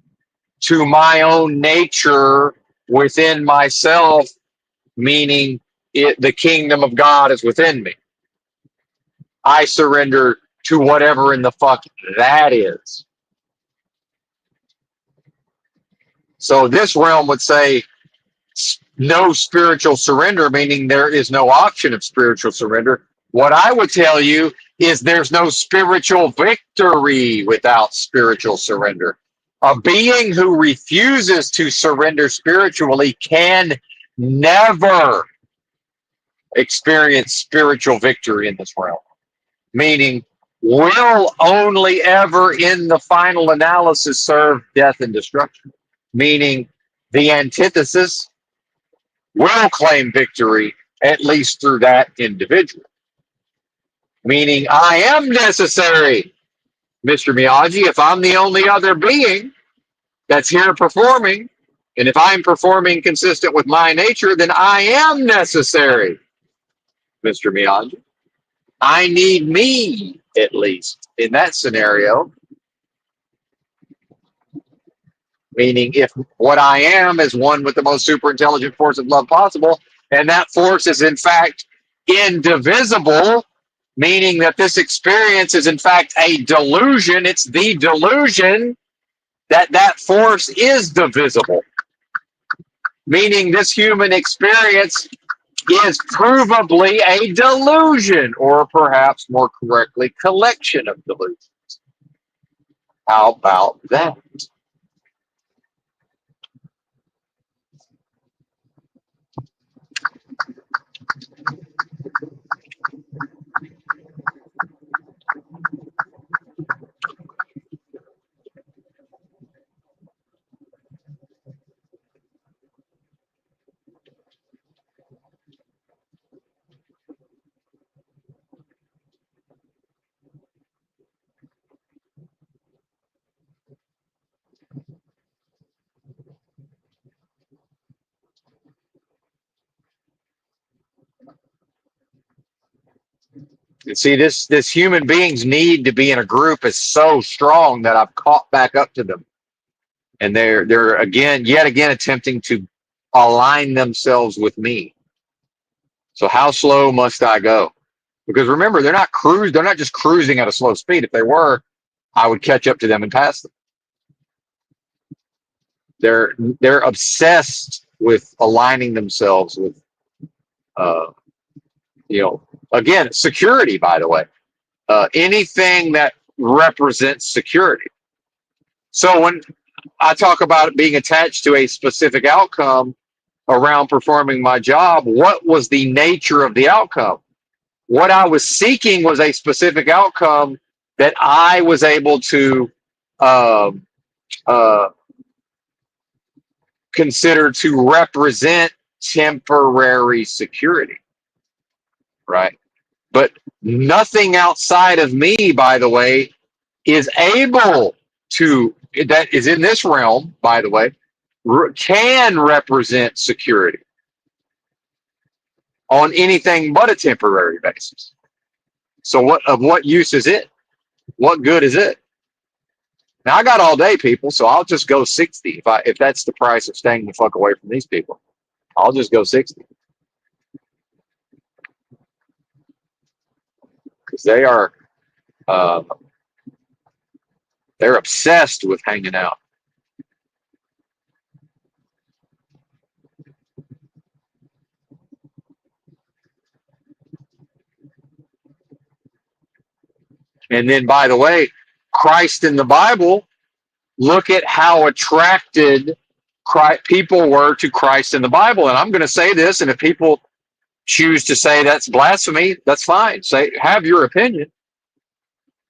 to my own nature within myself, meaning the kingdom of God is within me. I surrender to whatever in the fuck that is. So this realm would say no spiritual surrender, meaning there is no option of spiritual surrender. What I would tell you is there's no spiritual victory without spiritual surrender. A being who refuses to surrender spiritually can never experience spiritual victory in this realm. Meaning, will only ever in the final analysis serve death and destruction. Meaning, the antithesis will claim victory, at least through that individual. Meaning, I am necessary, Mr. Miyagi. If I'm the only other being that's here performing, and if I'm performing consistent with my nature, then I am necessary, Mr. Miyagi. I need me, at least, in that scenario. Meaning, if what I am is one with the most super intelligent force of love possible, and that force is in fact indivisible, meaning that this experience is in fact a delusion, it's the delusion that that force is divisible. Meaning this human experience is provably a delusion, or perhaps more correctly, collection of delusions. How about that? And see, this human being's need to be in a group is so strong that I've caught back up to them, and they're again, yet again, attempting to align themselves with me. So how slow must I go? Because remember, they're not just cruising at a slow speed. If they were, I would catch up to them and pass them. They're obsessed with aligning themselves with, uh, again, security. By the way, anything that represents security. So when I talk about being attached to a specific outcome around performing my job, what was the nature of the outcome? What I was seeking was a specific outcome that I was able to um, uh, consider to represent temporary security, right? But nothing outside of me, by the way, is able to, that is in this realm, by the way, can represent security on anything but a temporary basis. So what use is it? What good is it? Now I got all day, people, so I'll just go 60 if that's the price of staying the fuck away from these people. I'll just go 60 because uh, they're obsessed with hanging out. And then, by the way, Christ in the Bible, look at how attracted people were to Christ in the Bible. And I'm going to say this, and if people choose to say that's blasphemy, that's fine. Say, have your opinion.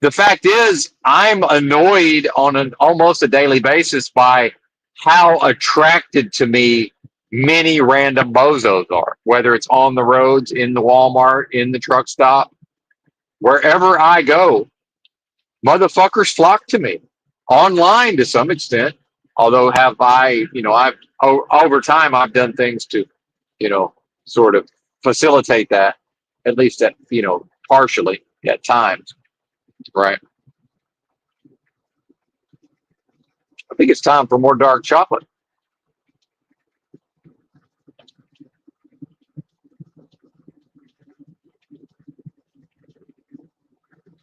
The fact is, I'm annoyed on an almost a daily basis by how attracted to me many random bozos are, whether it's on the roads, in the Walmart, in the truck stop, wherever I go. Motherfuckers flock to me online to some extent. Although have I, I've over time I've done things to, sort of facilitate that, at least at, partially at times, right? I think it's time for more dark chocolate.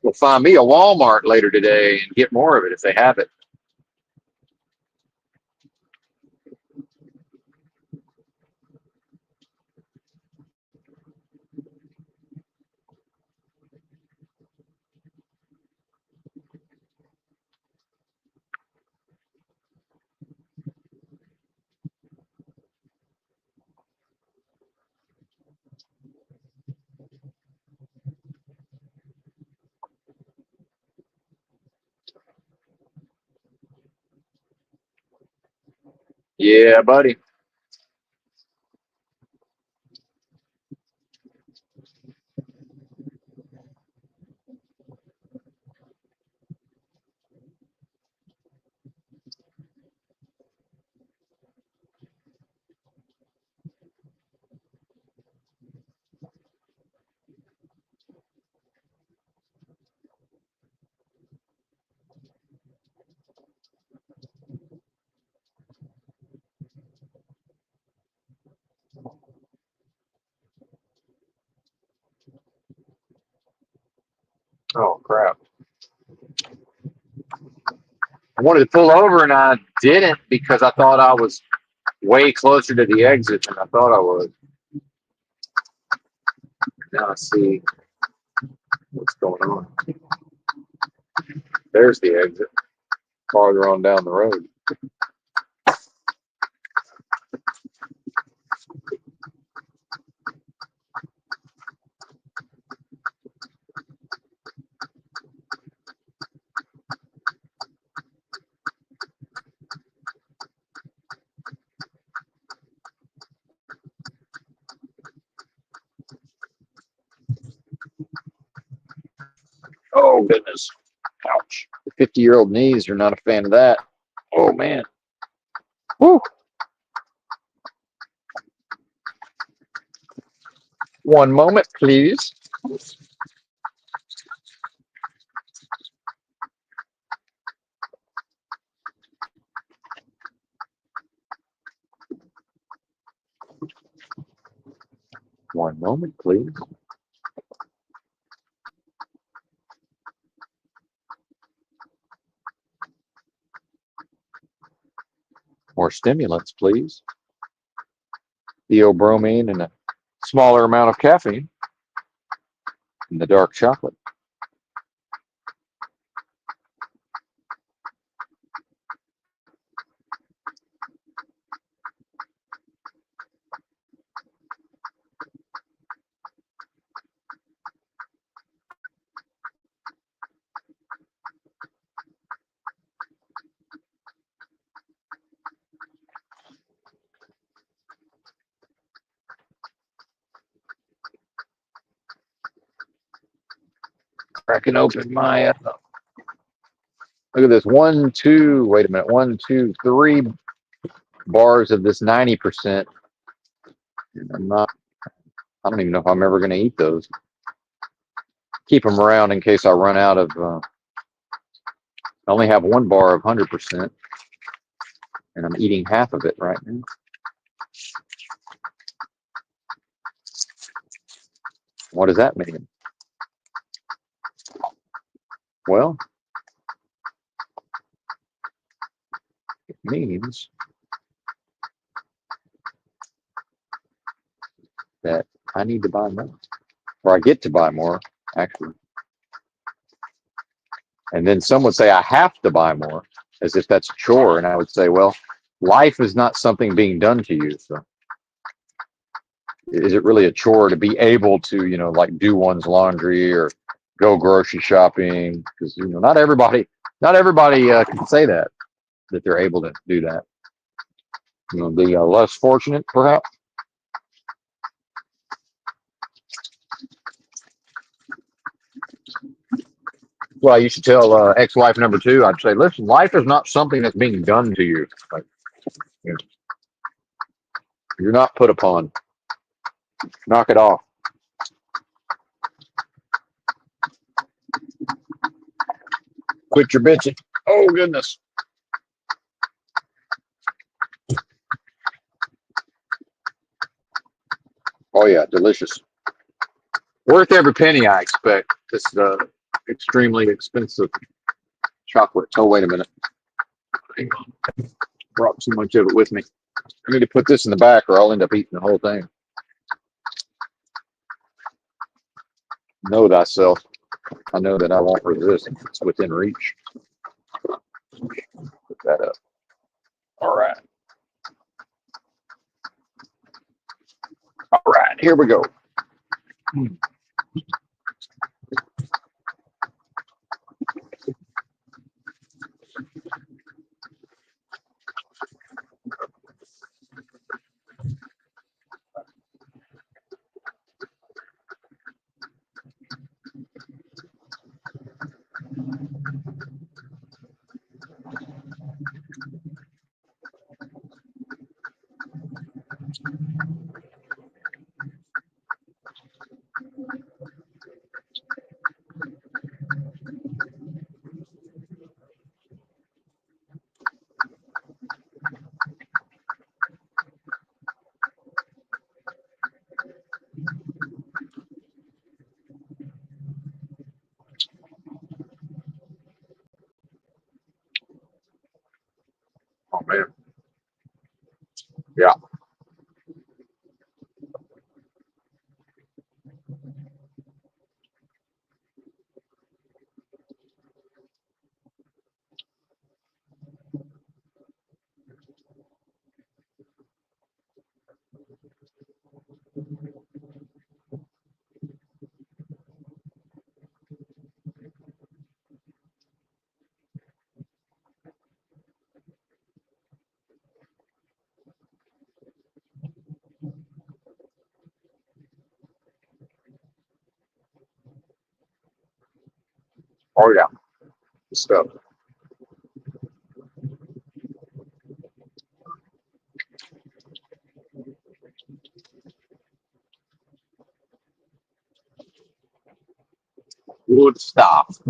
We'll find me a Walmart later today and get more of it if they have it. Yeah, buddy. Oh crap. I wanted to pull over and I didn't because I thought I was way closer to the exit than I thought I was. Now I see what's going on. There's the exit, farther on down the road. Oh goodness. Ouch. The 50-year-old knees are not a fan of that. Oh man. Woo. One moment, please. One moment, please. More stimulants, please. Theobromine and a smaller amount of caffeine in the dark chocolate. Cracking open my, look at this, wait a minute, 3 bars of this 90%. And I don't even know if I'm ever going to eat those. Keep them around in case I run out of, I only have 1 bar of 100%, and I'm eating half of it right now. What does that mean? Well, it means that I need to buy more, or I get to buy more, actually. And then some would say I have to buy more, as if that's a chore. And I would say, well, life is not something being done to you. So is it really a chore to be able to, like do one's laundry or go grocery shopping? Because, not everybody can say that they're able to do that. The less fortunate, perhaps. Well, you should tell ex-wife number 2. I'd say, listen, life is not something that's being done to you. Like, you're not put upon. Knock it off. Quit your bitching. Oh, goodness. Oh, yeah, delicious. Worth every penny, I expect. This extremely expensive chocolate. Oh, wait a minute. Hang on. Brought too much of it with me. I need to put this in the back or I'll end up eating the whole thing. Know thyself. I know that I won't resist. It's within reach. Put that up. All right. All right. Here we go. Oh, man. Yeah. Oh, yeah. Good stuff. Good stuff.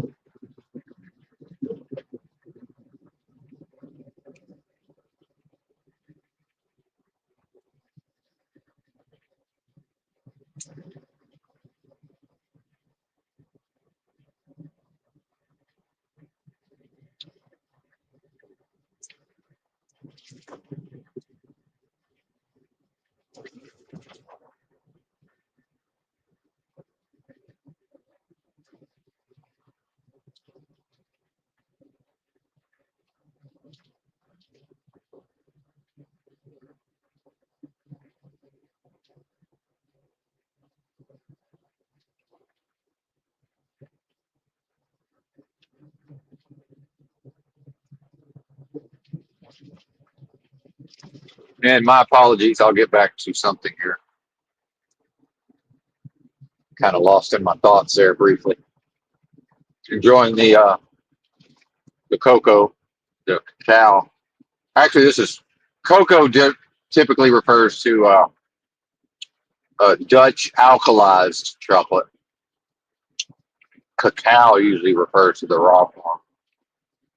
And my apologies. I'll get back to something here. Kind of lost in my thoughts there briefly. Enjoying the cocoa, the cacao. Actually, this is cocoa. Typically refers to Dutch alkalized chocolate. Cacao usually refers to the raw form.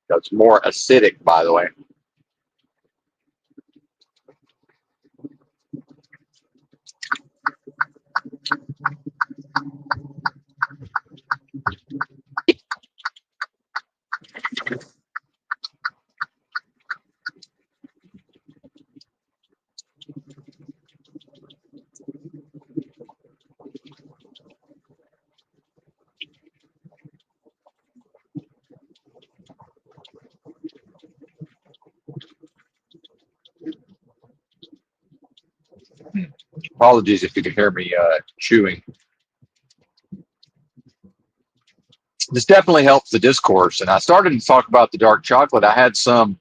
That's more acidic, by the way. Apologies if you can hear me chewing. This definitely helps the discourse. And I started to talk about the dark chocolate. I had some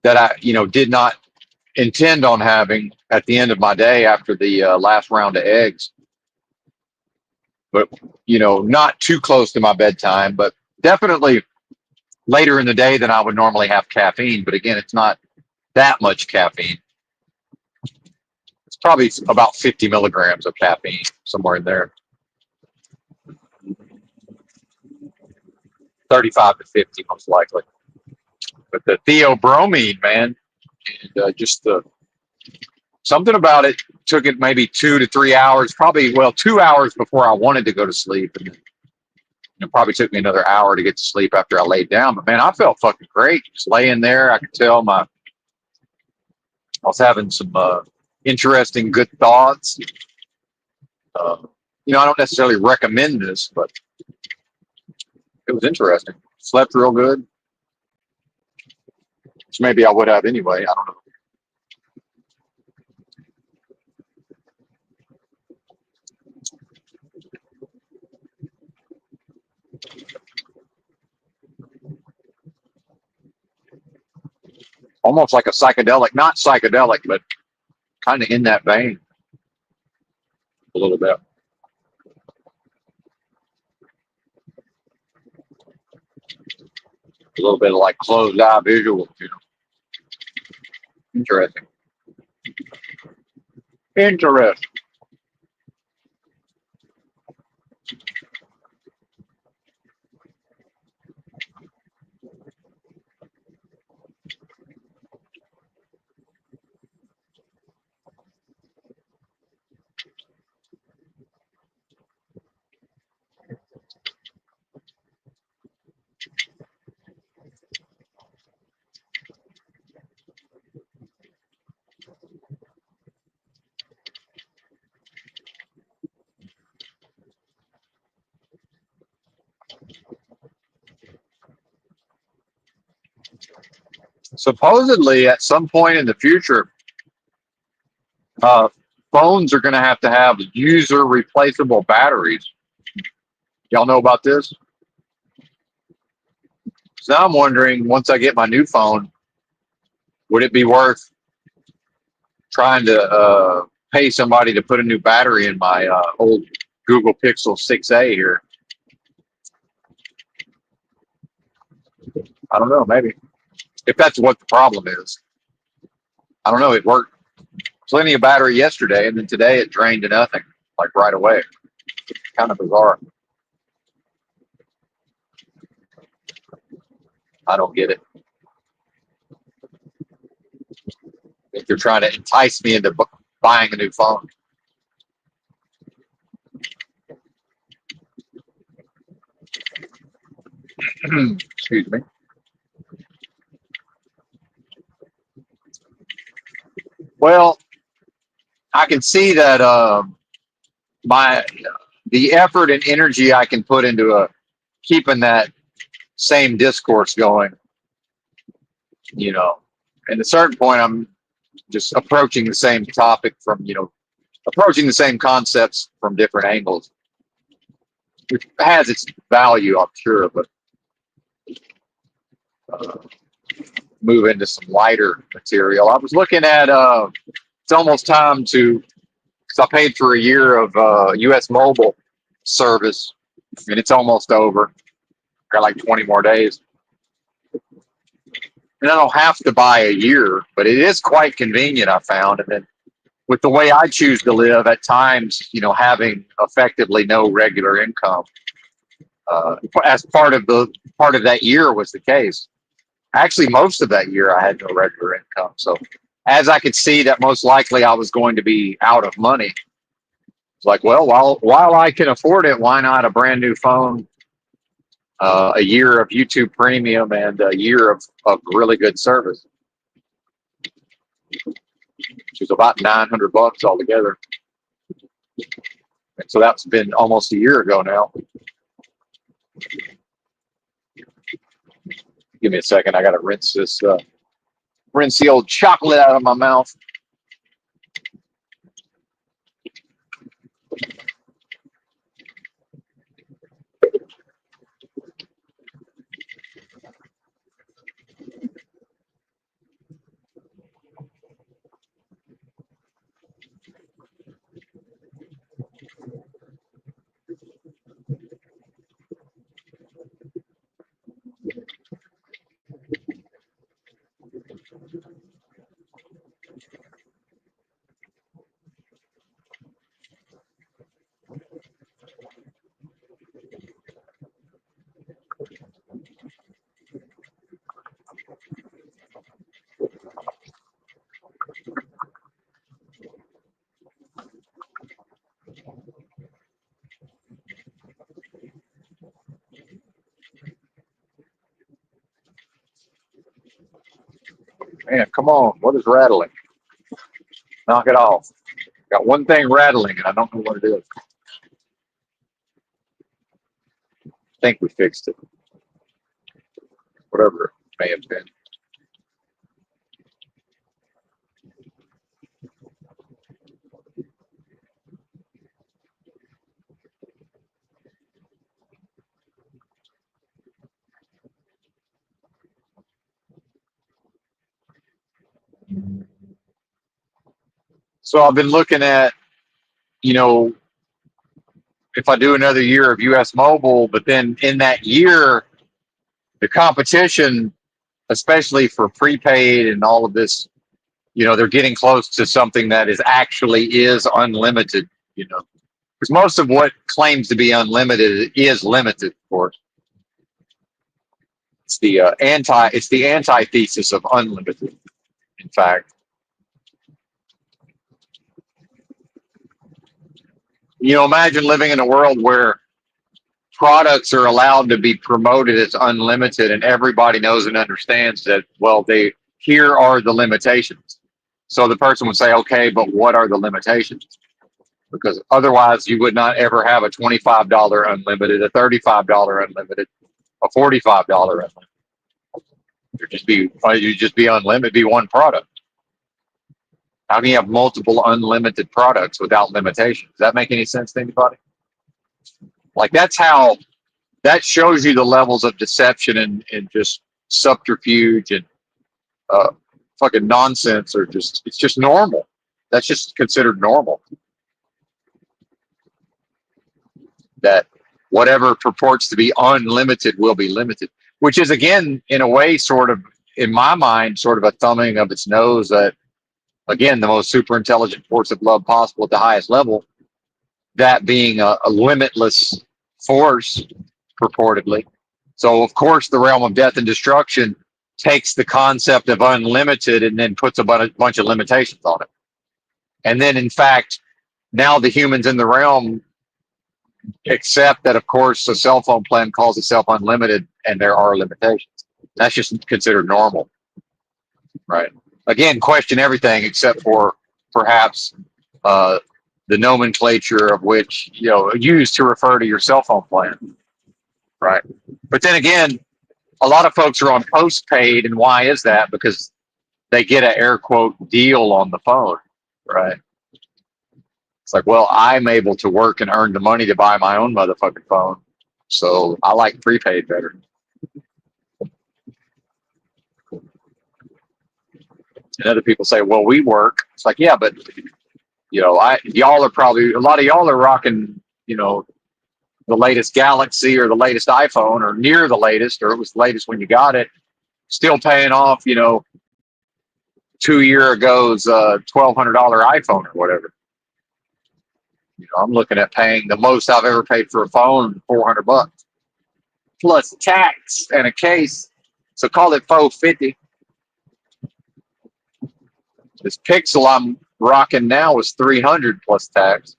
that I did not intend on having at the end of my day after the last round of eggs, but not too close to my bedtime, but definitely later in the day than I would normally have caffeine. But again, it's not that much caffeine. It's probably about 50 milligrams of caffeine, somewhere in there. 35 to 50, most likely. But the theobromine, man, and just something about it took it maybe 2 to 3 hours, probably, well, 2 hours before I wanted to go to sleep. And it probably took me another hour to get to sleep after I laid down. But man, I felt fucking great. Just laying there, I could tell I was having some interesting, good thoughts. Uh, I don't necessarily recommend this, but it was interesting. Slept real good, which maybe I would have anyway. I don't know. Almost like a psychedelic, not psychedelic, but kind of in that vein a little bit. A little bit of like closed eye visual. Interesting. Interesting. Supposedly, at some point in the future, uh, phones are going to have user replaceable batteries. Y'all know about this? So now I'm wondering, once I get my new phone, would it be worth trying to pay somebody to put a new battery in my old Google Pixel 6a here? I don't know, maybe. If that's what the problem is. I don't know. It worked plenty of battery yesterday, and then today it drained to nothing, like right away. Kind of bizarre. I don't get it. If they're trying to entice me into buying a new phone. Excuse me. Well, I can see that my the effort and energy I can put into keeping that same discourse going, you know, and at a certain point, I'm just approaching the same topic from, approaching the same concepts from different angles, which has its value, I'm sure, but uh, move into some lighter material. I was looking at, it's almost time to, because I paid for a year of US mobile service, and it's almost over. Got like 20 more days. And I don't have to buy a year, but it is quite convenient, I found. And then with the way I choose to live, at times, having effectively no regular income, as part of that year was the case. Actually, most of that year I had no regular income. So as I could see that most likely I was going to be out of money, it's like, well, while I can afford it, why not a brand new phone, a year of YouTube Premium, and a year of really good service, which is about $900 altogether. And so that's been almost a year ago now. Give me a second. I got to rinse the old chocolate out of my mouth. Man, come on. What is rattling? Knock it off. Got one thing rattling, and I don't know what it is. I think we fixed it. Whatever it may have been. So I've been looking at, you know, if I do another year of US Mobile, but then in that year, the competition, especially for prepaid and all of this, they're getting close to something that is unlimited, because most of what claims to be unlimited is limited, of course. It's the antithesis of unlimited, in fact. Imagine living in a world where products are allowed to be promoted as unlimited, and everybody knows and understands that, well, here are the limitations. So the person would say, okay, but what are the limitations? Because otherwise you would not ever have a $25 unlimited, a $35 unlimited, a $45 unlimited. You'd just be unlimited, be one product. How can you have multiple unlimited products without limitations? Does that make any sense to anybody? Like that shows you the levels of deception and just subterfuge and fucking nonsense, or it's just normal. That's just considered normal. That whatever purports to be unlimited will be limited, which is, again, in a way, sort of, in my mind, sort of a thumbing of its nose at, again, the most super intelligent force of love possible at the highest level, that being a limitless force, purportedly. So, of course, the realm of death and destruction takes the concept of unlimited and then puts a bunch of limitations on it. And then, in fact, now the humans in the realm except that, of course, a cell phone plan calls itself unlimited, and there are limitations. That's just considered normal, right? Again, question everything except for perhaps uh, the nomenclature of which used to refer to your cell phone plan, right? But then again, a lot of folks are on postpaid, and why is that? Because they get an air quote deal on the phone, right? It's like, well, I'm able to work and earn the money to buy my own motherfucking phone, so I like prepaid better. And other people say, well, we work. It's like, yeah, but y'all are probably, a lot of y'all are rocking, the latest Galaxy or the latest iPhone or near the latest, or it was the latest when you got it, still paying off, 2 year ago's $1,200 iPhone or whatever. I'm looking at paying the most I've ever paid for a phone, $400 plus tax and a case. So call it $450. This Pixel I'm rocking now is $300 plus tax.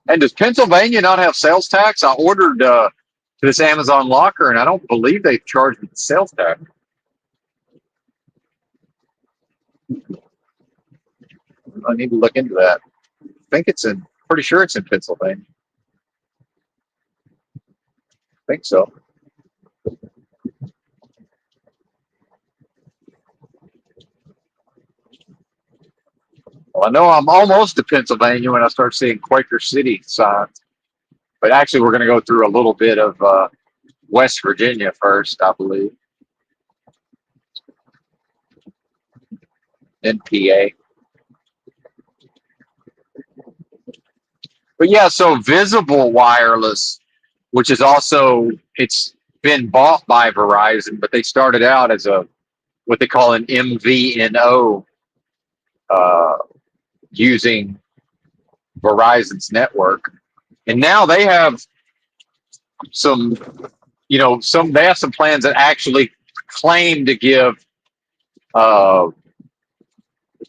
And does Pennsylvania not have sales tax? I ordered this Amazon locker, and I don't believe they charged me the sales tax. I need to look into that. Pretty sure it's in Pennsylvania. I think so. Well, I know I'm almost to Pennsylvania when I start seeing Quaker City signs. But actually, we're going to go through a little bit of West Virginia first, I believe. NPA. But yeah, so Visible Wireless, which is also, it's been bought by Verizon, but they started out as what they call an MVNO, uh, using Verizon's network. And now they have some, they have some plans that actually claim to give uh,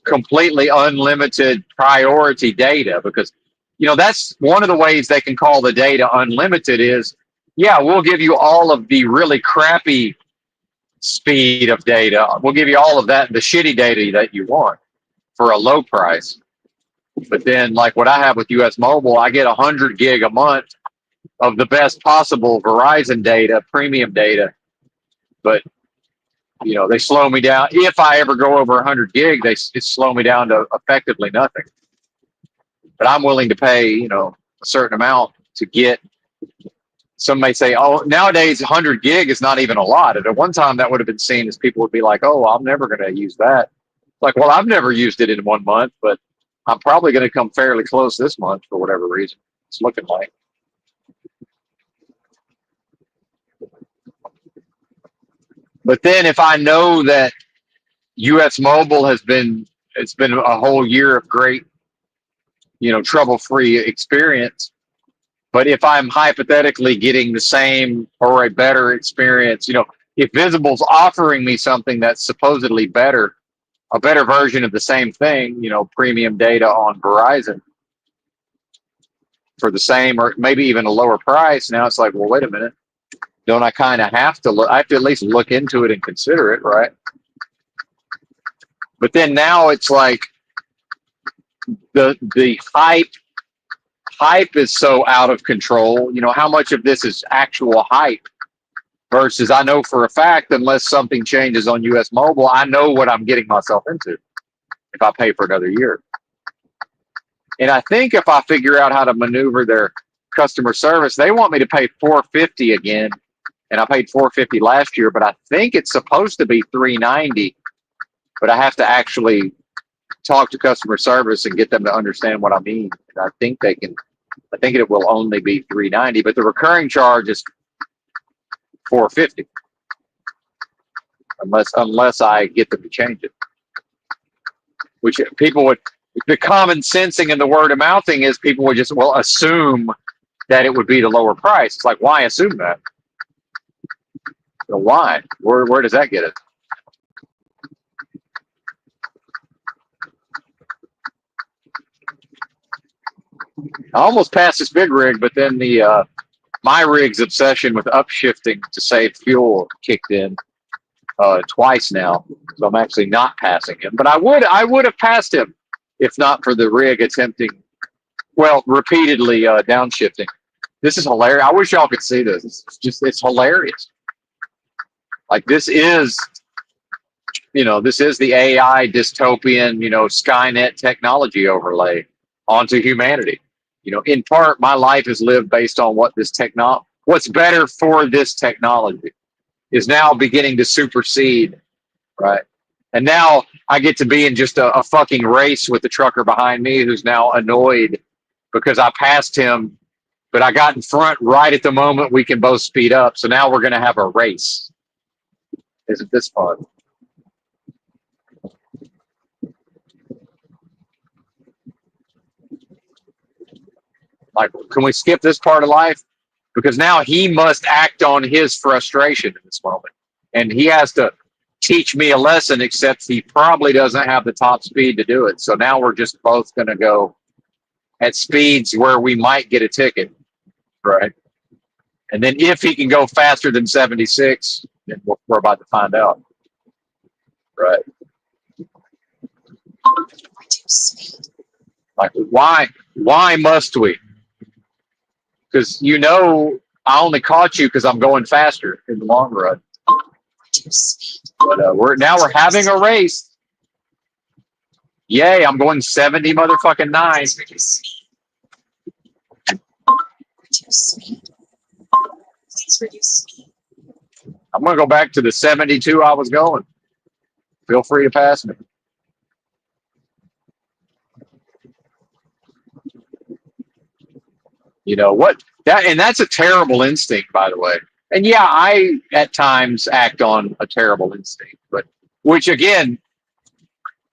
completely unlimited priority data, because that's one of the ways they can call the data unlimited is, yeah, we'll give you all of the really crappy speed of data, we'll give you all of that, the shitty data that you want for a low price. But then, like what I have with US Mobile, I get 100 gig a month of the best possible Verizon data, premium data. But they slow me down. If I ever go over 100 gig, they slow me down to effectively nothing. But I'm willing to pay, a certain amount to get. Some may say, oh, nowadays 100 gig is not even a lot. At one time, that would have been seen as people would be like, oh, I'm never going to use that. Like, well, I've never used it in 1 month, but I'm probably going to come fairly close this month for whatever reason. It's looking like. But then if I know that US Mobile it's been a whole year of great, trouble-free experience. But if I'm hypothetically getting the same or a better experience, if Visible's offering me something that's supposedly better, a better version of the same thing, premium data on Verizon for the same or maybe even a lower price, now it's like, well, wait a minute. Don't I kind of have to look? I have to at least look into it and consider it, right? But then now it's like the hype is so out of control. How much of this is actual hype versus I know for a fact, unless something changes on US Mobile, I know what I'm getting myself into if I pay for another year. And I think if I figure out how to maneuver their customer service, they want me to pay $450 again. And I paid $450 last year, but I think it's supposed to be $390. But I have to actually talk to customer service and get them to understand what I mean. And I think they can. I think it will only be $390, but the recurring charge is $450, unless I get them to change it. Which people would, the common sensing and the word of mouthing is people would just assume that it would be the lower price. It's like, why assume that? So why? Where does that get it? I almost passed this big rig, but then the my rig's obsession with upshifting to save fuel kicked in twice now, so I'm actually not passing him. But I would have passed him if not for the rig attempting, well, repeatedly downshifting. This is hilarious. I wish y'all could see this. It's hilarious. Like this is the AI dystopian, Skynet technology overlay onto humanity. In part, my life is lived based on what's better for this technology is now beginning to supersede, right? And now I get to be in just a fucking race with the trucker behind me who's now annoyed because I passed him, but I got in front right at the moment we can both speed up. So now we're going to have a race. Isn't this fun? Like, can we skip this part of life? Because now he must act on his frustration in this moment. And he has to teach me a lesson, except he probably doesn't have the top speed to do it. So now we're just both going to go at speeds where we might get a ticket, right? And then if he can go faster than 76, then we're about to find out, right? Reduce speed. Like, why must we? Because I only caught you because I'm going faster in the long run. Reduce speed. But we're having a race. Yay! I'm going 70 motherfucking 9. Please reduce speed. Reduce speed. Please reduce speed. I'm gonna go back to the 72 I was going. Feel free to pass me. You know what? That's a terrible instinct, by the way. And yeah, I at times act on a terrible instinct, but which again,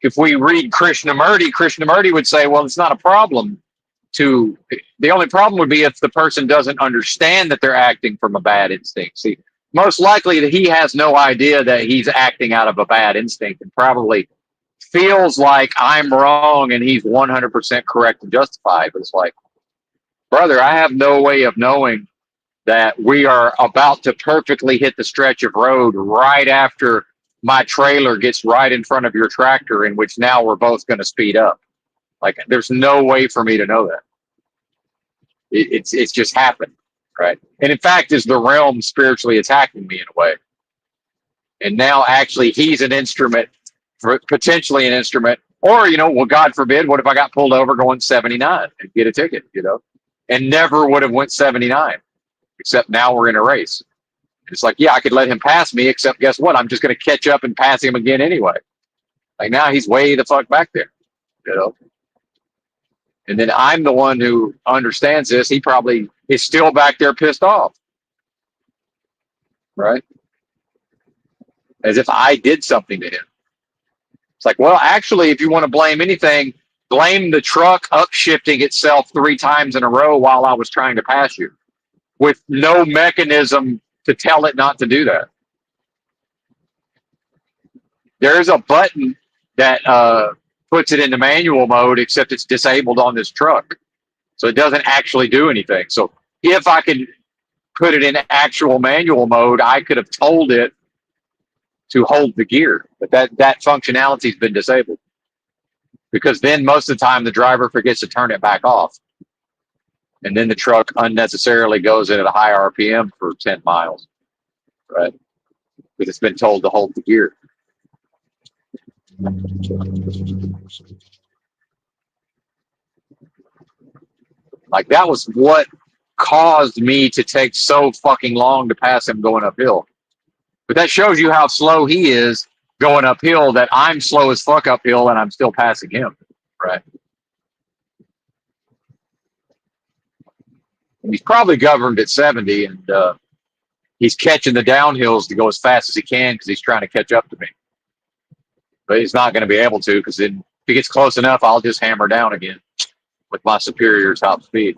if we read Krishnamurti would say, well, it's not a problem the only problem would be if the person doesn't understand that they're acting from a bad instinct. See, most likely that he has no idea that he's acting out of a bad instinct and probably feels like I'm wrong and he's 100% correct and justified. But it's like, brother, I have no way of knowing that we are about to perfectly hit the stretch of road right after my trailer gets right in front of your tractor, in which now we're both going to speed up. Like, there's no way for me to know that. It's just happened, right? And in fact, is the realm spiritually attacking me in a way? And now actually he's an instrument, potentially an instrument, or well, God forbid, what if I got pulled over going 79 and get a ticket, and never would have went 79, except now we're in a race. It's like, yeah, I could let him pass me, except guess what? I'm just going to catch up and pass him again anyway. Like now he's way the fuck back there, And then I'm the one who understands this. He probably is still back there pissed off, right? As if I did something to him. It's like, well, actually, if you want to blame anything, blame the truck upshifting itself 3 times in a row while I was trying to pass you with no mechanism to tell it not to do that. There's a button that puts it into manual mode, except it's disabled on this truck. So it doesn't actually do anything. So if I could put it in actual manual mode, I could have told it to hold the gear. But that functionality's been disabled. Because then most of the time the driver forgets to turn it back off. And then the truck unnecessarily goes in at a high RPM for 10 miles. Right? Because it's been told to hold the gear. Like that was what caused me to take so fucking long to pass him going uphill. But that shows you how slow he is going uphill, that I'm slow as fuck uphill and I'm still passing him, right? And he's probably governed at 70 and he's catching the downhills to go as fast as he can because he's trying to catch up to me. But he's not going to be able to, because then if he gets close enough, I'll just hammer down again with my superior top speed.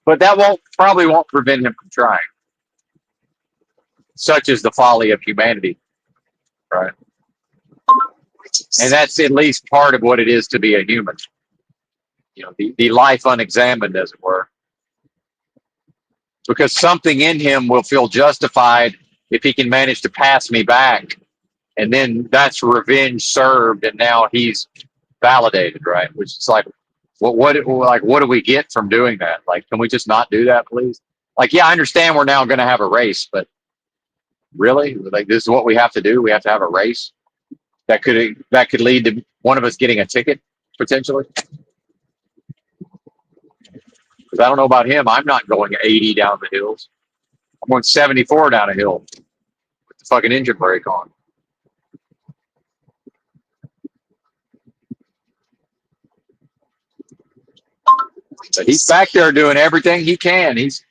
But that probably won't prevent him from trying. Such is the folly of humanity, right? And that's at least part of what it is to be a human. the life unexamined, as it were, because something in him will feel justified if he can manage to pass me back, and then that's revenge served, and now he's validated, right? Which is like, what do we get from doing that? Like, can we just not do that, please? Like, yeah, I understand we're now going to have a race, but really, like, this is what we have to do. We have to have a race that could lead to one of us getting a ticket potentially. Because I don't know about him, I'm not going 80 down the hills. I'm going 74 down a hill with the fucking engine brake on. But he's back there doing everything he can. He's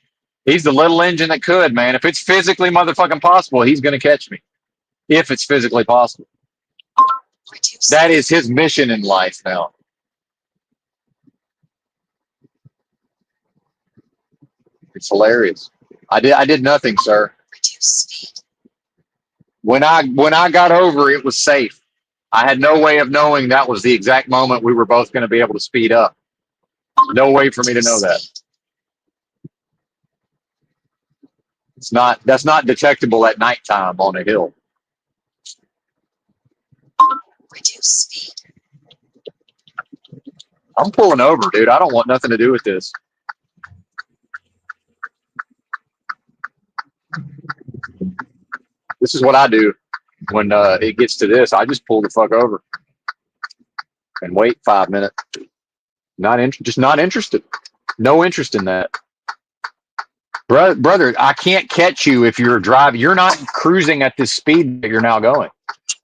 the little engine that could, man. If it's physically motherfucking possible, he's going to catch me. If it's physically possible. That is his mission in life now. It's hilarious. I did nothing, sir. When I got over, it was safe. I had no way of knowing that was the exact moment we were both going to be able to speed up. No way for me to know that. That's not detectable at nighttime on a hill. Reduce speed. I'm pulling over, dude. I don't want nothing to do with this. This is what I do when it gets to this. I just pull the fuck over and wait 5 minutes. Just not interested. No interest in that. Brother, I can't catch you if you're driving. You're not cruising at this speed that you're now going.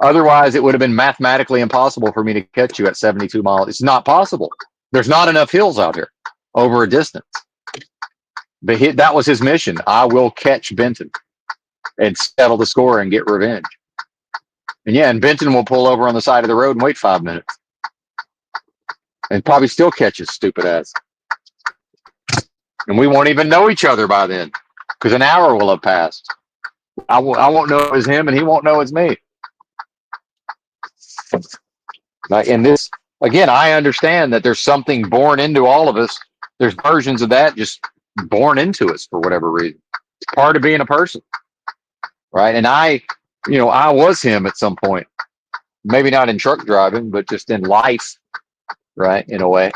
Otherwise, it would have been mathematically impossible for me to catch you at 72 miles. It's not possible. There's not enough hills out here over a distance. But that was his mission. I will catch Benton and settle the score and get revenge. And yeah, and Benton will pull over on the side of the road and wait 5 minutes. And probably still catch his stupid ass. And we won't even know each other by then, because an hour will have passed. I won't know it was him, and he won't know it's me. Like, and this, again, I understand that there's something born into all of us. There's versions of that just born into us for whatever reason. It's part of being a person, right? And I was him at some point. Maybe not in truck driving, but just in life, right? In a way.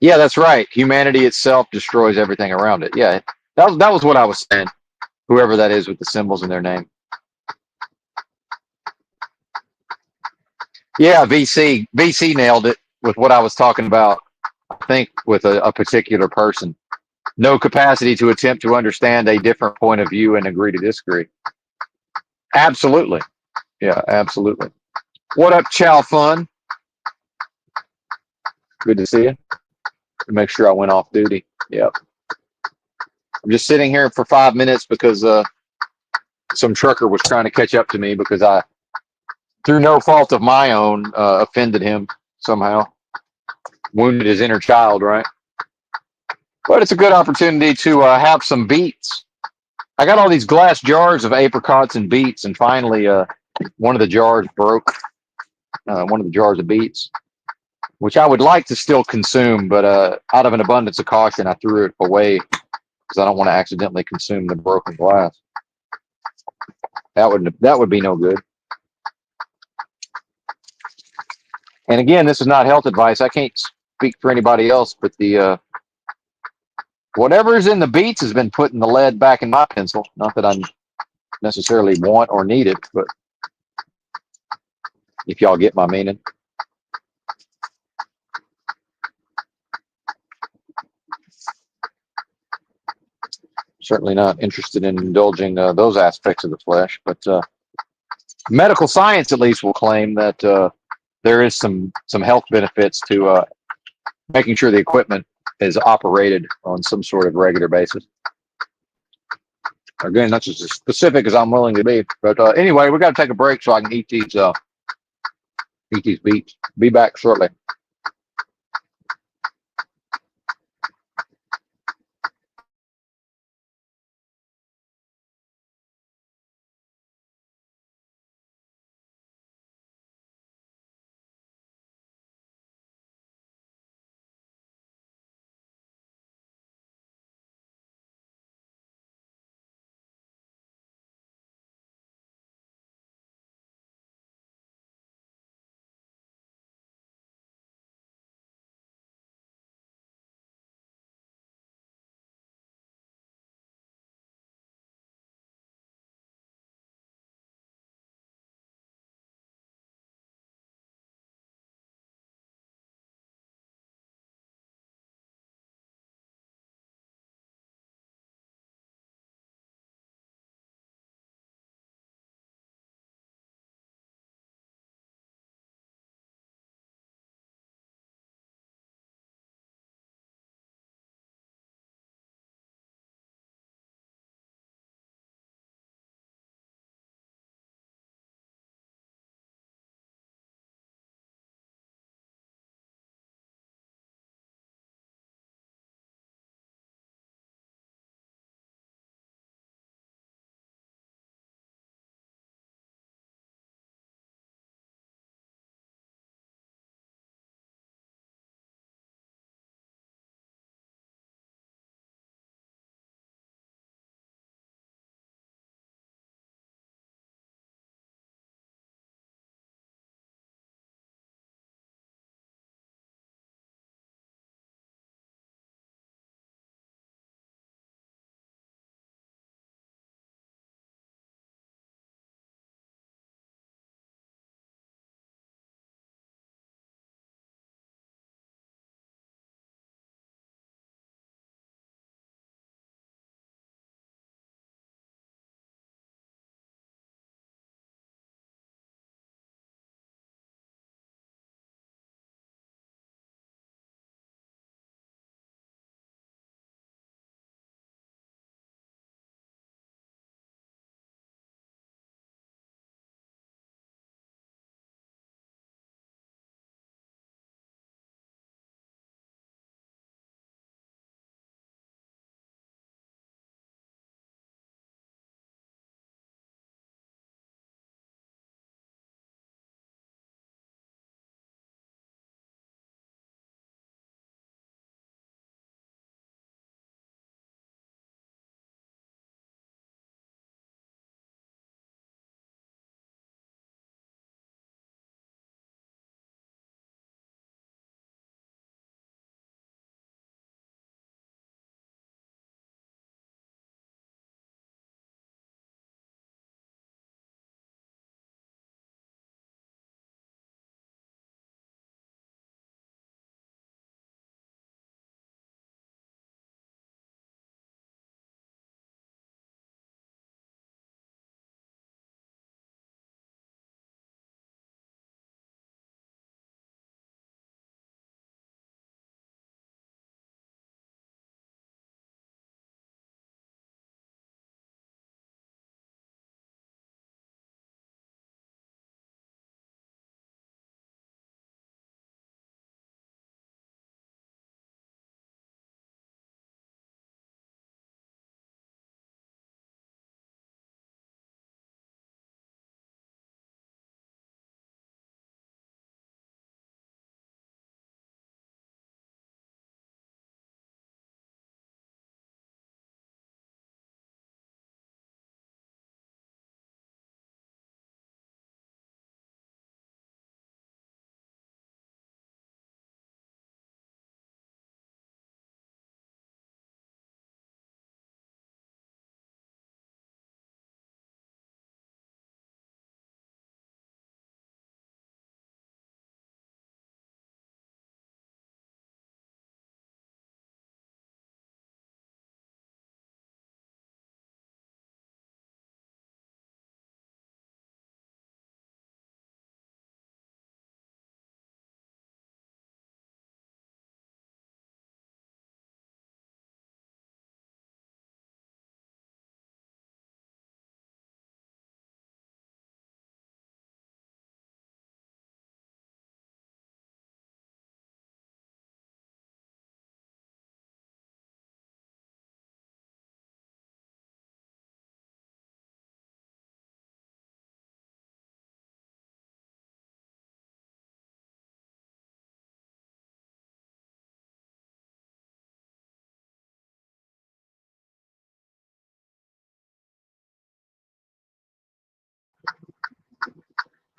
Yeah, that's right. Humanity itself destroys everything around it. Yeah, that was what I was saying. Whoever that is with the symbols in their name. Yeah, VC nailed it with what I was talking about. I think with a particular person. No capacity to attempt to understand a different point of view and agree to disagree. Absolutely. Yeah, absolutely. What up, Chow Fun? Good to see you. Make sure I went off duty. Yep. I'm just sitting here for 5 minutes because some trucker was trying to catch up to me because I, through no fault of my own, offended him somehow. Wounded his inner child, right? But it's a good opportunity to have some beets. I got all these glass jars of apricots and beets, and finally one of the jars broke. One of the jars of beets, which I would like to still consume, but out of an abundance of caution, I threw it away because I don't want to accidentally consume the broken glass. That would be no good. And again, this is not health advice. I can't speak for anybody else, but the whatever's in the beets has been putting the lead back in my pencil. Not that I necessarily want or need it, but if y'all get my meaning. Certainly not interested in indulging those aspects of the flesh, but medical science at least will claim that there is some health benefits to making sure the equipment is operated on some sort of regular basis. Again, that's as specific as I'm willing to be. But anyway, we got to take a break so I can eat these beets. Be back shortly.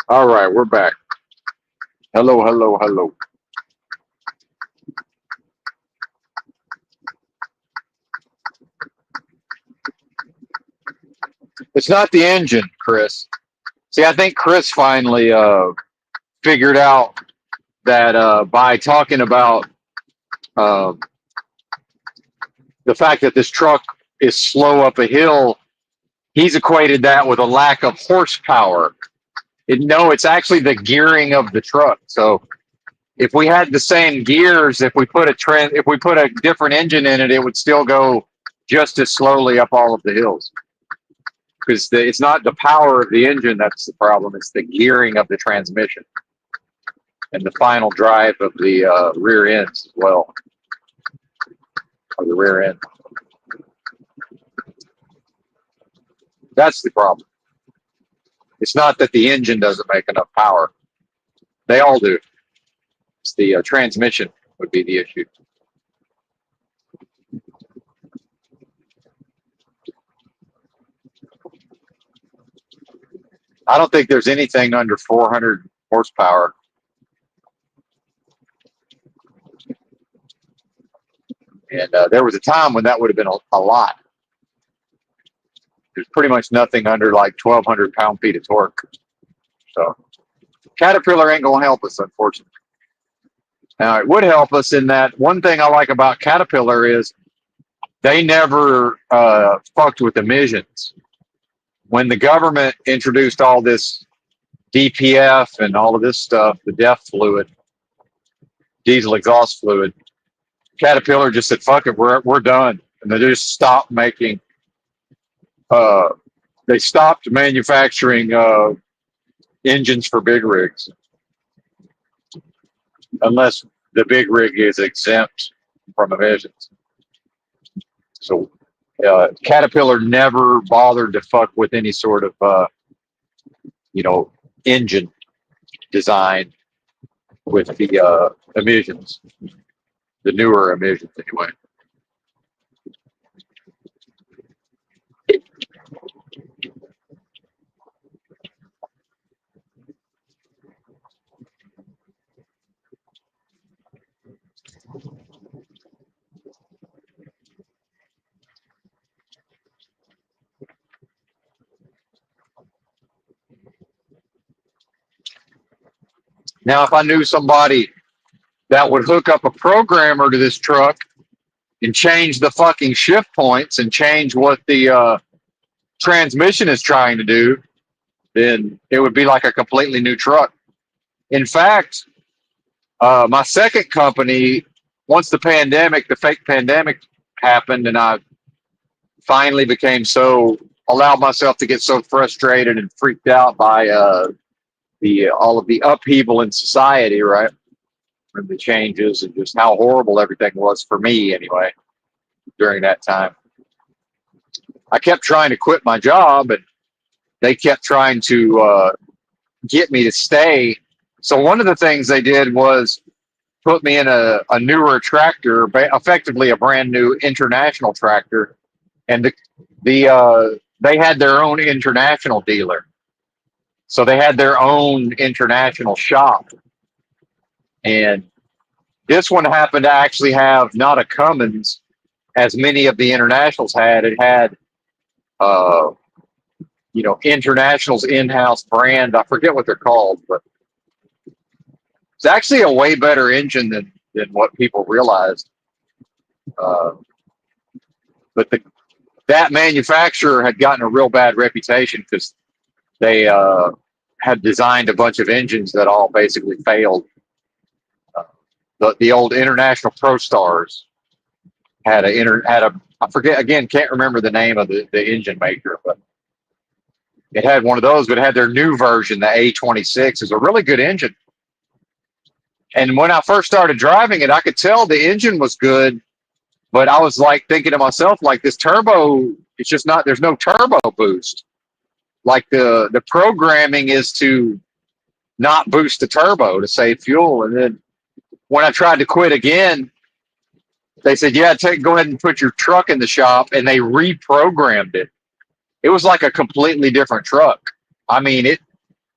All right, we're back. Hello, hello, hello. It's not the engine, Chris. See, I think Chris finally figured out that by talking about uh, the fact that this truck is slow up a hill, he's equated that with a lack of horsepower. No, it's actually the gearing of the truck. So if we had the same gears, if we put a different engine in it, it would still go just as slowly up all of the hills. Because it's not the power of the engine that's the problem; it's the gearing of the transmission and the final drive of the rear ends as well, or the rear end. That's the problem. It's not that the engine doesn't make enough power; they all do. It's the transmission would be the issue. I don't think there's anything under 400 horsepower. And there was a time when that would have been a lot. There's pretty much nothing under like 1,200 pound-feet of torque. So Caterpillar ain't going to help us, unfortunately. Now, it would help us in that one thing I like about Caterpillar is they never fucked with emissions. When the government introduced all this DPF and all of this stuff, the DEF fluid, diesel exhaust fluid, Caterpillar just said, fuck it, we're done. And they just stopped making, they stopped manufacturing engines for big rigs unless the big rig is exempt from emissions. So Caterpillar never bothered to fuck with any sort of, engine design with the emissions, the newer emissions anyway. Now, if I knew somebody that would hook up a programmer to this truck and change the fucking shift points and change what the transmission is trying to do, then it would be like a completely new truck. In fact, my second company, once the fake pandemic happened, and I finally allowed myself to get so frustrated and freaked out by all of the upheaval in society, right? From the changes and just how horrible everything was for me anyway during that time. I kept trying to quit my job, and they kept trying to get me to stay. So one of the things they did was put me in a newer tractor, effectively a brand new international tractor, and they had their own international dealer. So they had their own international shop. And this one happened to actually have not a Cummins, as many of the internationals had. It had, International's in-house brand. I forget what they're called, but it's actually a way better engine than what people realized. But that manufacturer had gotten a real bad reputation because they had designed a bunch of engines that all basically failed. The old International Pro Stars had I forget again, can't remember the name of the engine maker, but it had one of those. But it had their new version, the A26, is a really good engine. And when I first started driving it, I could tell the engine was good, but I was like thinking to myself, like, this turbo, it's just not. There's no turbo boost. Like the programming is to not boost the turbo to save fuel. And then when I tried to quit again, they said, yeah, go ahead and put your truck in the shop. And they reprogrammed it. It was like a completely different truck. I mean,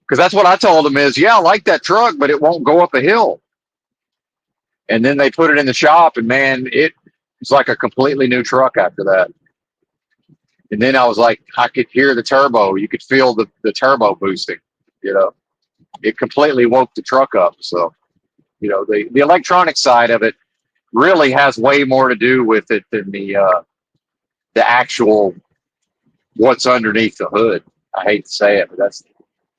Because that's what I told them is, yeah, I like that truck, but it won't go up a hill. And then they put it in the shop, and man, it's like a completely new truck after that. And then I was like, I could hear the turbo. You could feel the turbo boosting. You know, it completely woke the truck up. So, the electronic side of it really has way more to do with it than the actual what's underneath the hood. I hate to say it, but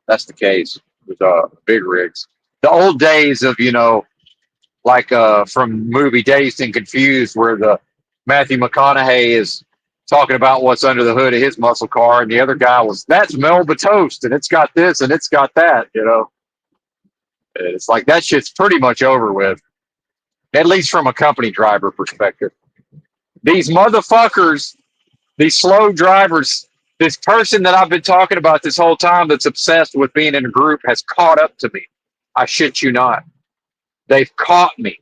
that's the case with big rigs. The old days of like from movie Dazed and Confused, where the Matthew McConaughey is talking about what's under the hood of his muscle car, and the other guy was, that's Melba Toast, and it's got this and it's got that. It's like that shit's pretty much over with, at least from a company driver perspective. These motherfuckers, these slow drivers, this person that I've been talking about this whole time that's obsessed with being in a group has caught up to me. I shit you not. They've caught me.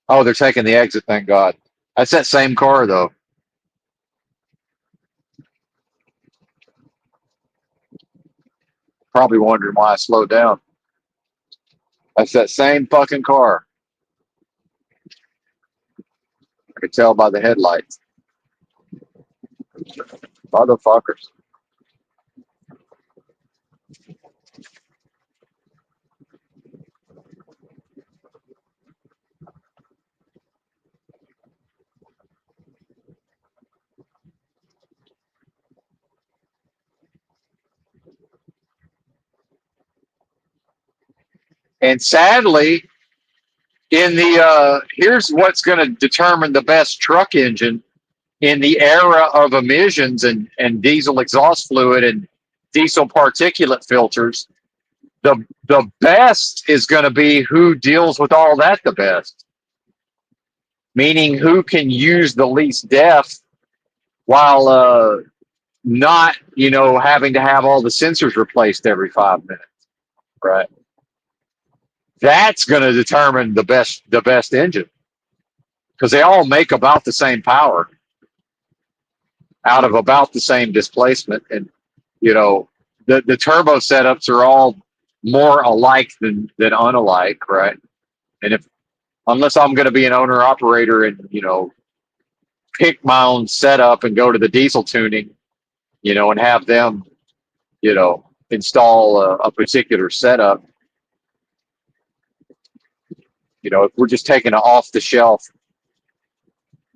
Oh, they're taking the exit, thank God. That's that same car, though. Probably wondering why I slowed down. That's that same fucking car. I could tell by the headlights. Motherfuckers. And sadly, here's what's going to determine the best truck engine in the era of emissions and diesel exhaust fluid and diesel particulate filters. The best is going to be who deals with all that the best, meaning who can use the least def while not having to have all the sensors replaced every 5 minutes, right? That's going to determine the best engine, because they all make about the same power out of about the same displacement. And the turbo setups are all more alike than unalike, right? And if unless I'm going to be an owner operator and pick my own setup and go to the diesel tuning, and have them install a particular setup. If we're just taking an off the shelf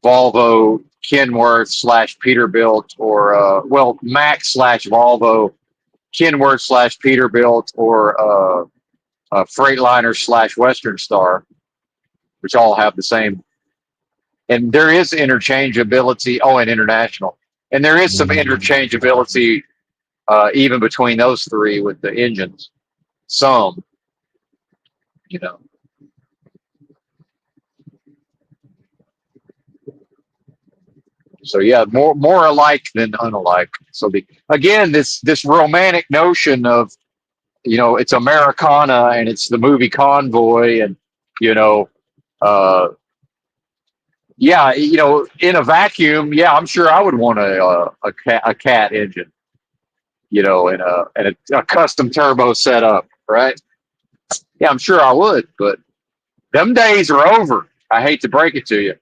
Volvo Kenworth slash Peterbilt, or Mack slash Volvo Kenworth slash Peterbilt, or Freightliner slash Western Star, which all have the same. And there is interchangeability. Oh, and International. And there is some interchangeability even between those three with the engines. Some, you know. So yeah, more alike than unalike. So again, this romantic notion of it's Americana and it's the movie Convoy, and uh, yeah, in a vacuum, yeah, I'm sure I would want a cat engine, and a custom turbo setup, right? Yeah, I'm sure I would, but them days are over. I hate to break it to you.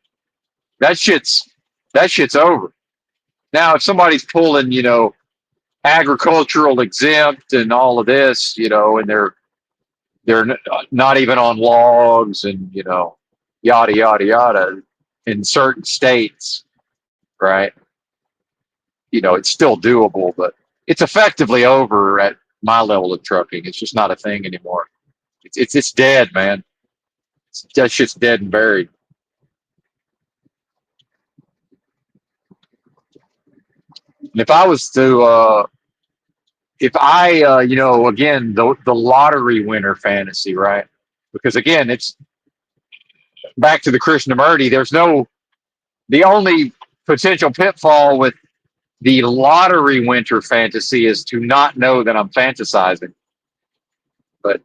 That shit's that shit's over. Now, if somebody's pulling, agricultural exempt and all of this, and they're not even on logs, and yada yada yada in certain states, right? It's still doable, but it's effectively over at my level of trucking. It's just not a thing anymore. It's dead, man. That shit's dead and buried. And if I was to if I, again, the lottery winner fantasy, right? Because again, it's back to the Krishnamurti. The only potential pitfall with the lottery winner fantasy is to not know that I'm fantasizing. But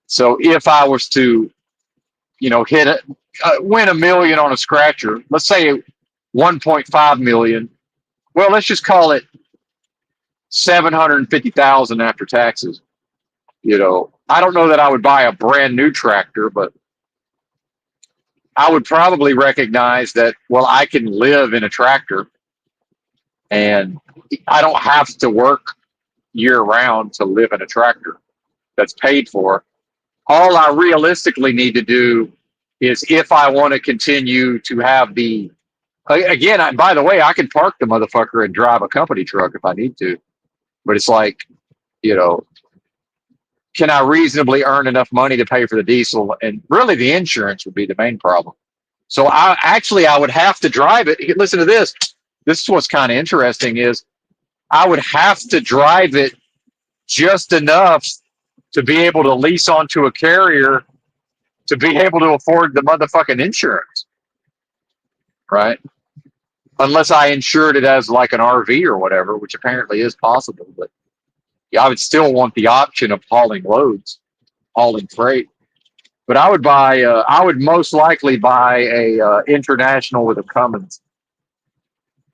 so if I was to, win $1 million on a scratcher, let's say 1.5 million. Well, let's just call it 750,000 after taxes. I don't know that I would buy a brand new tractor, but I would probably recognize that, well, I can live in a tractor and I don't have to work year round to live in a tractor that's paid for. All I realistically need to do is if I want to continue to have again, by the way, I can park the motherfucker and drive a company truck if I need to, but it's like, you know, can I reasonably earn enough money to pay for the diesel? And really the insurance would be the main problem. So I would have to drive it. Listen to this. This is what's kind of interesting is I would have to drive it just enough to be able to lease onto a carrier to be able to afford the motherfucking insurance, right? Unless I insured it as like an RV or whatever, which apparently is possible. But yeah, I would still want the option of hauling loads, hauling freight. But I would most likely buy a international with a Cummins,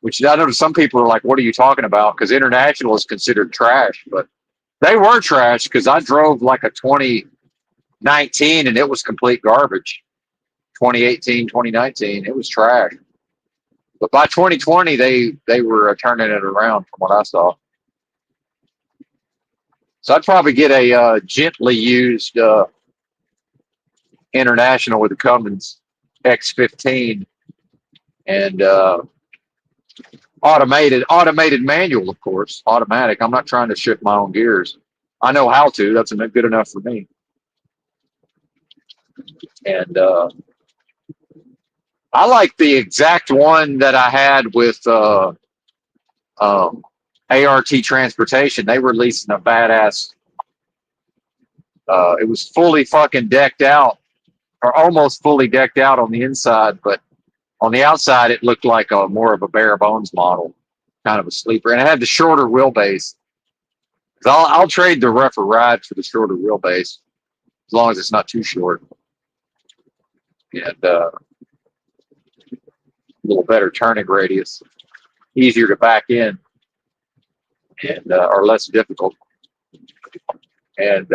which I know some people are like, what are you talking about? Because international is considered trash, but they were trash because I drove like a 2019 and it was complete garbage. 2018, 2019, it was trash. But by 2020, they were turning it around from what I saw. So I'd probably get a gently used international with the Cummins X15 and automated manual, of course, automatic. I'm not trying to shift my own gears. I know how to. That's good enough for me. And I like the exact one that I had with ART Transportation. They were leasing a badass. It was fully fucking decked out, or almost fully decked out on the inside, but on the outside it looked like a more of a bare bones model, kind of a sleeper, and it had the shorter wheelbase. I'll trade the rougher ride for the shorter wheelbase as long as it's not too short and a little better turning radius, easier to back in, and or less difficult. And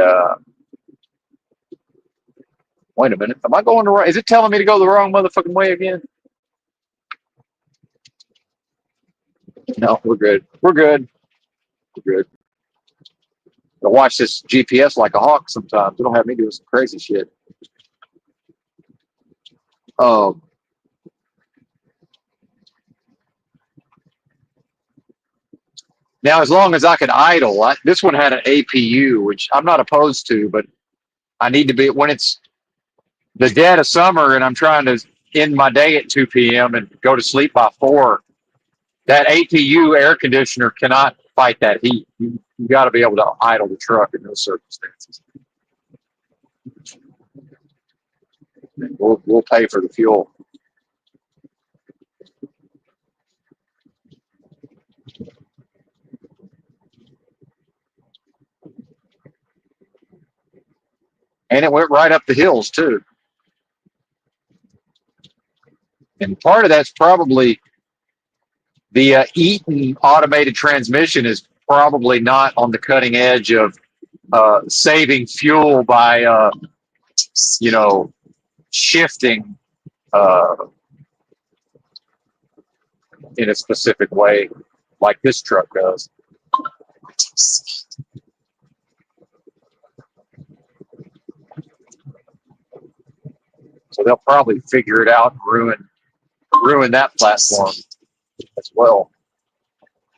wait a minute, am I going the right? Is it telling me to go the wrong motherfucking way again? No, we're good. We're good. We're good. I watch this GPS like a hawk sometimes. It'll have me doing some crazy shit. Um, Now, as long as I could idle, this one had an APU, which I'm not opposed to, but I need to be when it's the dead of summer and I'm trying to end my day at 2 p.m. and go to sleep by 4. That APU air conditioner cannot fight that heat. You got to be able to idle the truck in those circumstances. We'll pay for the fuel. And it went right up the hills too. And part of that's probably the Eaton automated transmission is probably not on the cutting edge of saving fuel by shifting in a specific way like this truck does. So they'll probably figure it out and ruin that platform as well.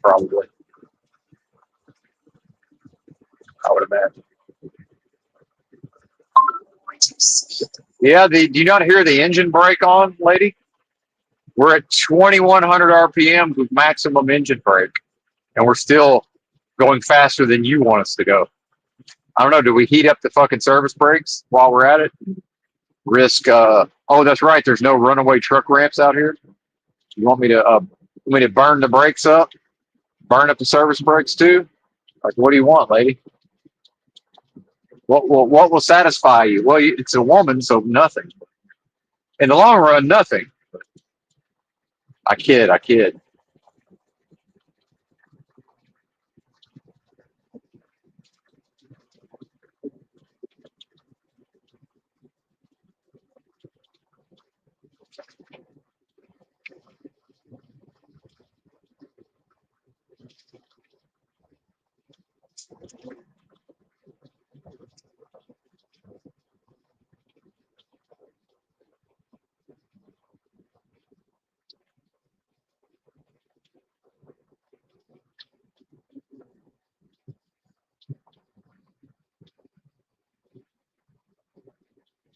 Probably, I would imagine. Yeah, do you not hear the engine brake on, lady? We're at 2,100 RPM with maximum engine brake, and we're still going faster than you want us to go. I don't know. Do we heat up the fucking service brakes while we're at it? Risk. Oh, that's right. There's no runaway truck ramps out here. You want me to burn the brakes up? Burn up the service brakes too? Like, what do you want, lady? What will satisfy you? Well, it's a woman, so nothing. In the long run, nothing. I kid.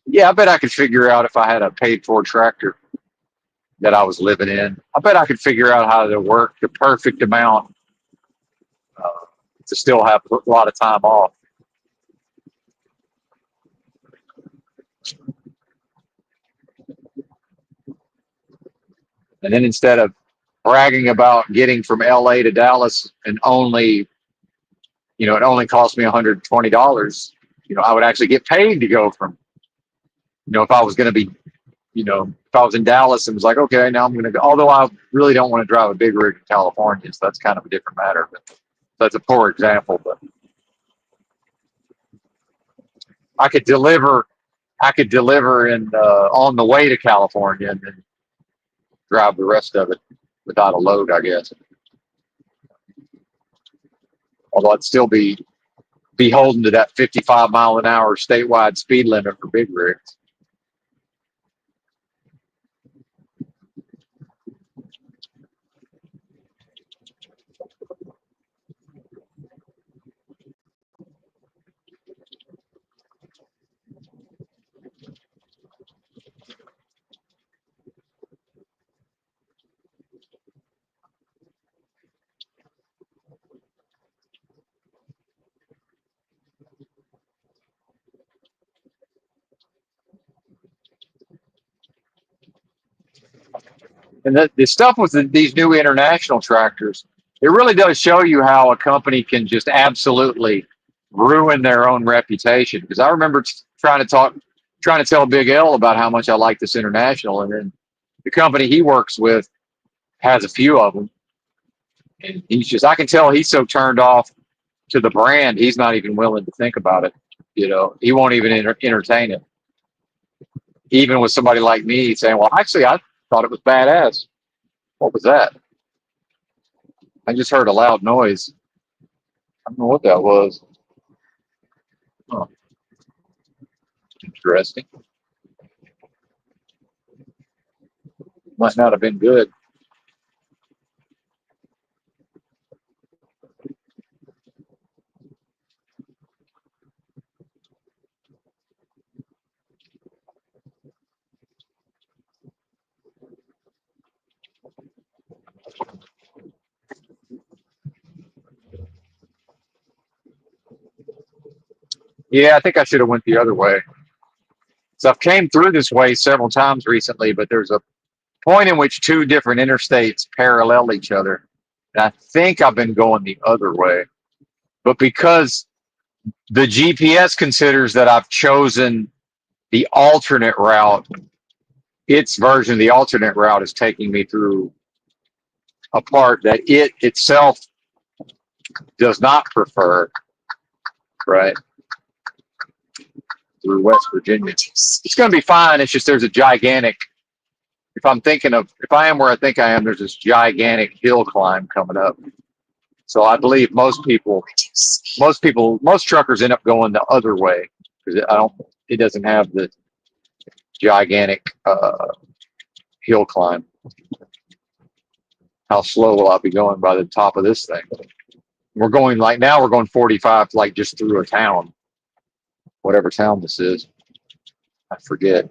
Yeah, I bet I could figure out if I had a paid for tractor that I was living in. I bet I could figure out how to work the perfect amount uh, to still have a lot of time off. And then instead of bragging about getting from LA to Dallas and only, it only cost me $120, I would actually get paid to go from, if I was going to be, if I was in Dallas and was like, okay, now I'm going to go, although I really don't want to drive a big rig in California, so that's kind of a different matter. But that's a poor example, but I could deliver, I could deliver in on the way to California and then drive the rest of it without a load, I guess. Although I'd still be beholden to that 55-mile-an-hour statewide speed limit for big rigs. And the stuff with these new international tractors, it really does show you how a company can just absolutely ruin their own reputation. Because I remember trying to tell Big L about how much I like this international, and then the company he works with has a few of them, and I can tell he's so turned off to the brand, he's not even willing to think about it. He won't even entertain it. Even with somebody like me saying, "Well, actually, I thought it was badass." What was that? I just heard a loud noise. I don't know what that was. Oh, interesting. Might not have been good. Yeah, I think I should have went the other way. So I've came through this way several times recently, but there's a point in which two different interstates parallel each other. And I think I've been going the other way. But because the GPS considers that I've chosen the alternate route, its version of the alternate route is taking me through a part that it itself does not prefer, right? Through West Virginia. It's going to be fine. It's just there's a gigantic, if I am where I think I am, there's this gigantic hill climb coming up. So I believe most truckers end up going the other way because it doesn't have the gigantic hill climb. How slow will I be going by the top of this thing? We're going 45, like just through a town, whatever town this is. I forget.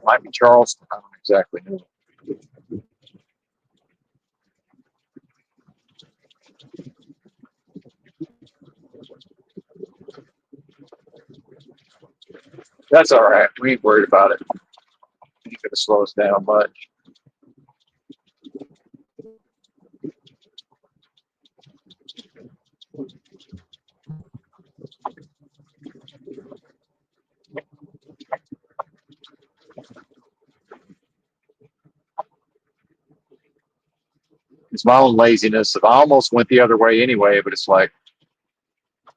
Might be Charleston. I don't exactly know. That's all right. We ain't worried about it. It ain't gonna slow us down much. It's my own laziness. I almost went the other way anyway, but it's like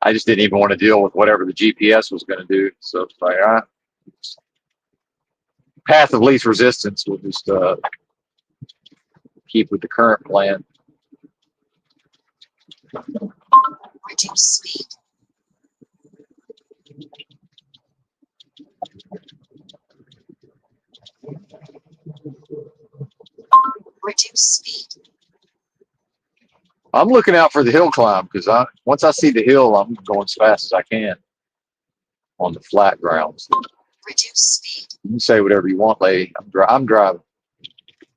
I just didn't even want to deal with whatever the GPS was going to do. So it's like, path of least resistance. We'll just keep with the current plan. Reduce speed. Reduce speed. I'm looking out for the hill climb because once I see the hill, I'm going as fast as I can on the flat grounds. Reduce speed. You can say whatever you want, lady. I'm driving.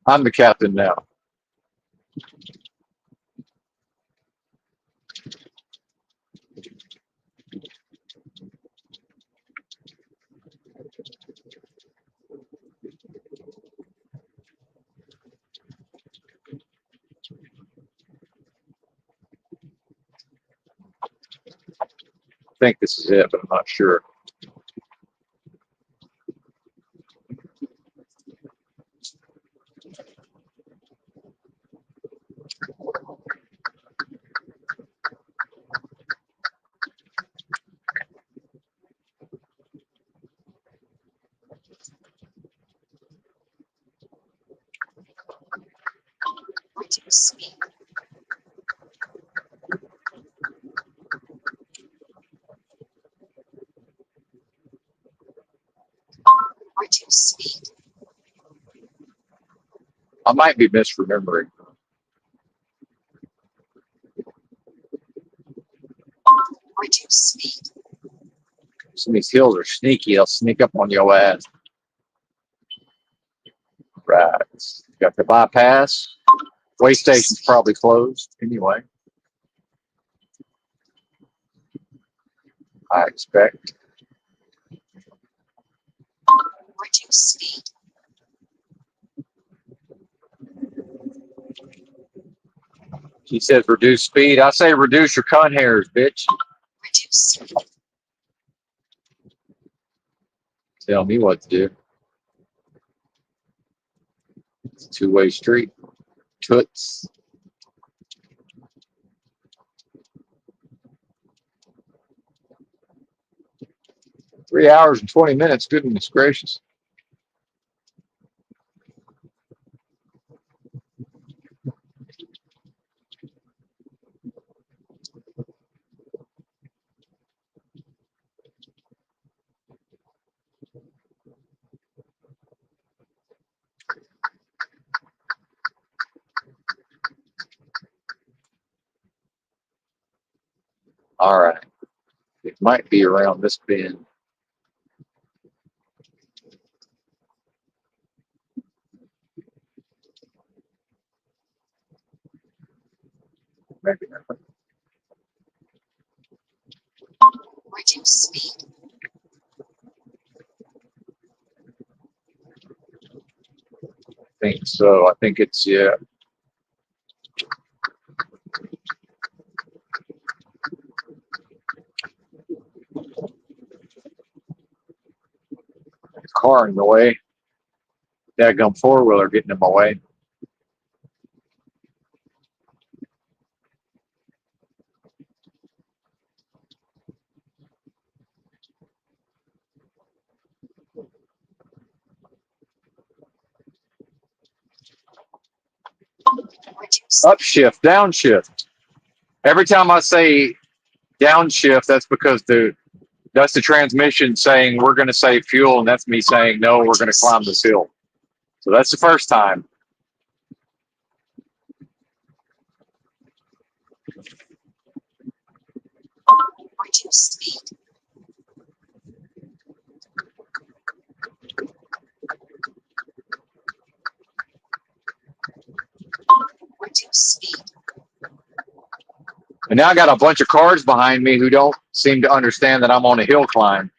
I'm the captain now. I think this is it, but I'm not sure. Reduce speed. Reduce speed. I might be misremembering. Reduce speed. Some of these hills are sneaky. They'll sneak up on your ass. Right. Got the bypass. Way station's probably closed anyway. I expect. Reduce speed. She says reduce speed. I say reduce your cunt hairs, bitch. Reduce speed. Tell me what to do. It's a two-way street. Toots. Three hours and 20 minutes. Goodness gracious. All right. It might be around this bend. Maybe not. Reduce speed. I think so. I think it's, yeah. Car in the way. Dadgum four-wheeler getting in my way. Reduce. Upshift, downshift. Every time I say downshift, that's because that's the transmission saying we're going to save fuel, and that's me saying no, we're going to climb this hill. So that's the first time. Reduce speed. Reduce speed. And now I got a bunch of cars behind me who don't seem to understand that I'm on a hill climb,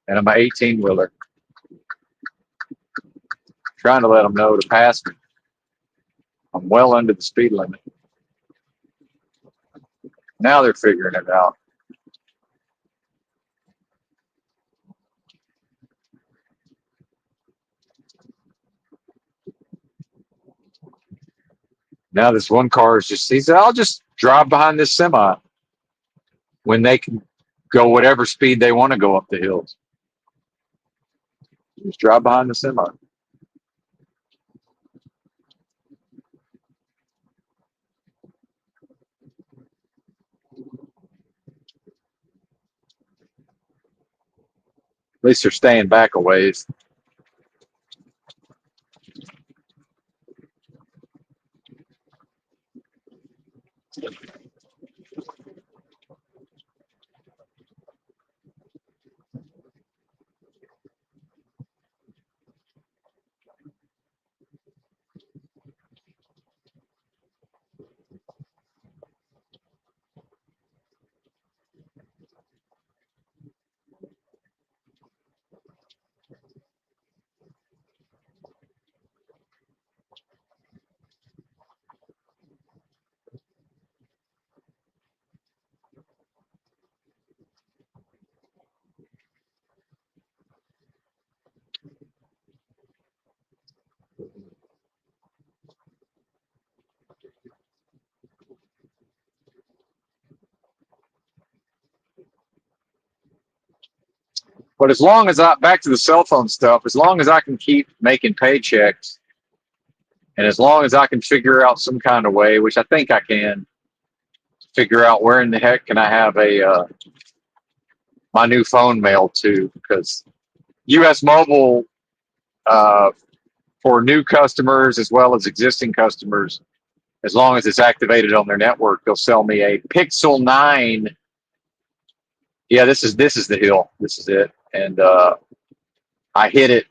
and I'm an 18-wheeler. Trying to let them know to pass me. I'm well under the speed limit. Now they're figuring it out. Now this one car is he said, I'll just drive behind this semi when they can go whatever speed they want to go up the hills. Just drive behind the semi. least they're staying back a ways. But as long as back to the cell phone stuff, as long as I can keep making paychecks, and as long as I can figure out some kind of way, which I think I can, figure out where in the heck can I have a my new phone mailed to, because U.S. Mobile, for new customers as well as existing customers, as long as it's activated on their network, they'll sell me a Pixel 9. Yeah, this is the hill. This is it, and I hit it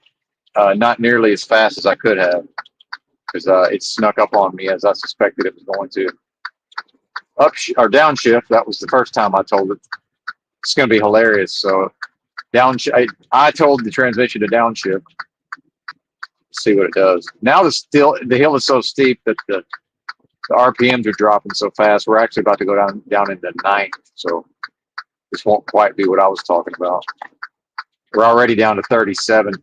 not nearly as fast as I could have, because it snuck up on me as I suspected it was going to. Or downshift. That was the first time I told it. It's going to be hilarious. So I told the transmission to downshift. See what it does. Now the hill is so steep that the RPMs are dropping so fast. We're actually about to go down into ninth. So this won't quite be what I was talking about. We're already down to 37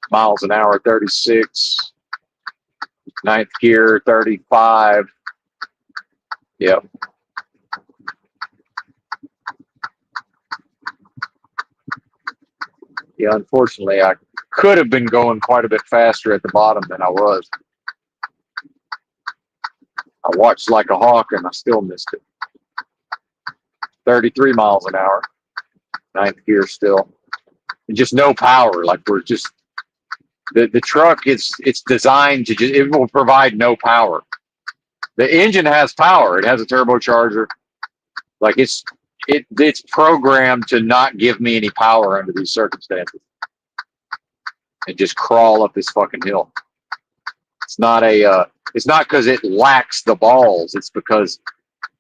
miles an hour, 36. Ninth gear, 35. Yep. Yeah, unfortunately, I could have been going quite a bit faster at the bottom than I was. I watched like a hawk and I still missed it. 33 miles an hour. Ninth gear still. And just no power. Like we're just, the truck, it's designed to just, it will provide no power. The engine has power. It has a turbocharger. Like it's programmed to not give me any power under these circumstances. And just crawl up this fucking hill. It's not because it lacks the balls. It's because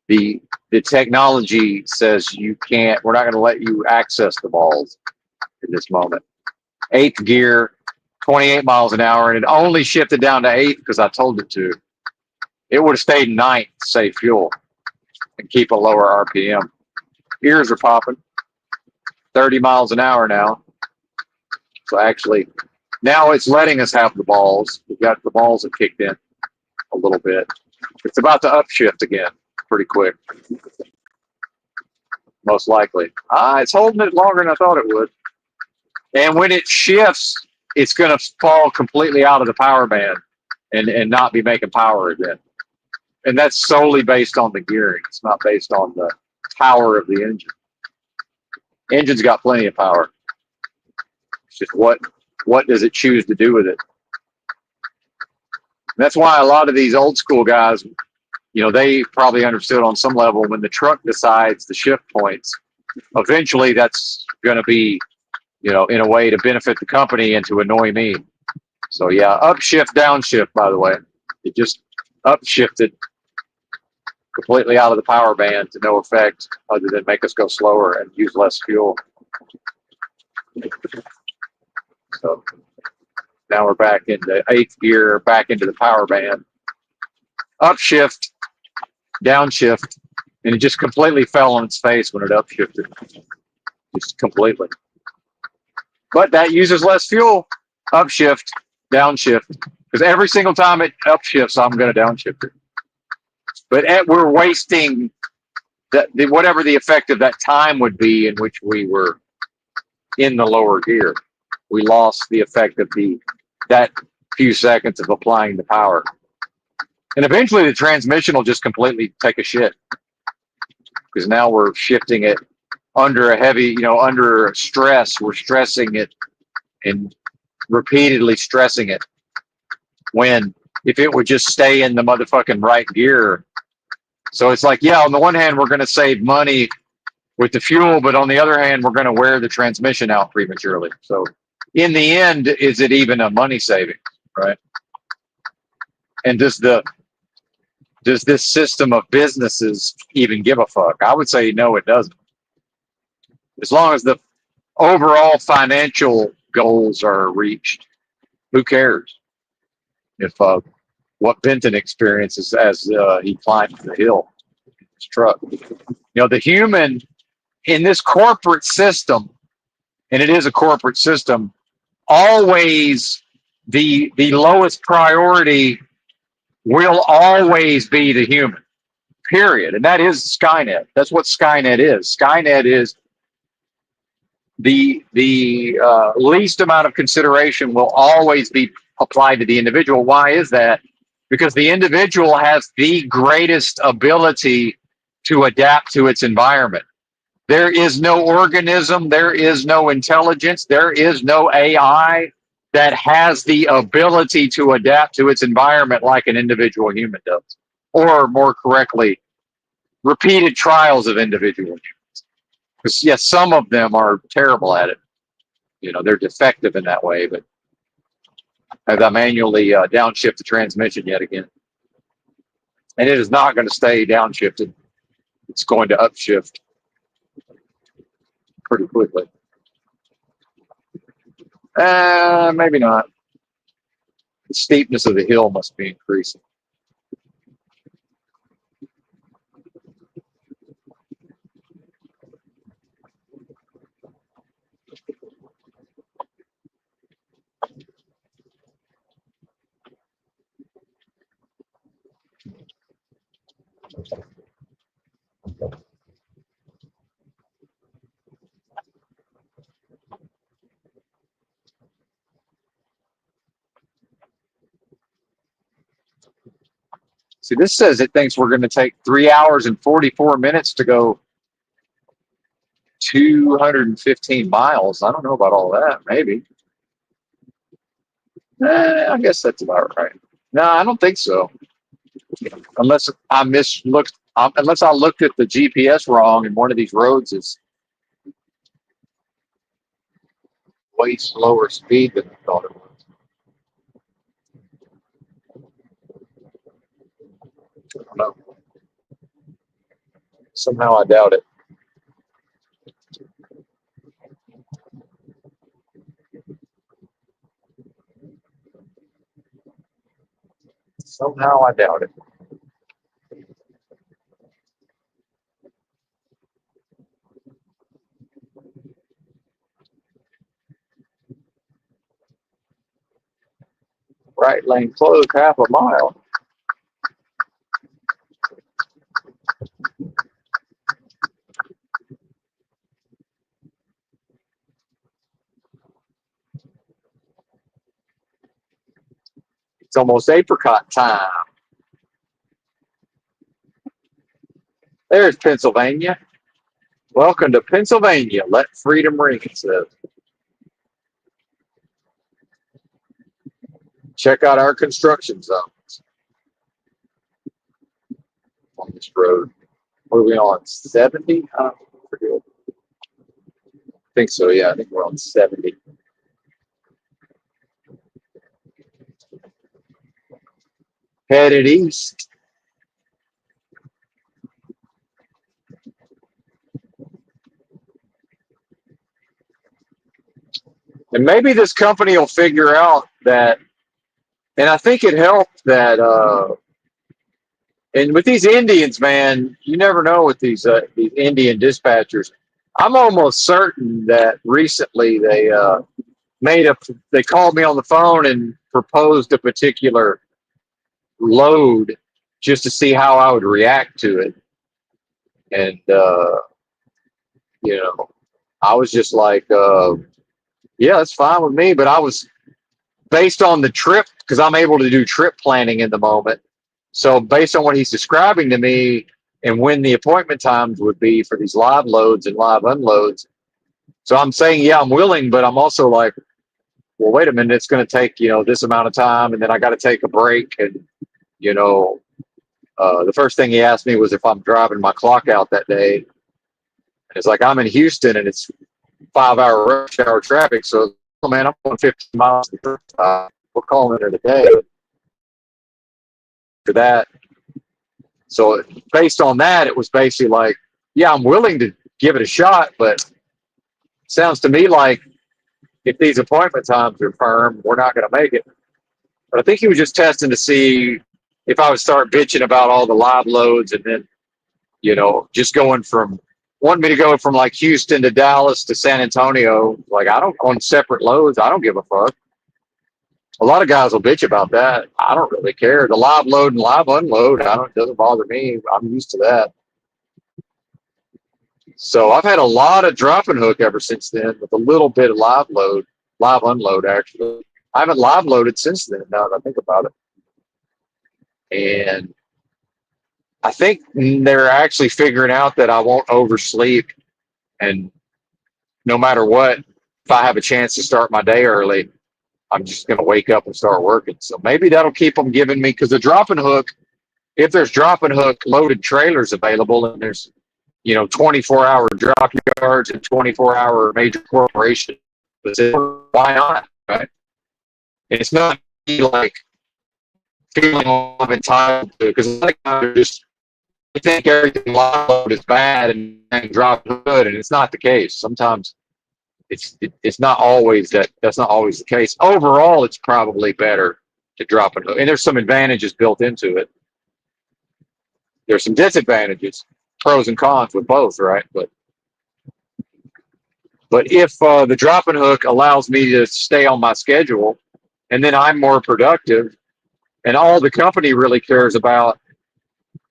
the technology says you can't, we're not going to let you access the balls in this moment. Eighth gear, 28 miles an hour, and it only shifted down to eighth because I told it to. It would have stayed ninth to save fuel and keep a lower RPM. Ears are popping. 30 miles an hour now. So actually, now it's letting us have the balls. We've got the balls have kicked in a little bit. It's about to upshift again pretty quick. Most likely. It's holding it longer than I thought it would. And when it shifts, it's going to fall completely out of the power band and not be making power again. And that's solely based on the gearing. It's not based on the power of the engine. Engine's got plenty of power. It's just what does it choose to do with it? And that's why a lot of these old school guys, you know, they probably understood on some level when the truck decides the shift points, eventually that's going to be, you know, in a way to benefit the company and to annoy me. So yeah, upshift, downshift, by the way. It just upshifted completely out of the power band to no effect other than make us go slower and use less fuel. So now we're back into eighth gear, back into the power band. Upshift, downshift, and it just completely fell on its face when it upshifted. Just completely. But that uses less fuel. Upshift, downshift. Because every single time it upshifts, I'm going to downshift it. But we're wasting whatever the effect of that time would be in which we were in the lower gear. We lost the effect of that few seconds of applying the power. And eventually the transmission will just completely take a shit. Because now we're shifting it under a heavy, under stress. We're stressing it and repeatedly stressing it. When if it would just stay in the motherfucking right gear. So it's like, yeah, on the one hand, we're going to save money with the fuel, but on the other hand, we're going to wear the transmission out prematurely. So in the end, is it even a money saving, right? And does this system of businesses even give a fuck? I would say no, it doesn't. As long as the overall financial goals are reached, who cares if what Benton experiences as he climbs the hill in his truck? The human in this corporate system, and it is a corporate system, always the lowest priority will always be the human. Period. And that is Skynet. That's what Skynet is. Skynet is the least amount of consideration will always be applied to the individual. Why is that? Because the individual has the greatest ability to adapt to its environment. There is no organism, there is no intelligence, there is no AI that has the ability to adapt to its environment like an individual human does. Or more correctly, repeated trials of individual humans. Because yes, some of them are terrible at it. They're defective in that way, but as I manually downshift the transmission yet again. And it is not going to stay downshifted. It's going to upshift pretty quickly. Maybe not. The steepness of the hill must be increasing. See, this says it thinks we're going to take 3 hours and 44 minutes to go 215 miles. I don't know about all that. Maybe. I guess that's about right. No, I don't think so. Unless I mislooked, unless I looked at the GPS wrong and one of these roads is way slower speed than I thought it was. I don't know. Somehow I doubt it. Somehow I doubt it. Right lane closed half a mile. It's almost apricot time. There's Pennsylvania. Welcome to Pennsylvania. Let freedom ring, it says. Check out our construction zones on this road. What are we on? 70? I forget. I think so, yeah. I think we're on 70. Headed east. And maybe this company will figure out that, and I think it helped that, and with these Indians, man, you never know with these Indian dispatchers. I'm almost certain that recently they called me on the phone and proposed a particular load just to see how I would react to it. And, I was just like, yeah, that's fine with me. But I was based on the trip because I'm able to do trip planning in the moment. So based on what he's describing to me, and when the appointment times would be for these live loads and live unloads. So I'm saying, yeah, I'm willing, but I'm also like, well, wait a minute, it's going to take, this amount of time, and then I got to take a break. And, you know, the first thing he asked me was if I'm driving my clock out that day. And it's like, I'm in Houston and it's 5 hour rush hour traffic. So, oh, man, I'm going 15 miles. We're calling it a day for that. So based on that, it was basically like, yeah, I'm willing to give it a shot, but it sounds to me like if these appointment times are firm, we're not going to make it. But I think he was just testing to see if I would start bitching about all the live loads and then, just wanting me to go from like Houston to Dallas to San Antonio. Like, I don't, on separate loads, I don't give a fuck. A lot of guys will bitch about that. I don't really care. The live load and live unload, it doesn't bother me. I'm used to that. So I've had a lot of drop and hook ever since then with a little bit of live unload actually. I haven't live loaded since then now that I think about it. And I think they're actually figuring out that I won't oversleep, and no matter what, if I have a chance to start my day early, I'm just going to wake up and start working. So maybe that'll keep them giving me, because the drop and hook, if there's drop and hook loaded trailers available and there's 24-hour drop yards and 24-hour major corporation, why not, right? And it's not like feeling I'm entitled to, because a lot of guys are just, they think everything load is bad and drop hood, and it's not the case. Sometimes it's not always that's not always the case. Overall, it's probably better to drop and hook, and there's some advantages built into it. There's some disadvantages, pros and cons with both, right? But if the drop and hook allows me to stay on my schedule, and then I'm more productive, and all the company really cares about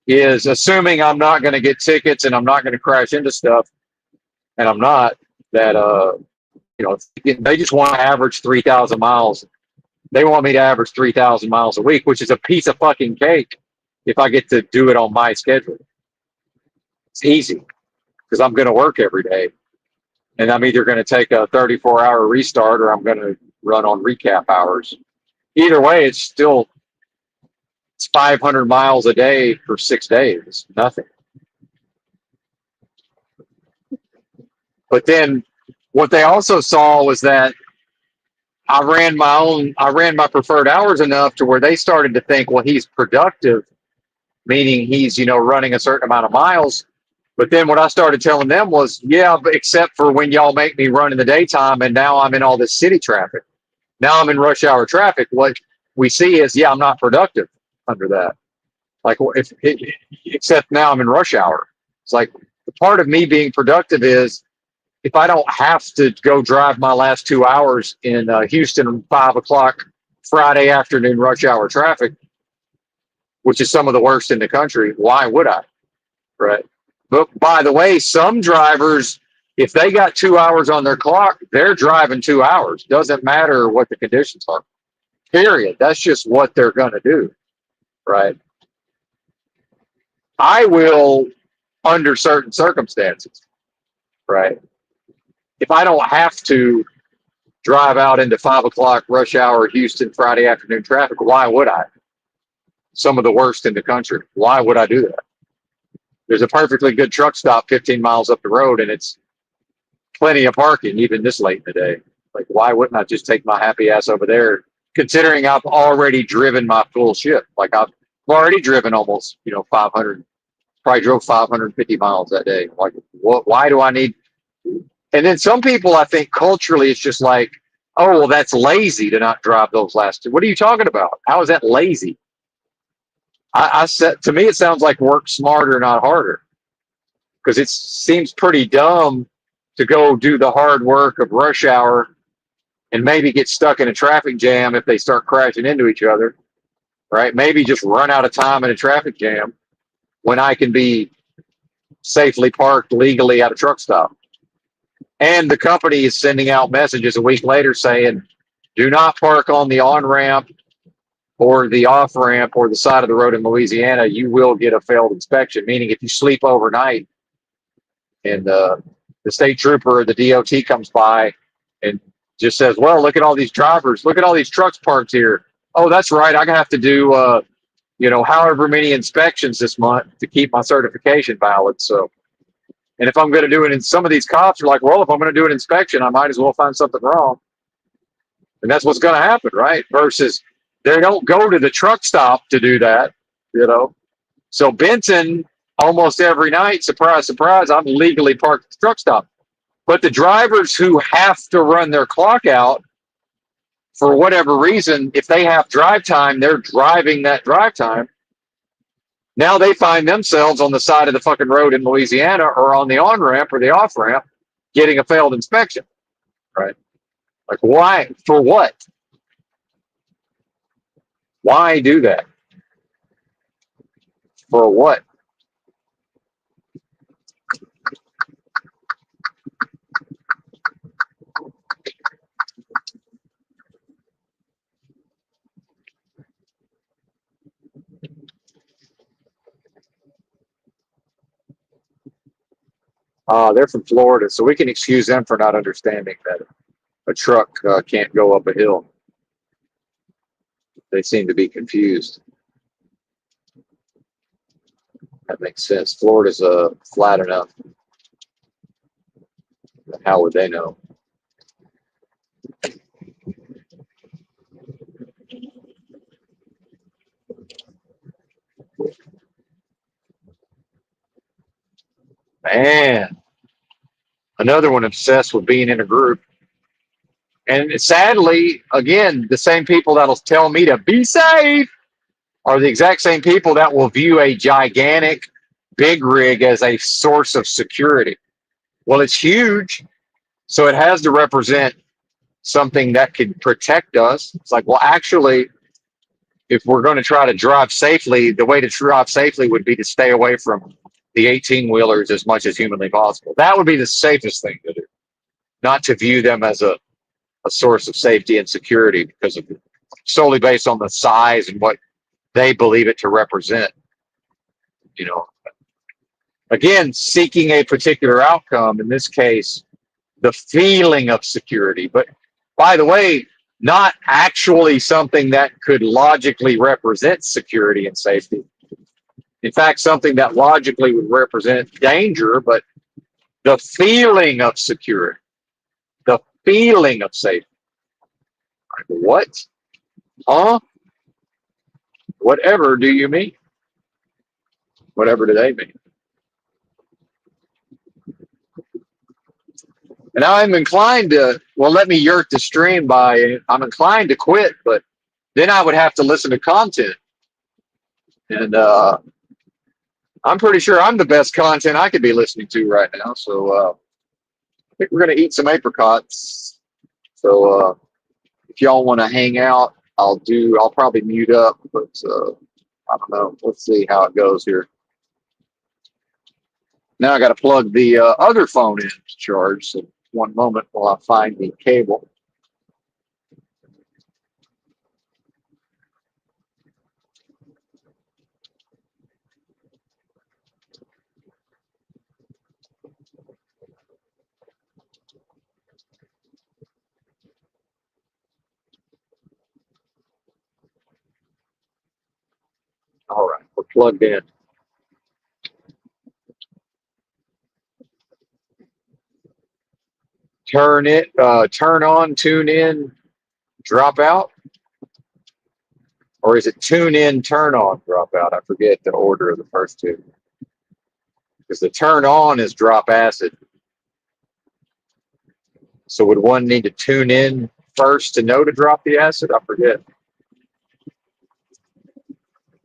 is assuming I'm not going to get tickets and I'm not going to crash into stuff, and I'm not, that they just want to average 3,000 miles. They want me to average 3,000 miles a week, which is a piece of fucking cake if I get to do it on my schedule. It's easy because I'm going to work every day, and I'm either going to take a 34-hour restart or I'm going to run on recap hours. Either way, it's 500 miles a day for 6 days. It's nothing. But then what they also saw was that I ran my preferred hours enough to where they started to think, well, he's productive, meaning he's, running a certain amount of miles. But then what I started telling them was, yeah, but except for when y'all make me run in the daytime, and now I'm in all this city traffic. Now I'm in rush hour traffic. What we see is, yeah, I'm not productive under that. Like, except now I'm in rush hour. It's like the part of me being productive is if I don't have to go drive my last 2 hours in Houston 5 o'clock Friday afternoon rush hour traffic, which is some of the worst in the country, why would I? Right. But by the way, some drivers, if they got 2 hours on their clock, they're driving 2 hours. Doesn't matter what the conditions are. Period. That's just what they're going to do. Right. I will under certain circumstances. Right. If I don't have to drive out into 5 o'clock rush hour Houston Friday afternoon traffic, why would I? Some of the worst in the country. Why would I do that? There's a perfectly good truck stop 15 miles up the road, and it's plenty of parking, even this late in the day. Like, why wouldn't I just take my happy ass over there, considering I've already driven my full shift? Like, I've already driven almost, 500, probably drove 550 miles that day. Like, why do I need? And then some people, I think culturally, it's just like, oh, well, that's lazy to not drive those last two. What are you talking about? How is that lazy? I said, to me, it sounds like work smarter, not harder, because it seems pretty dumb to go do the hard work of rush hour and maybe get stuck in a traffic jam if they start crashing into each other, right? Maybe just run out of time in a traffic jam when I can be safely parked legally at a truck stop. And the company is sending out messages a week later saying, do not park on the on-ramp or the off ramp or the side of the road in Louisiana, you will get a failed inspection. Meaning, if you sleep overnight and the state trooper or the DOT comes by and just says, "Well, look at all these drivers, look at all these trucks parked here. Oh, that's right, I have to do however many inspections this month to keep my certification valid." So, and if I'm going to do it, and some of these cops are like, "Well, if I'm going to do an inspection, I might as well find something wrong," and that's what's going to happen, right? Versus they don't go to the truck stop to do that, you know. So Benton, almost every night, surprise, surprise, I'm legally parked at the truck stop. But the drivers who have to run their clock out for whatever reason, if they have drive time, they're driving that drive time. Now they find themselves on the side of the fucking road in Louisiana or on the on ramp or the off ramp getting a failed inspection, right? Like, why? For what? Why do that? For what? They're from Florida, so we can excuse them for not understanding that a truck can't go up a hill. They seem to be confused. That makes sense. Florida's flat enough. How would they know? Man, another one obsessed with being in a group. And sadly, again, the same people that'll tell me to be safe are the exact same people that will view a gigantic big rig as a source of security. Well, it's huge, so it has to represent something that could protect us. It's like, well, actually, if we're going to try to drive safely, the way to drive safely would be to stay away from the 18 wheelers as much as humanly possible. That would be the safest thing to do, not to view them as a source of safety and security because of solely based on the size and what they believe it to represent. You know, again, seeking a particular outcome, in this case, the feeling of security. But by the way, not actually something that could logically represent security and safety. In fact, something that logically would represent danger, but the feeling of security, the feeling of safety. What? Huh? Whatever do you mean? Whatever do they mean? And I'm inclined to, well, let me yurt the stream by, I'm inclined to quit, but then I would have to listen to content. And I'm pretty sure I'm the best content I could be listening to right now. So I think we're going to eat some apricots. So if y'all want to hang out, I'll probably mute up, but I don't know. Let's see how it goes here. Now I got to plug the other phone in to charge. So one moment while I find the cable. All right, we're plugged in. Turn on, tune in, drop out, or is it tune in, turn on, drop out? I forget the order of the first two. Because the turn on is drop acid. So would one need to tune in first to know to drop the acid? I forget.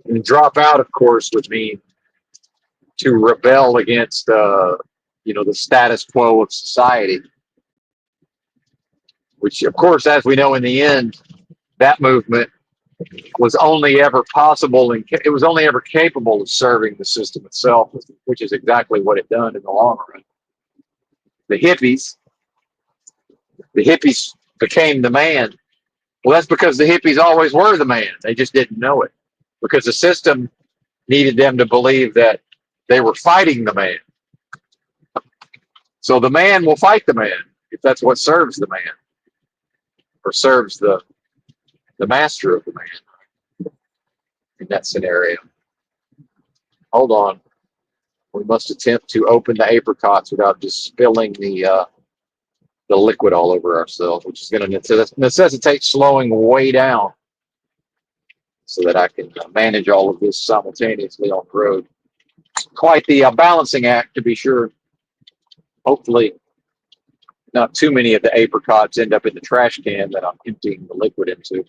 And drop out, of course, would mean to rebel against the status quo of society. Which, of course, as we know in the end, that movement was only ever possible and it was only ever capable of serving the system itself, which is exactly what it done in the long run. The hippies became the man, Well, that's because the hippies always were the man. They just didn't know it because the system needed them to believe that they were fighting the man. So the man will fight the man if that's what serves the man or serves the master of the man in that scenario. Hold on. We must attempt to open the apricots without just spilling the liquid all over ourselves, which is going to necessitate slowing way down so that I can manage all of this simultaneously on the road. Quite the balancing act, to be sure. Hopefully, not too many of the apricots end up in the trash can that I'm emptying the liquid into.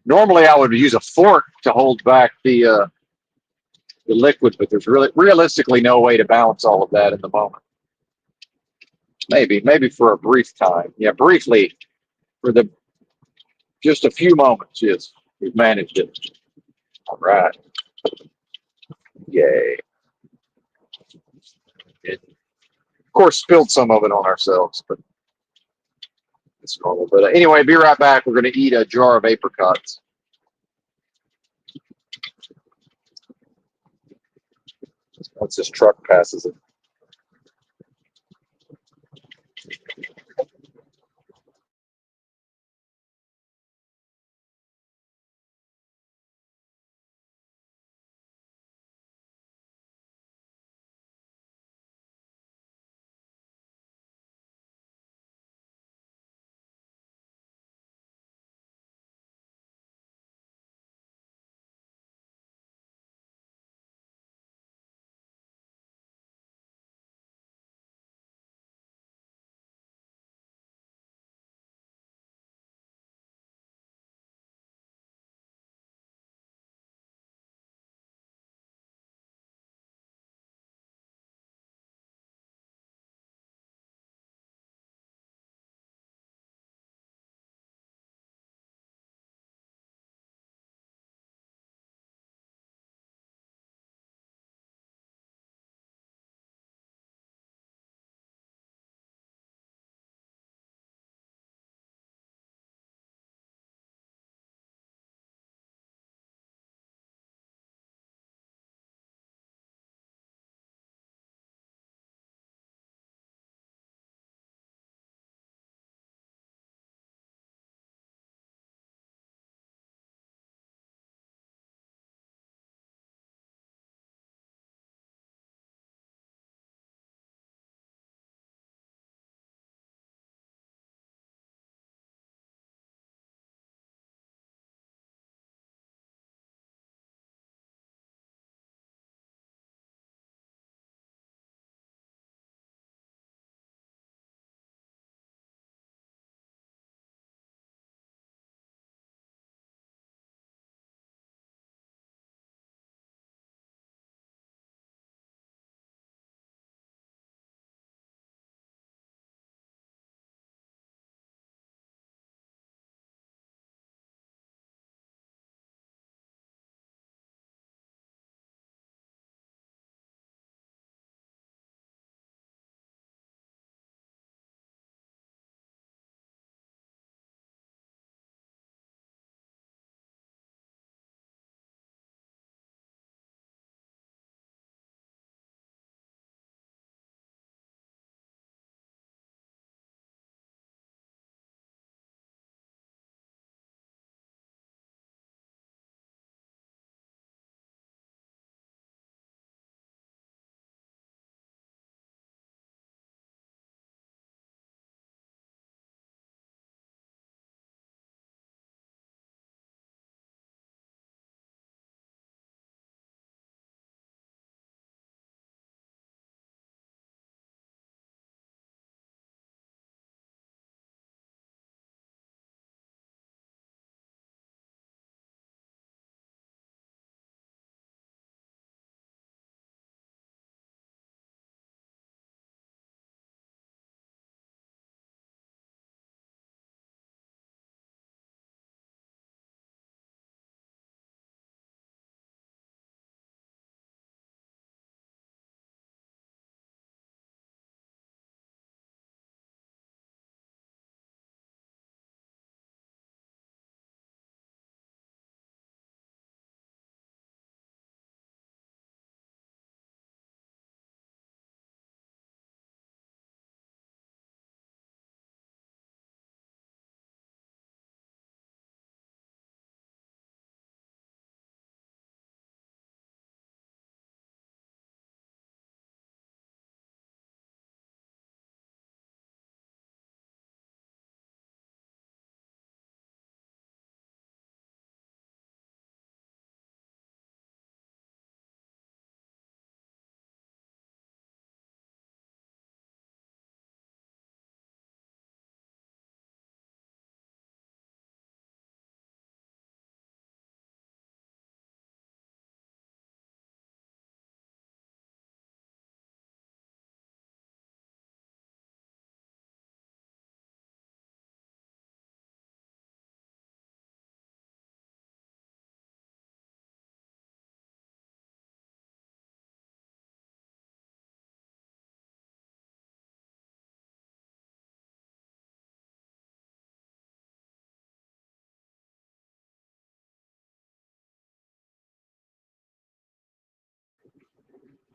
Normally, I would use a fork to hold back the liquid, but there's really realistically no way to balance all of that in the moment. Maybe for a brief time. Yeah, briefly for the just a few moments. Yes, we've managed it. All right. Yay. It, of course, spilled some of it on ourselves, but it's normal. But anyway, be right back. We're going to eat a jar of apricots. Once this truck passes it.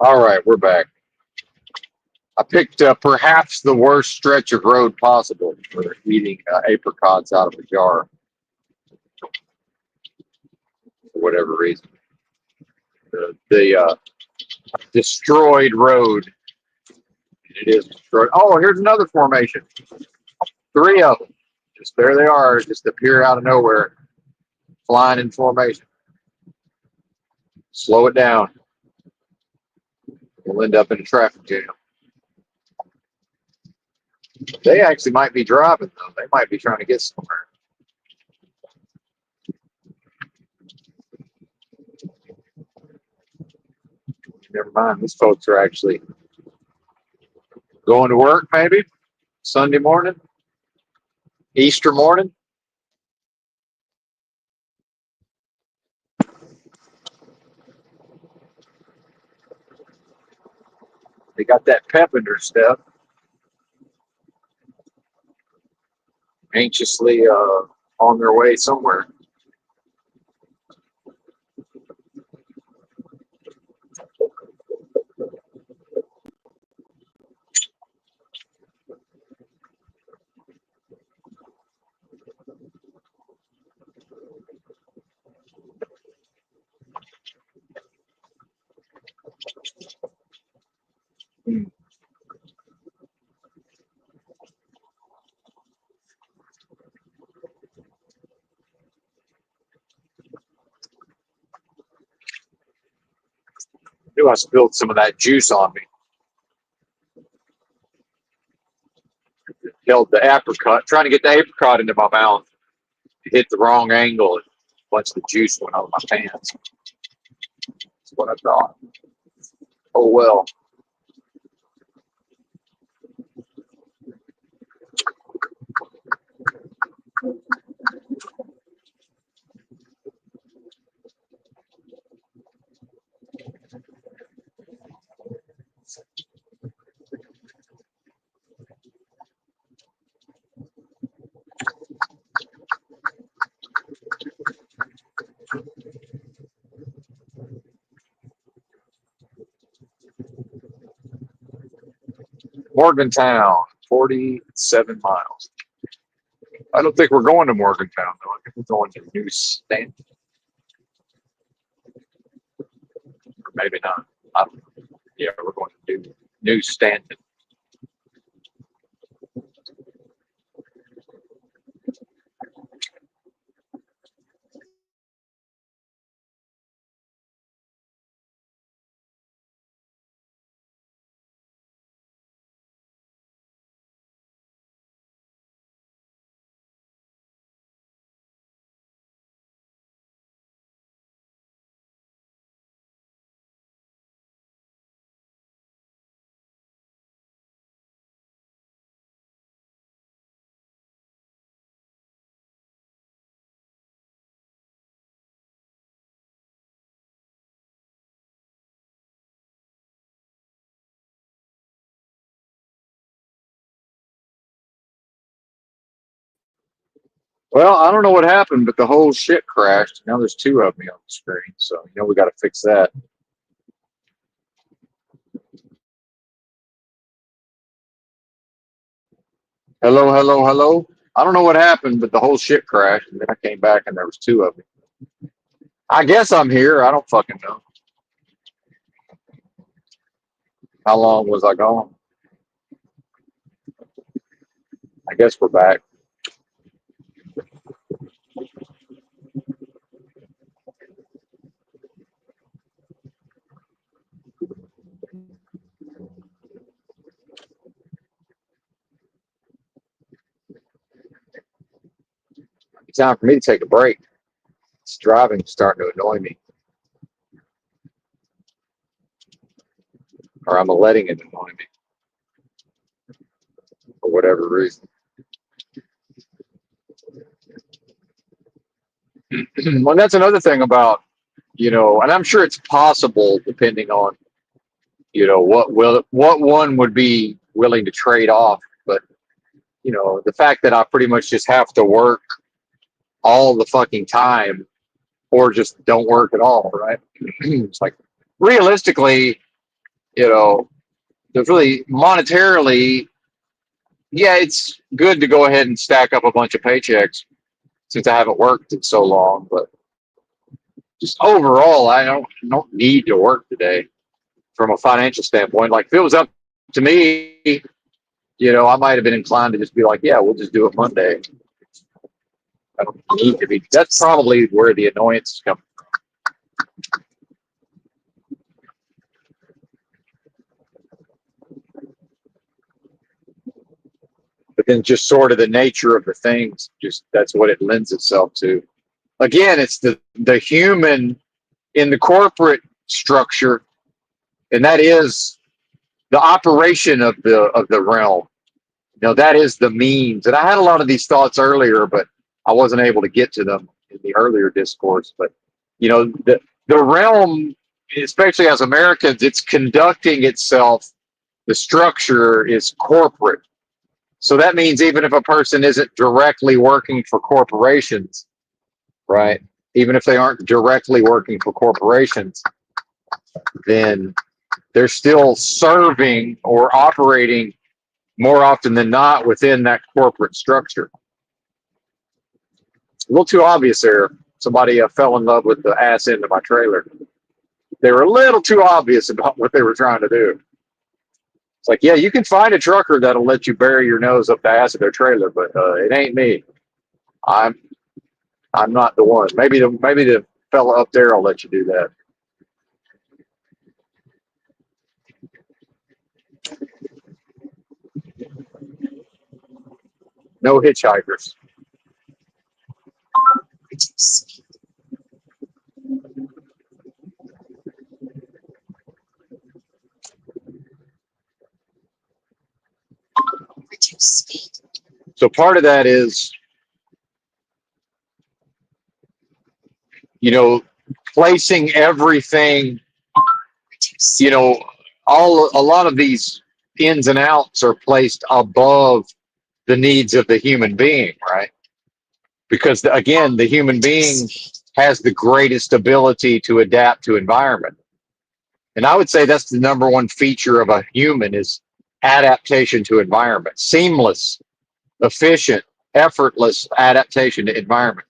All right, we're back. I picked perhaps the worst stretch of road possible for eating apricots out of a jar for whatever reason. The destroyed road. It is destroyed. Oh, here's another formation. Three of them. Just there they are, just appear out of nowhere, flying in formation. Slow it down. We'll end up in a traffic jam. They actually might be driving though. They might be trying to get somewhere. Never mind. These folks are actually going to work, maybe Sunday morning, Easter morning. They got that pep in their step. Anxiously on their way somewhere. Knew I spilled some of that juice on me. Held the apricot, trying to get the apricot into my mouth. It hit the wrong angle and a bunch of the juice went out of my pants. That's what I thought. Oh well. Morgantown, 47 miles. I don't think we're going to Morgantown though. I think we're going to New Stanton. Or maybe not. I don't know. Yeah, we're going to New Stanton. Well, I don't know what happened, but the whole shit crashed. Now there's two of me on the screen, so we got to fix that. Hello, hello, hello. I don't know what happened, but the whole shit crashed, and then I came back and there was two of me. I guess I'm here. I don't fucking know. How long was I gone? I guess we're back. It's time for me to take a break. This driving is starting to annoy me, or I'm letting it annoy me for whatever reason. Well, that's another thing about, and I'm sure it's possible depending on, what one would be willing to trade off. But, the fact that I pretty much just have to work all the fucking time or just don't work at all, right? It's like realistically, you know, there's really monetarily, yeah, it's good to go ahead and stack up a bunch of paychecks since I haven't worked in so long. But just overall, I don't need to work today from a financial standpoint. Like if it was up to me, I might have been inclined to just be like, yeah, we'll just do it Monday. I don't need to be. That's probably where the annoyance is coming. But then just sort of the nature of the things, just that's what it lends itself to. Again, it's the human in the corporate structure, and that is the operation of the realm. That is the means. And I had a lot of these thoughts earlier, but I wasn't able to get to them in the earlier discourse. But the realm, especially as Americans, it's conducting itself. The structure is corporate. So that means even if a person isn't directly working for corporations, right? Even if they aren't directly working for corporations, then they're still serving or operating more often than not within that corporate structure. A little too obvious there. Somebody fell in love with the ass end of my trailer. They were a little too obvious about what they were trying to do. It's like, yeah, you can find a trucker that'll let you bury your nose up the ass of their trailer, but it ain't me. I'm I'm not the one. Maybe the fella up there will let you do that. No hitchhikers. Reduce speed. Reduce speed. So part of that is, you know, placing everything, Reduce. you know, a lot of these ins and outs are placed above the needs of the human being, right? Because again, the human being has the greatest ability to adapt to environment. And I would say that's the number one feature of a human is adaptation to environment, seamless, efficient, effortless adaptation to environment.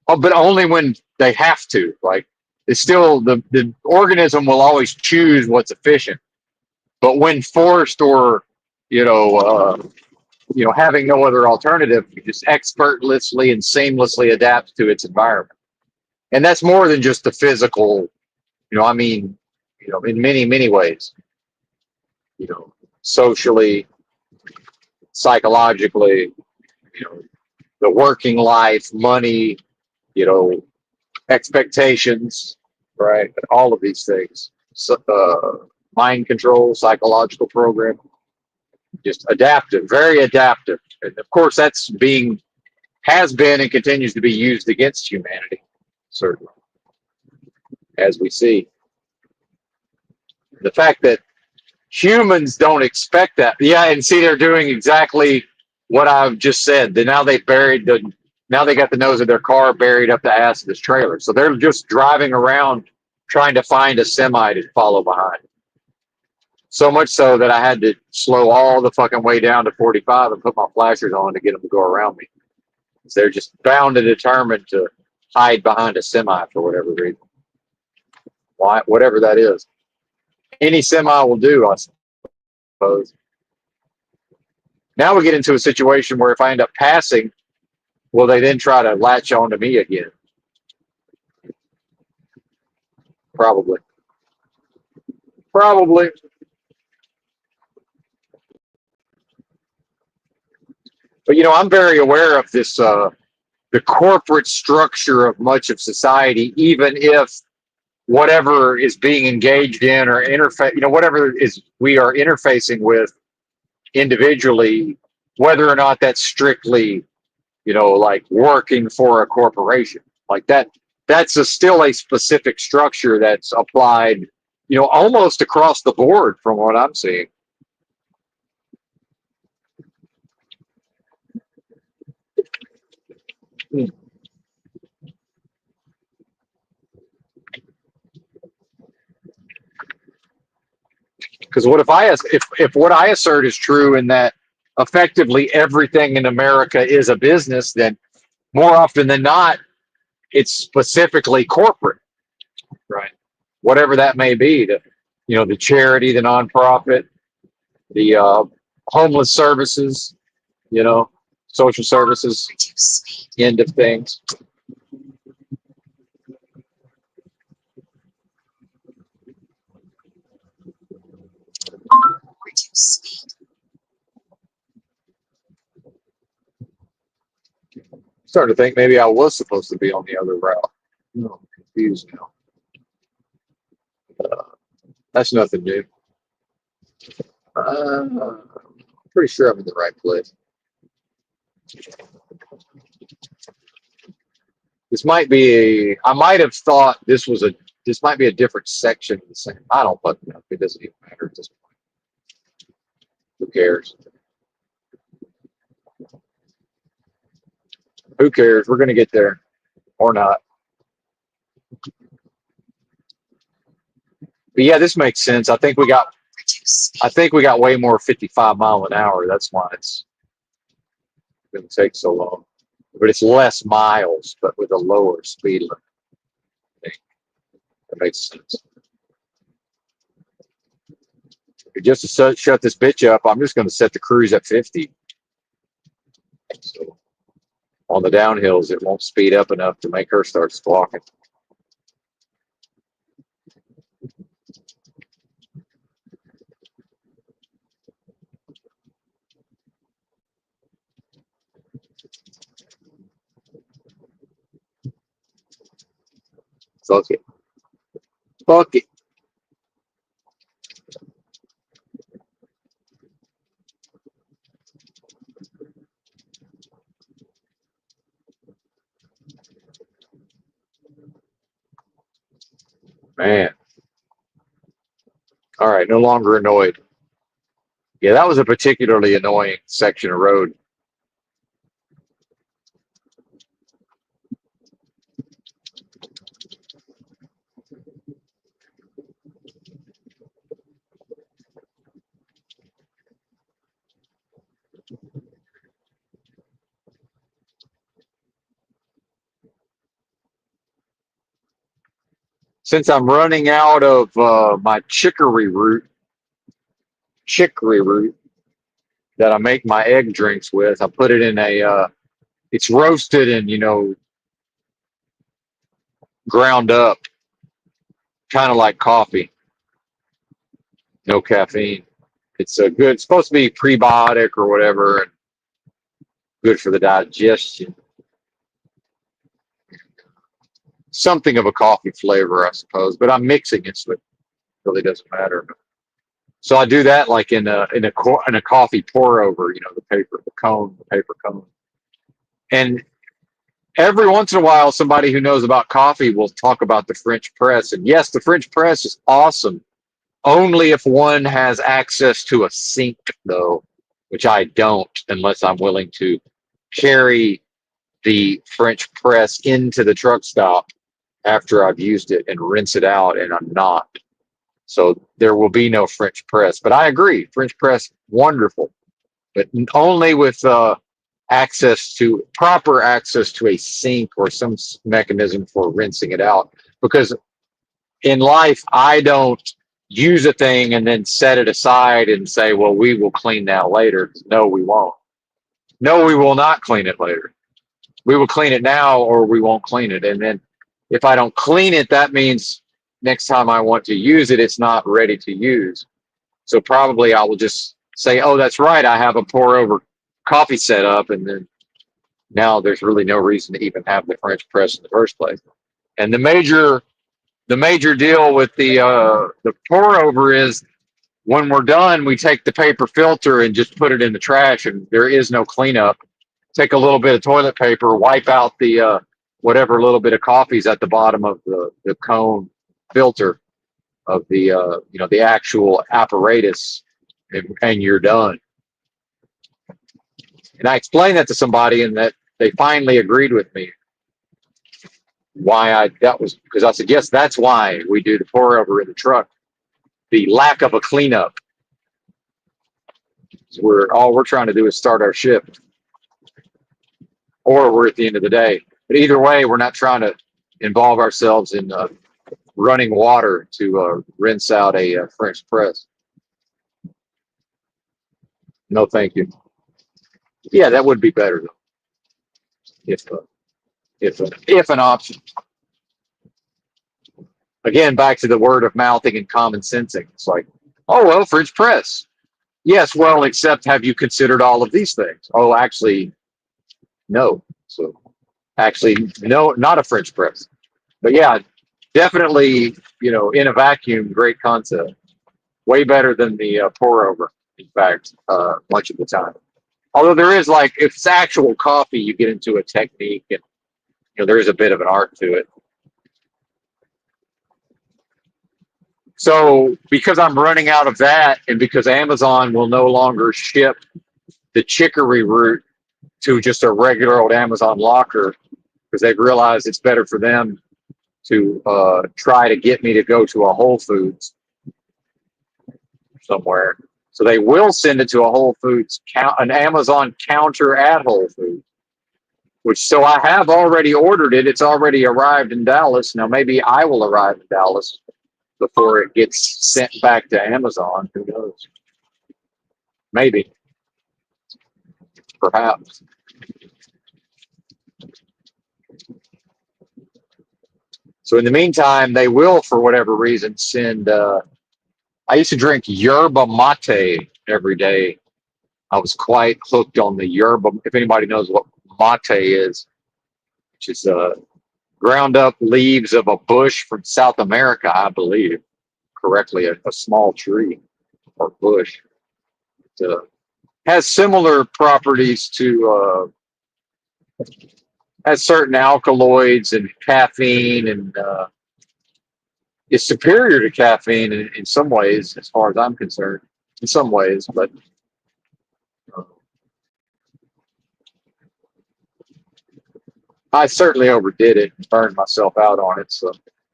Oh, but only when they have to. Like it's still the organism will always choose what's efficient. But when forced or you know having no other alternative, you just expertlessly and seamlessly adapts to its environment. And that's more than just the physical. I mean, in many ways. Socially, psychologically, the working life, money, you know, expectations, right? All of these things. So, mind control, psychological program, just adaptive, very adaptive. And of course, has been and continues to be used against humanity, certainly, as we see. The fact that humans don't expect that. Yeah, and see, they're doing exactly what I've just said. Now now they got the nose of their car buried up the ass of this trailer. So they're just driving around trying to find a semi to follow behind. So much so that I had to slow all the fucking way down to 45 and put my flashers on to get them to go around me. They're just bound and determined to hide behind a semi for whatever reason. Why, whatever that is. Any semi will do, I suppose. Now we get into a situation where if I end up passing, will they then try to latch on to me again? Probably. Probably. But I'm very aware of this the corporate structure of much of society, even if whatever is being engaged in or interface, whatever is we are interfacing with individually, whether or not that's strictly, like working for a corporation, like that's still a specific structure that's applied, almost across the board from what I'm seeing. Because what if what I assert is true in that effectively everything in America is a business, then more often than not, it's specifically corporate, right? Whatever that may be, the charity, the nonprofit, the homeless services, social services Reduce speed. end of things. Reduce speed. Starting to think maybe I was supposed to be on the other route. No, I'm confused now. That's nothing new. I'm pretty sure I'm in the right place. This might be I might have thought this might be a different section of the same. I don't fucking know. It doesn't even matter at this point. Who cares? Who cares? We're gonna get there or not. But yeah, this makes sense. I think we got way more 55 mile an hour. That's why it's going to take so long. But it's less miles, but with a lower speed limit. I think that makes sense. Just to shut this bitch up, I'm just going to set the cruise at 50. So on the downhills, it won't speed up enough to make her start squawking. Fuck it. Fuck it. Man. All right, no longer annoyed. Yeah, that was a particularly annoying section of road. Since I'm running out of my chicory root that I make my egg drinks with, I put it in it's roasted and, ground up, kind of like coffee, no caffeine. It's it's supposed to be prebiotic or whatever, and good for the digestion. Something of a coffee flavor, I suppose, but I'm mixing it, so it really doesn't matter. So I do that like in a coffee pour over, the paper cone, and every once in a while, somebody who knows about coffee will talk about the French press, and yes, the French press is awesome. Only if one has access to a sink, though, which I don't, unless I'm willing to carry the French press into the truck stop after I've used it and rinse it out, and I'm not. So there will be no French press. But I agree, French press, wonderful, but only with proper access to a sink or some mechanism for rinsing it out. Because in life, I don't use a thing and then set it aside and say, well, we will clean that later. No, we won't. No, we will not clean it later. We will clean it now or we won't clean it. And then if I don't clean it, that means next time I want to use it, it's not ready to use. So probably I will just say, oh, that's right. I have a pour over coffee set up. And then now there's really no reason to even have the French press in the first place. And the major deal with the pour over is when we're done, we take the paper filter and just put it in the trash, and there is no cleanup. Take a little bit of toilet paper, wipe out the whatever little bit of coffee's at the bottom of the cone filter of the actual apparatus, and you're done. And I explained that to somebody, and that they finally agreed with me. That was because I said, yes, that's why we do the pour over in the truck. The lack of a cleanup. We're trying to do is start our shift, or we're at the end of the day. But either way, we're not trying to involve ourselves in running water to rinse out a French press. No, thank you. Yeah, that would be better though, if an option. Again, back to the word of mouthing and common sensing. It's like, oh well, French press. Yes, well, except have you considered all of these things? Oh, actually, no. So actually, no, not a French press. But yeah, definitely, in a vacuum, great concept. Way better than the pour over. In fact, much of the time. Although there is like, if it's actual coffee, you get into a technique, and there is a bit of an art to it. So because I'm running out of that, and because Amazon will no longer ship the chicory root to just a regular old Amazon locker, because they've realized it's better for them to try to get me to go to a Whole Foods somewhere. So they will send it to a Whole Foods, an Amazon counter at Whole Foods, so I have already ordered it. It's already arrived in Dallas. Now maybe I will arrive in Dallas before it gets sent back to Amazon. Who knows? Maybe, perhaps. So in the meantime, they will, for whatever reason, send. I used to drink yerba mate every day. I was quite hooked on the yerba. If anybody knows what mate is, which is ground up leaves of a bush from South America, I believe correctly, a small tree or bush. It has similar properties to, has certain alkaloids and caffeine, and is superior to caffeine in some ways, as far as I'm concerned. In some ways, but uh, I certainly overdid it and burned myself out on it. So,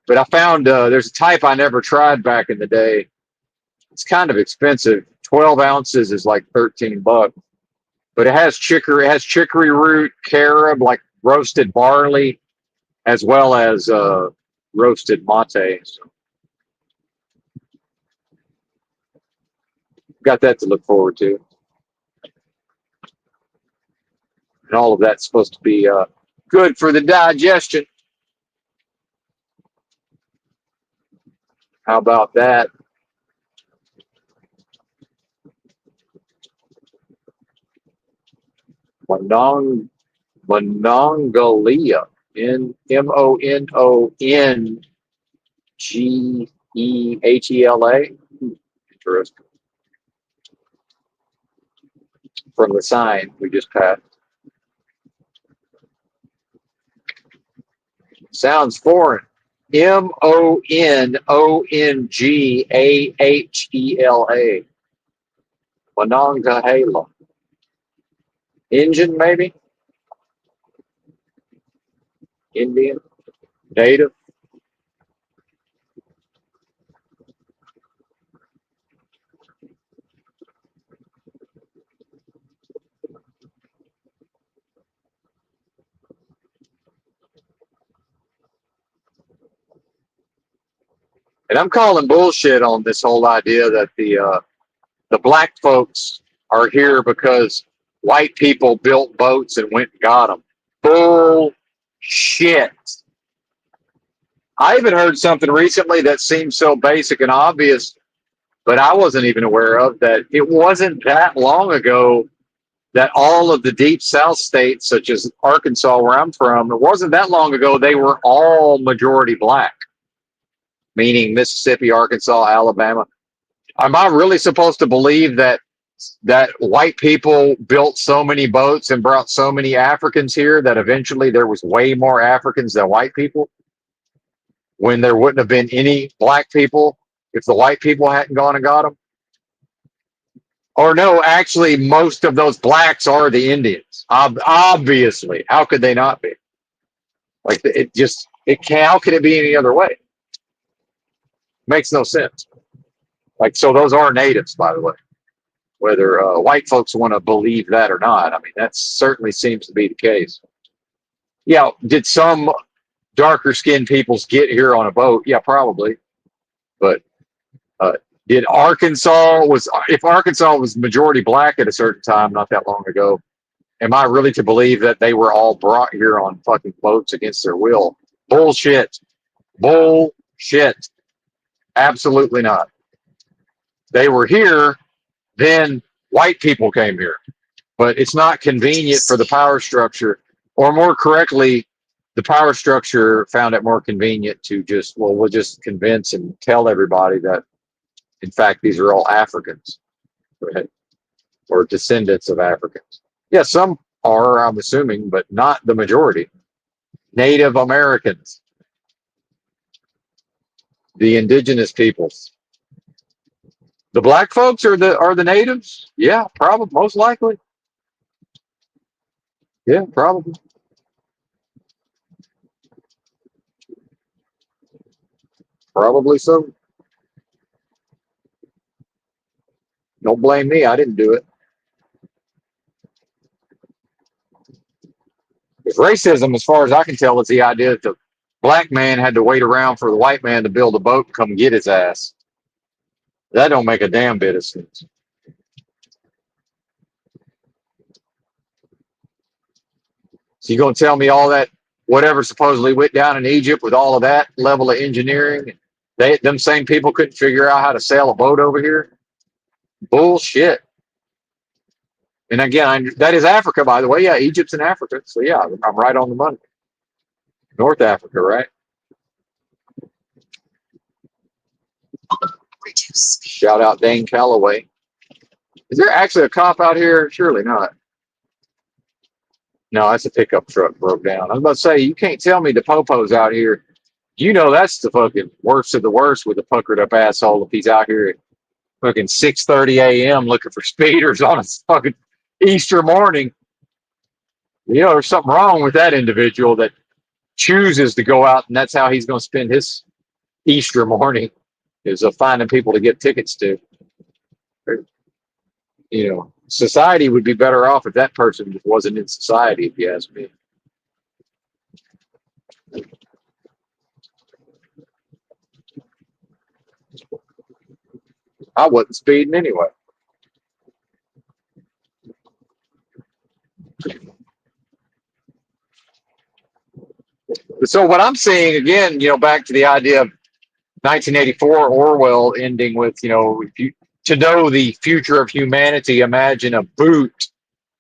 but I found there's a type I never tried back in the day. It's kind of expensive. 12 ounces is like $13, but it has chicory. It has chicory root, carob, like roasted barley, as well as roasted mate. So got that to look forward to, and all of that's supposed to be good for the digestion. How about that? Monong, Monongalia, Mongehela. Interesting. From the sign we just passed. Sounds foreign. Monongahela. Monongahela. Indian, maybe? Indian? Native? And I'm calling bullshit on this whole idea that the black folks are here because white people built boats and went and got them. Bullshit. I even heard something recently that seems so basic and obvious, but I wasn't even aware of, that it wasn't that long ago that all of the deep South states, such as Arkansas, where I'm from, it wasn't that long ago they were all majority black, meaning Mississippi, Arkansas, Alabama. Am I really supposed to believe that white people built so many boats and brought so many Africans here that eventually there was way more Africans than white people, when there wouldn't have been any black people if the white people hadn't gone and got them? Or no, actually, most of those blacks are the Indians. Obviously, how could they not be? Like how could it be any other way? Makes no sense. Like, so those are natives, by the way. whether white folks want to believe that or not. I mean, that certainly seems to be the case. Yeah, did some darker skinned peoples get here on a boat? Yeah, probably. But uh, did Arkansas was if Arkansas was majority black at a certain time, not that long ago, am I really to believe that they were all brought here on fucking boats against their will? Bullshit. Bullshit. Absolutely not. They were here, then white people came here. But it's not convenient for the power structure, or more correctly, the power structure found it more convenient to just, well, we'll just convince and tell everybody that, in fact, these are all Africans, right? Or descendants of Africans. Yeah, some are, I'm assuming, but not the majority. Native Americans, the indigenous peoples. The black folks are the natives? Yeah, probably, most likely. Yeah, probably. Probably so. Don't blame me. I didn't do it. Because racism, as far as I can tell, is the idea that the black man had to wait around for the white man to build a boat and come get his ass. That don't make a damn bit of sense. So you gonna tell me all that whatever supposedly went down in Egypt with all of that level of engineering, them same people couldn't figure out how to sail a boat over here? Bullshit. And again, that is Africa, by the way. Yeah, Egypt's in Africa. So yeah, I'm right on the money. North Africa, right? Reduce speed. Shout out Dane Calloway. Is there actually a cop out here? Surely not. No, that's a pickup truck broke down. I was about to say, you can't tell me the popo's out here. You know that's the fucking worst of the worst with a puckered up asshole if he's out here at fucking 6:30 a.m. looking for speeders on a fucking Easter morning. You know, there's something wrong with that individual that chooses to go out and that's how he's going to spend his Easter morning is finding people to get tickets to. You know, society would be better off if that person wasn't in society, if you ask me. I wasn't speeding anyway. So what I'm seeing again, you know, back to the idea of 1984 Orwell ending with, you know, if you, to know the future of humanity, imagine a boot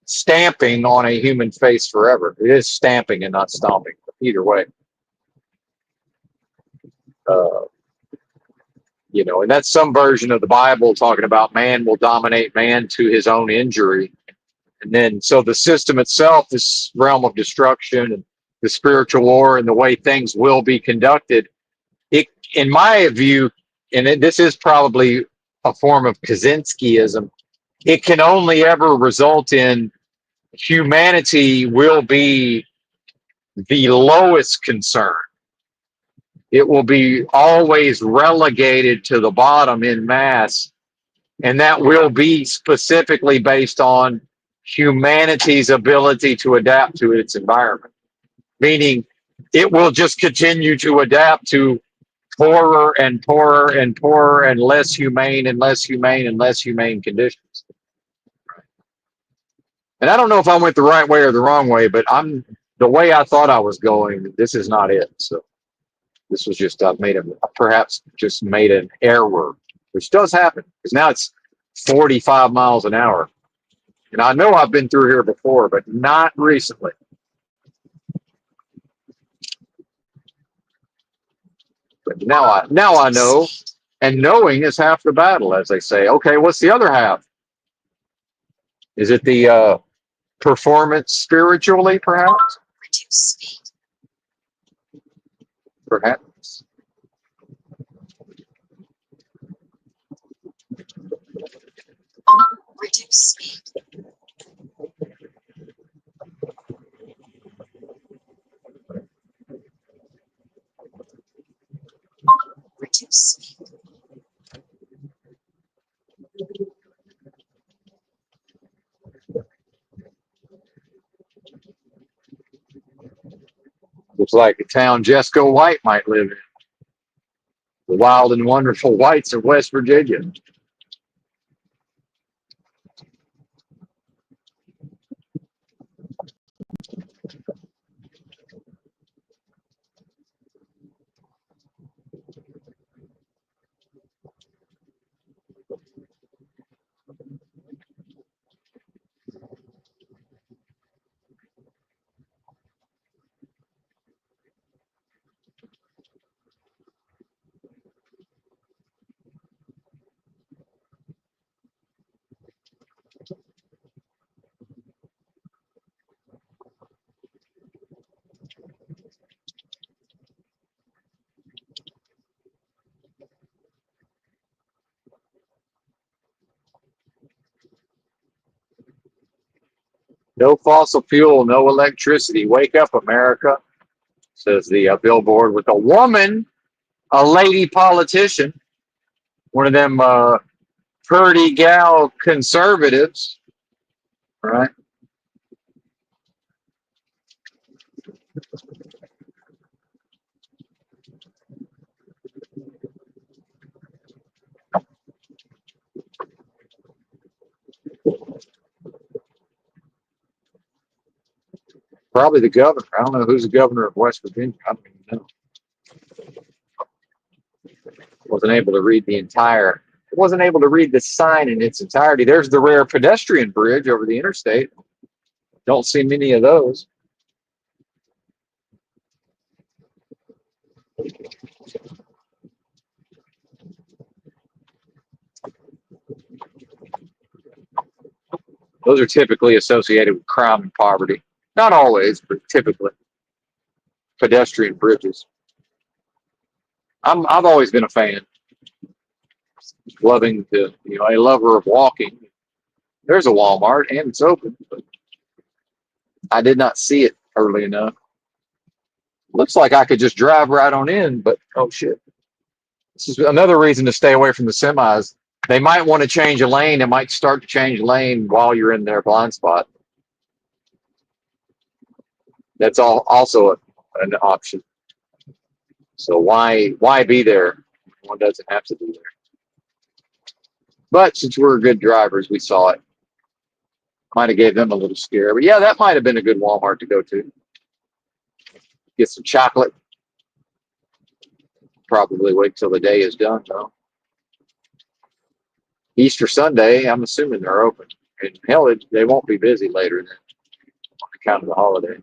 stamping on a human face forever. It is stamping and not stomping. Either way, uh, you know, and that's some version of the Bible talking about man will dominate man to his own injury. And then, so the system itself, this realm of destruction and the spiritual war and the way things will be conducted, it, in my view, and this is probably a form of Kaczynskiism, it can only ever result in humanity will be the lowest concern. It will be always relegated to the bottom in mass, and that will be specifically based on humanity's ability to adapt to its environment, meaning it will just continue to adapt to poorer and poorer and poorer and less humane and less humane and less humane conditions. And I don't know if I went the right way or the wrong way, but I'm the way I thought I was going. This is not it. So this was just I've made a perhaps just made an error, which does happen because now it's 45 miles an hour, and I know I've been through here before, but not recently. But now I know, and knowing is half the battle, as they say. Okay, what's the other half? Is it the performance spiritually, perhaps? Reduce speed. Perhaps. Reduce speed. Reduce speed. Looks like a town Jesco White might live in. The wild and wonderful whites of West Virginia. No fossil fuel, no electricity. Wake up, America, says the billboard with a woman, a lady politician, one of them purdy gal conservatives, right? Probably the governor. I don't know who's the governor of West Virginia. I don't even know. Wasn't able to read the entire. Wasn't able to read the sign in its entirety. There's the rare pedestrian bridge over the interstate. Don't see many of those. Those are typically associated with crime and poverty. Not always, but typically. Pedestrian bridges. I've always been a fan. Loving to, a lover of walking. There's a Walmart and it's open, but I did not see it early enough. Looks like I could just drive right on in, but oh shit. This is another reason to stay away from the semis. They might want to change a lane. It might start to change lane while you're in their blind spot. That's also an option. So why be there? One doesn't have to be there. But since we're good drivers, we saw it. Might have gave them a little scare. But yeah, that might have been a good Walmart to go to. Get some chocolate. Probably wait till the day is done, though. Easter Sunday, I'm assuming they're open. And hell, they won't be busy later than on account of the holiday.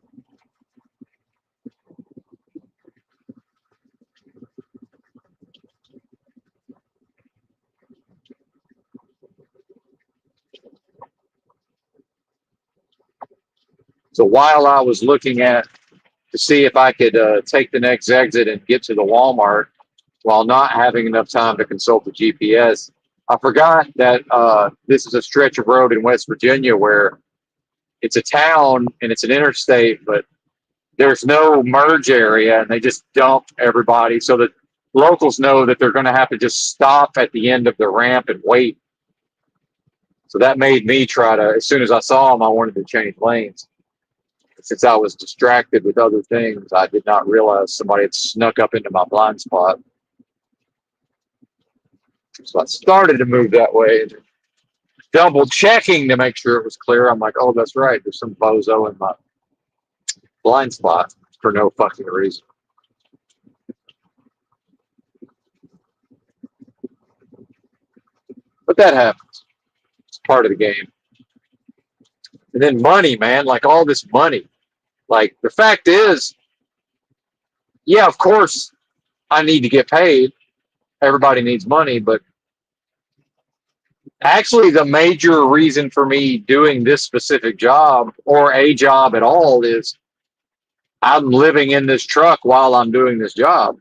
So while I was looking to see if I could take the next exit and get to the Walmart while not having enough time to consult the GPS, I forgot that this is a stretch of road in West Virginia where it's a town and it's an interstate, but there's no merge area and they just dump everybody so that locals know that they're going to have to just stop at the end of the ramp and wait. So that made me try to, as soon as I saw them, I wanted to change lanes. Since I was distracted with other things, I did not realize somebody had snuck up into my blind spot. So I started to move that way, double checking to make sure it was clear. I'm like, oh, that's right. There's some bozo in my blind spot for no fucking reason. But that happens. It's part of the game. And then money, man, like all this money. Like the fact is, yeah, of course I need to get paid. Everybody needs money, but actually the major reason for me doing this specific job or a job at all is I'm living in this truck while I'm doing this job.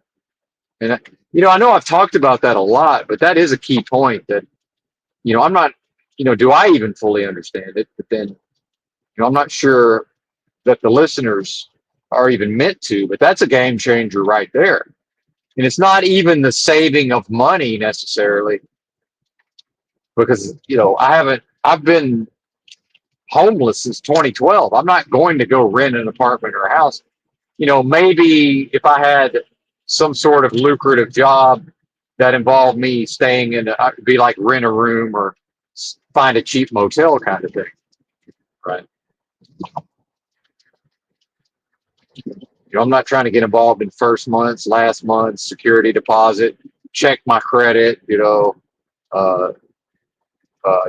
And I know I've talked about that a lot, but that is a key point that, I'm not, do I even fully understand it? But then, I'm not sure that the listeners are even meant to, but that's a game changer right there. And it's not even the saving of money necessarily, because, I've been homeless since 2012. I'm not going to go rent an apartment or a house. maybe if I had some sort of lucrative job that involved me staying in, I'd be like rent a room or find a cheap motel kind of thing, right? I'm not trying to get involved in first months, last month's security deposit, check my credit. Uh,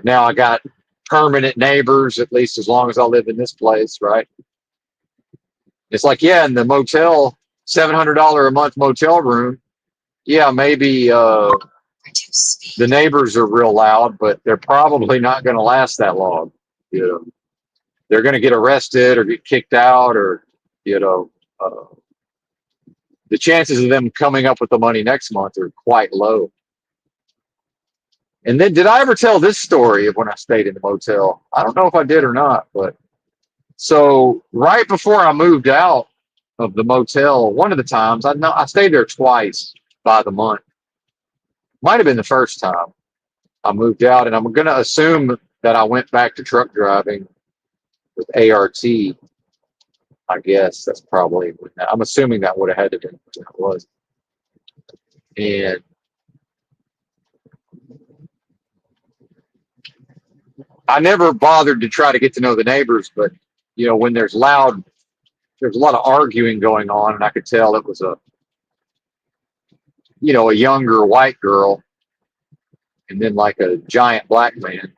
now I got permanent neighbors, at least as long as I live in this place, right? It's like, yeah, in the motel, $700 a month motel room. Yeah, maybe the neighbors are real loud, but they're probably not going to last that long. You know, they're going to get arrested or get kicked out, or you know, uh, the chances of them coming up with the money next month are quite low. And then, did I ever tell this story of when I stayed in the motel? I don't know if I did or not, but so right before I moved out of the motel, one of the times I stayed there twice by the month. Might have been the first time I moved out, and I'm going to assume that I went back to truck driving with ART. I guess that's probably when I'm assuming that would have had to be when it was. And I never bothered to try to get to know the neighbors, but when there's a lot of arguing going on, and I could tell it was a younger white girl, and then like a giant black man,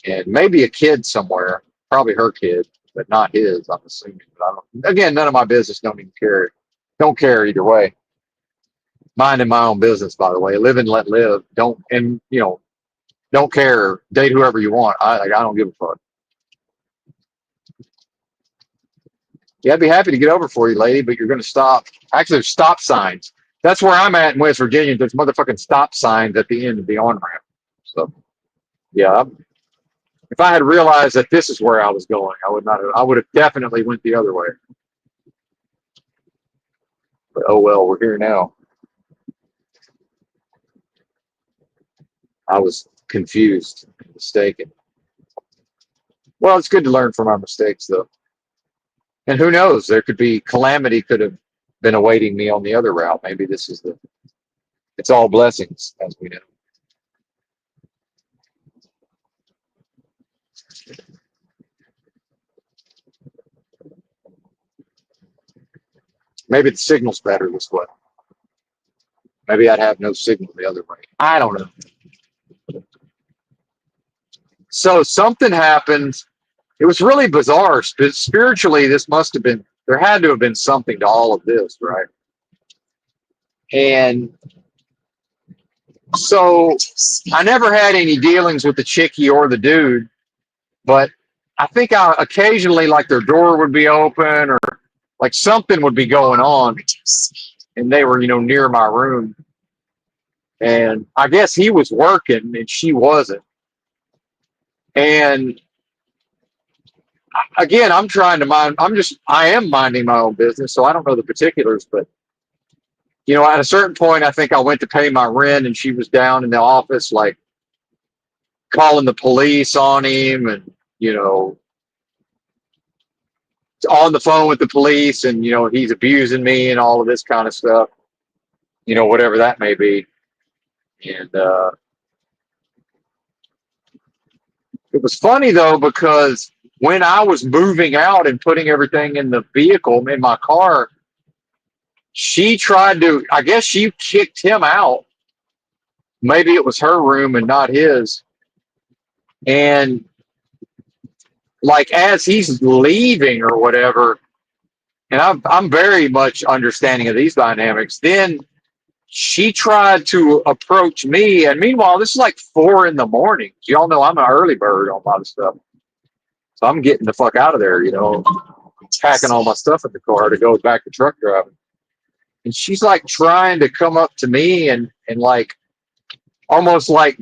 and maybe a kid somewhere, probably her kid, but not his. I'm assuming. But I don't. Again, none of my business. Don't even care. Don't care either way. Minding my own business, by the way. Live and let live. Don't care. Date whoever you want. I don't give a fuck. Yeah, I'd be happy to get over for you, lady, but you're going to stop. Actually, there's stop signs. That's where I'm at in West Virginia. There's motherfucking stop signs at the end of the on ramp. So, yeah, if I had realized that this is where I was going, I would not. I would have definitely went the other way. But oh well, we're here now. I was confused, mistaken. Well, it's good to learn from our mistakes, though. And who knows? There could be calamity. Could have been awaiting me on the other route. Maybe this is the. It's all blessings, as we know. Maybe the signal's better this way. Maybe I'd have no signal the other way. I don't know. So something happened. It was really bizarre. Spiritually, this must have been, there had to have been something to all of this, right? And so I never had any dealings with the chickie or the dude, but I think I occasionally, like, their door would be open or like something would be going on, and they were, near my room. And I guess he was working and she wasn't. And again, I'm trying to mind. I am minding my own business, so I don't know the particulars. But at a certain point, I think I went to pay my rent, and she was down in the office, like calling the police on him, and on the phone with the police, and he's abusing me and all of this kind of stuff. Whatever that may be. And it was funny though, because when I was moving out and putting everything in the vehicle in my car, she tried to, I guess she kicked him out. Maybe it was her room and not his. And like as he's leaving or whatever, and I'm very much understanding of these dynamics, then she tried to approach me. And meanwhile, this is like 4 a.m. Y'all know I'm an early bird on a lot of stuff. So I'm getting the fuck out of there, packing all my stuff in the car to go back to truck driving. And she's like trying to come up to me and like almost like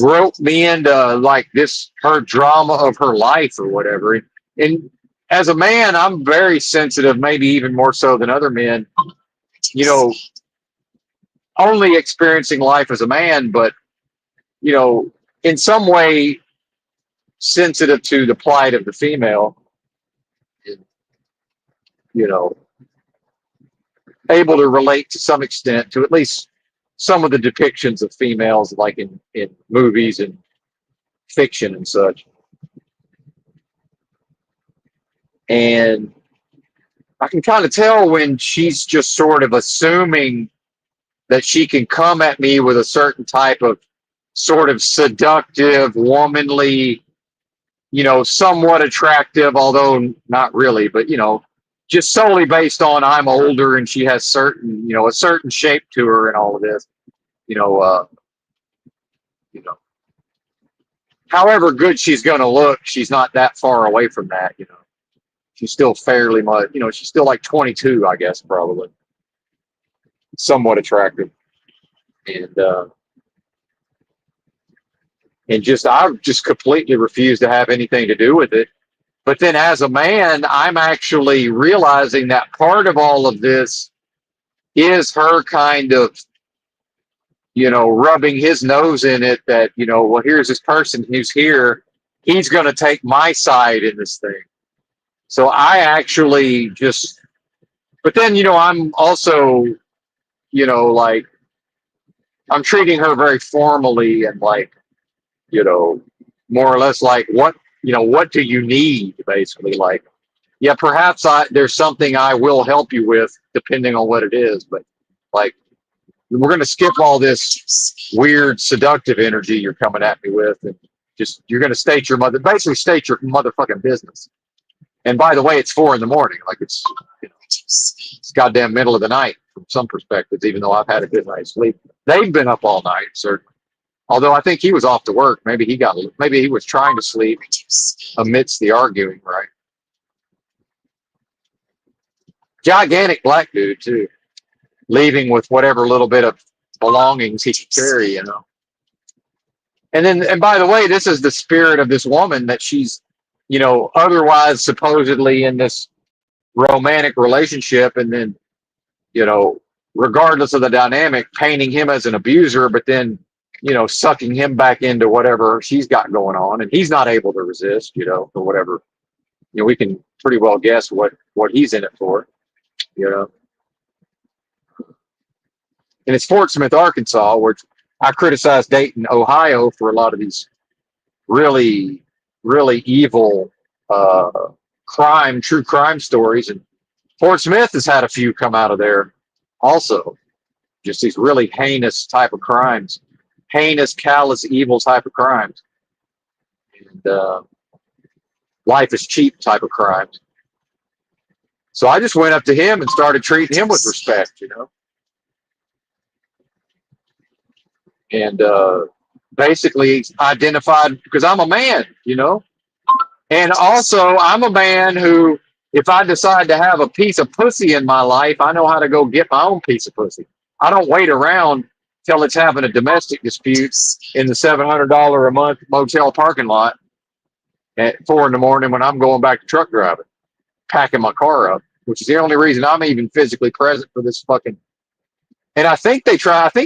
rope me into like this, her drama of her life or whatever. And as a man, I'm very sensitive, maybe even more so than other men, only experiencing life as a man, but, in some way sensitive to the plight of the female. you know, able to relate to some extent to at least some of the depictions of females, like in movies and fiction and such. And I can kind of tell when she's just sort of assuming that she can come at me with a certain type of sort of seductive, womanly, somewhat attractive, although not really, but just solely based on I'm older and she has a certain shape to her and all of this, you know, uh, you know, however good she's going to look, she's not that far away from that. She's still fairly much, she's still like 22, I guess, probably somewhat attractive. And, I just completely refuse to have anything to do with it. But then as a man, I'm actually realizing that part of all of this is her kind of, rubbing his nose in it that, well, here's this person who's here. He's going to take my side in this thing. So I actually but then, I'm also, like, I'm treating her very formally and like, more or less like, what do you need? Basically, like, yeah, perhaps there's something I will help you with depending on what it is. But like, we're going to skip all this weird seductive energy you're coming at me with, and you're going to basically state your motherfucking business. And by the way, it's 4 a.m. Like it's goddamn middle of the night from some perspectives, even though I've had a good night's sleep. They've been up all night, certainly. Although I think he was off to work. Maybe he was trying to sleep amidst the arguing, right? Gigantic black dude too, leaving with whatever little bit of belongings he could carry. And by the way, this is the spirit of this woman that she's, otherwise supposedly in this romantic relationship, and then, regardless of the dynamic, painting him as an abuser, but then, sucking him back into whatever she's got going on, and he's not able to resist, or whatever. We can pretty well guess what he's in it for, you know. And it's Fort Smith, Arkansas, where I criticize Dayton, Ohio, for a lot of these really, really evil true crime stories. And Fort Smith has had a few come out of there also. Just these really heinous type of crimes, heinous, callous, evil type of crimes. And life is cheap type of crimes. So I just went up to him and started treating him with respect. And basically identified, because I'm a man. And also I'm a man who, if I decide to have a piece of pussy in my life, I know how to go get my own piece of pussy. I don't wait around till it's having a domestic dispute in the $700 a month motel parking lot at 4 a.m. when I'm going back to truck driving, packing my car up, which is the only reason I'm even physically present for this fucking. And I think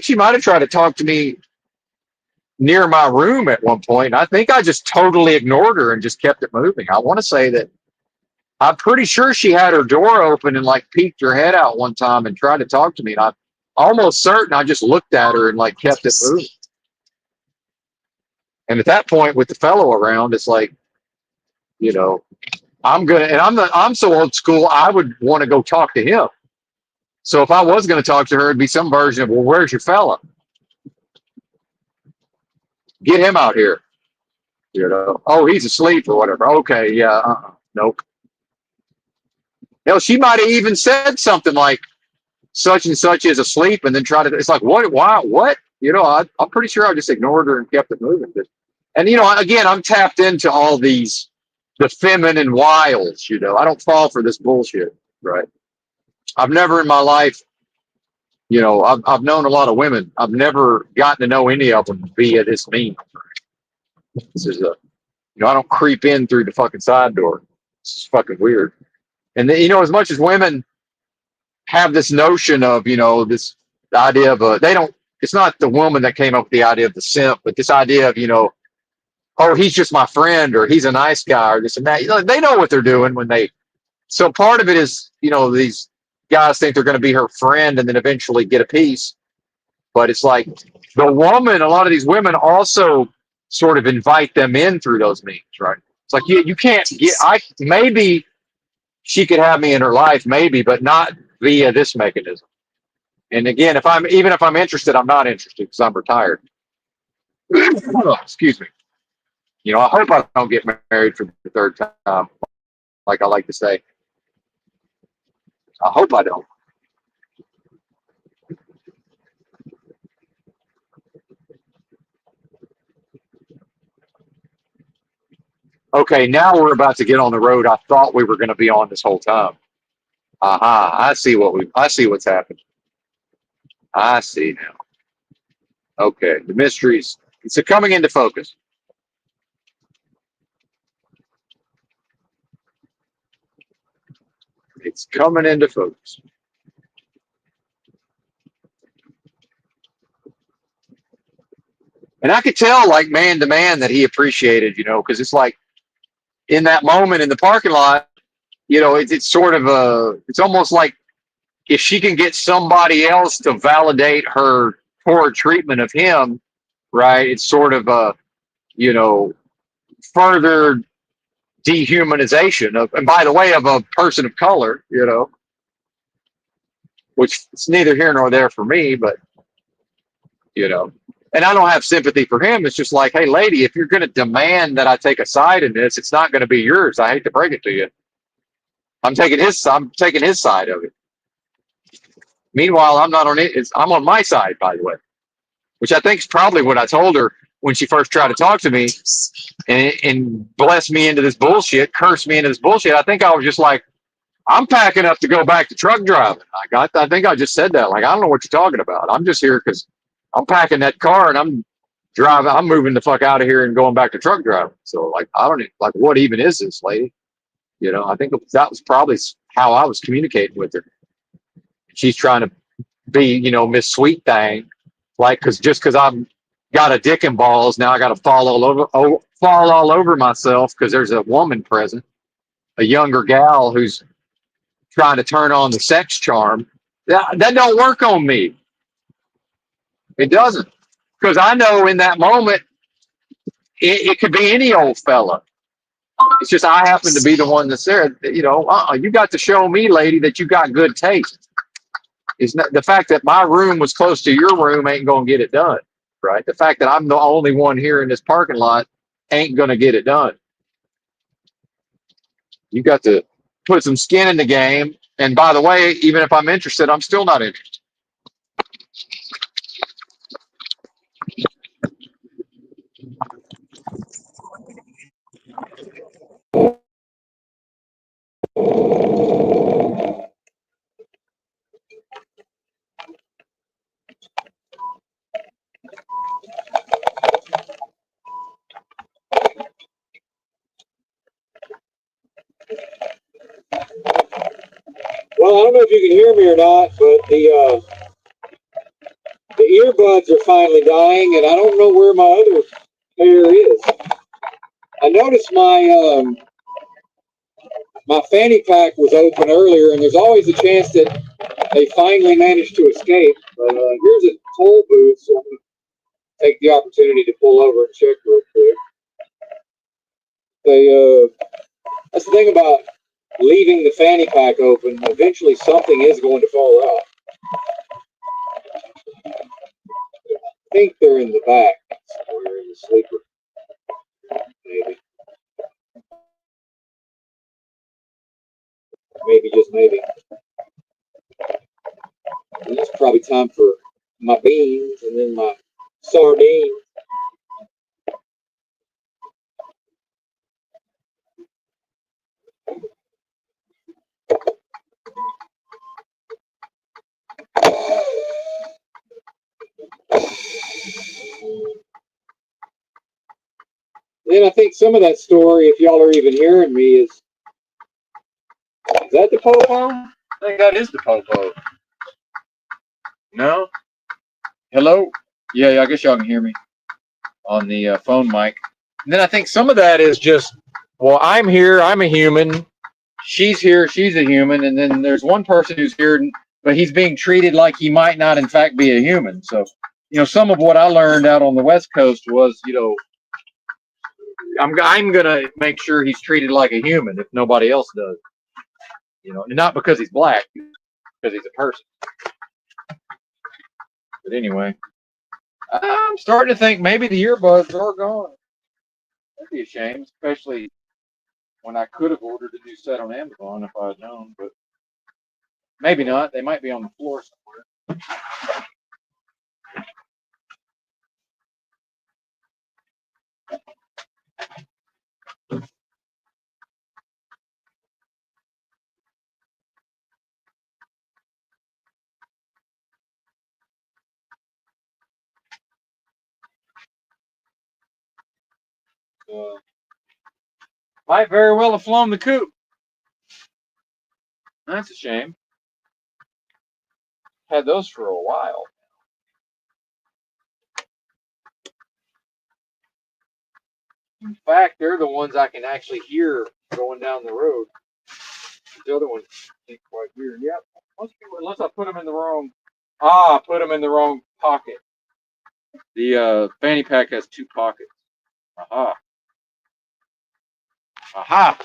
she might have tried to talk to me near my room at one point. I think I just totally ignored her and just kept it moving. I want to say that I'm pretty sure she had her door open and like peeked her head out one time and tried to talk to me. And I'm almost certain I just looked at her and like kept it moving. And at that point, with the fellow around, it's like, I'm so old school, I would want to go talk to him. So if I was going to talk to her, it'd be some version of, well, where's your fella? Get him out here. Oh, he's asleep or whatever. Okay, yeah, nope. Hell, she might have even said something like, such and such is asleep, and then it's like, what, why, what? I'm pretty sure I just ignored her and kept it moving. And, again, I'm tapped into all the feminine wiles, I don't fall for this bullshit, right? I've never in my life, I've known a lot of women. I've never gotten to know any of them via this means. This is I don't creep in through the fucking side door. This is fucking weird. And then, as much as women have this notion of, this idea of it's not the woman that came up with the idea of the simp, but this idea of, oh, he's just my friend, or he's a nice guy, or this and that. They know what they're doing when they So part of it is, these guys think they're going to be her friend and then eventually get a piece. But it's like the woman, a lot of these women also sort of invite them in through those means, right? It's like you can't get, maybe she could have me in her life, maybe, but not via this mechanism. And again, even if I'm interested, I'm not interested because I'm retired. Excuse me. I hope I don't get married for the third time, like I like to say. I hope I don't. Okay, now we're about to get on the road I thought we were going to be on this whole time. Aha, I see what's happened. I see now. Okay, the mysteries. It's coming into focus. It's coming into focus. And I could tell, like man to man, that he appreciated, because it's like in that moment in the parking lot, it's sort of it's almost like if she can get somebody else to validate her poor treatment of him, right? It's sort of you know, further dehumanization of, and by the way, of a person of color, which it's neither here nor there for me, but and I don't have sympathy for him. It's just like, hey, lady, if you're going to demand that I take a side in this, it's not going to be yours. I hate to break it to you. I'm taking his side of it. Meanwhile, I'm not on it. I'm on my side, by the way, which I think is probably what I told her when she first tried to talk to me and bless me into this bullshit, curse me into this bullshit. I think I was just like, I'm packing up to go back to truck driving. I think I just said that. Like, I don't know what you're talking about. I'm just here because I'm packing that car and I'm driving. I'm moving the fuck out of here and going back to truck driving. So, like, I don't even, like, what even is this, lady? I think that was probably how I was communicating with her. She's trying to be, Miss Sweet Thing, like, because I've got a dick and balls. Now I got to fall all over myself because there's a woman present, a younger gal who's trying to turn on the sex charm. That don't work on me. It doesn't, because I know in that moment it could be any old fella. It's just I happen to be the one that's there. You got to show me, lady, that you got good taste. It's not the fact that my room was close to your room ain't gonna get it done, right? The fact that I'm the only one here in this parking lot ain't gonna get it done. You got to put some skin in the game. And by the way, even if I'm interested, I'm still not interested. Well, I don't know if you can hear me or not, but the earbuds are finally dying, and I don't know where my other pair is. I noticed my fanny pack was open earlier, and there's always a chance that they finally managed to escape. But here's a toll booth, so I'm going to take the opportunity to pull over and check real quick. That's the thing about leaving the fanny pack open. Eventually, something is going to fall out. I think they're in the back somewhere in the sleeper, maybe. Maybe, just maybe. And it's probably time for my beans and then my sardines. Then I think some of that story, if y'all are even hearing me, is that the popo? I think that is the popo. No? Hello? Yeah, I guess y'all can hear me on the phone mic. And then I think some of that is just, well, I'm here. I'm a human. she's here, she's a human, and then there's one person who's here, but he's being treated like he might not, in fact, be a human. So, some of what I learned out on the West Coast was, I'm gonna make sure he's treated like a human if nobody else does. And not because he's black, because he's a person. But anyway, I'm starting to think maybe the earbuds are gone. That'd be a shame, especially when I could have ordered a new set on Amazon if I had known, but maybe not. They might be on the floor somewhere. Might very well have flown the coop. That's a shame. Had those for a while. In fact, they're the ones I can actually hear going down the road. The other ones ain't quite weird. Yep. Unless I put them in the wrong. I put them in the wrong pocket. The fanny pack has 2 pockets. Aha. Aha.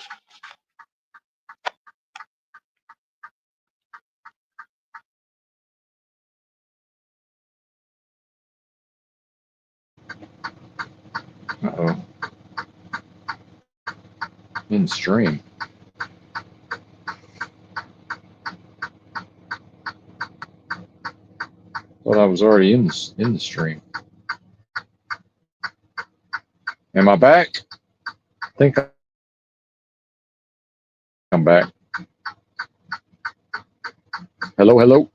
Uh-oh. In stream. Thought I was already in the stream. Am I back? I think I'm back. Hello, hello.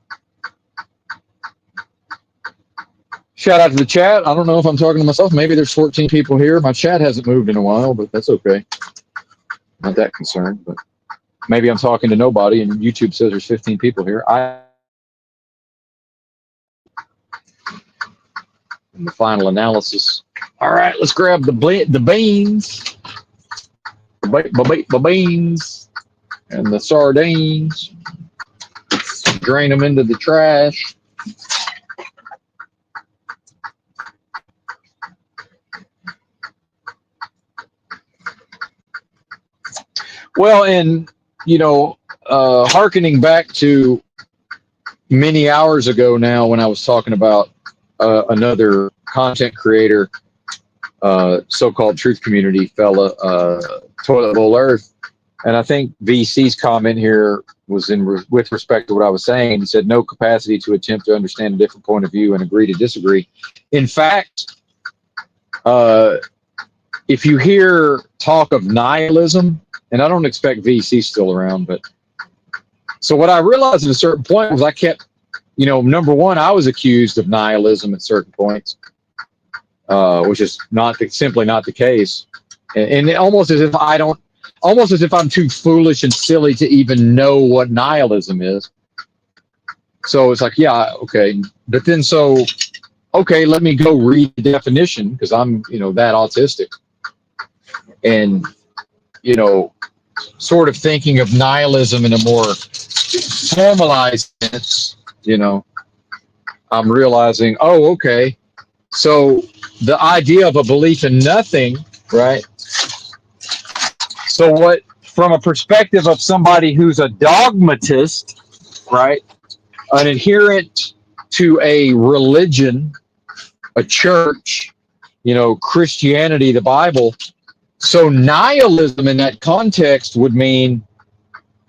Shout out to the chat. I don't know if I'm talking to myself. Maybe there's 14 people here. My chat hasn't moved in a while, but that's okay. Not that concerned, but maybe I'm talking to nobody and YouTube says there's 15 people here. In the final analysis. All right, let's grab the beans. The beans and the sardines. Drain them into the trash. Well, and, hearkening back to many hours ago now when I was talking about another content creator, so-called truth community fella, Toilet Bowl Earth, and I think VC's comment here was with respect to what I was saying. He said no capacity to attempt to understand a different point of view and agree to disagree. In fact, if you hear talk of nihilism, and I don't expect VC still around, but so what I realized at a certain point was I kept, number one, I was accused of nihilism at certain points, which is simply not the case, and almost as if I'm too foolish and silly to even know what nihilism is. So it's like, yeah, okay, but then okay, let me go read the definition because I'm, that autistic, and sort of thinking of nihilism in a more formalized sense, I'm realizing, oh, okay, so the idea of a belief in nothing, right? So what, from a perspective of somebody who's a dogmatist, right, an adherent to a religion, a church, Christianity, the Bible. So nihilism in that context would mean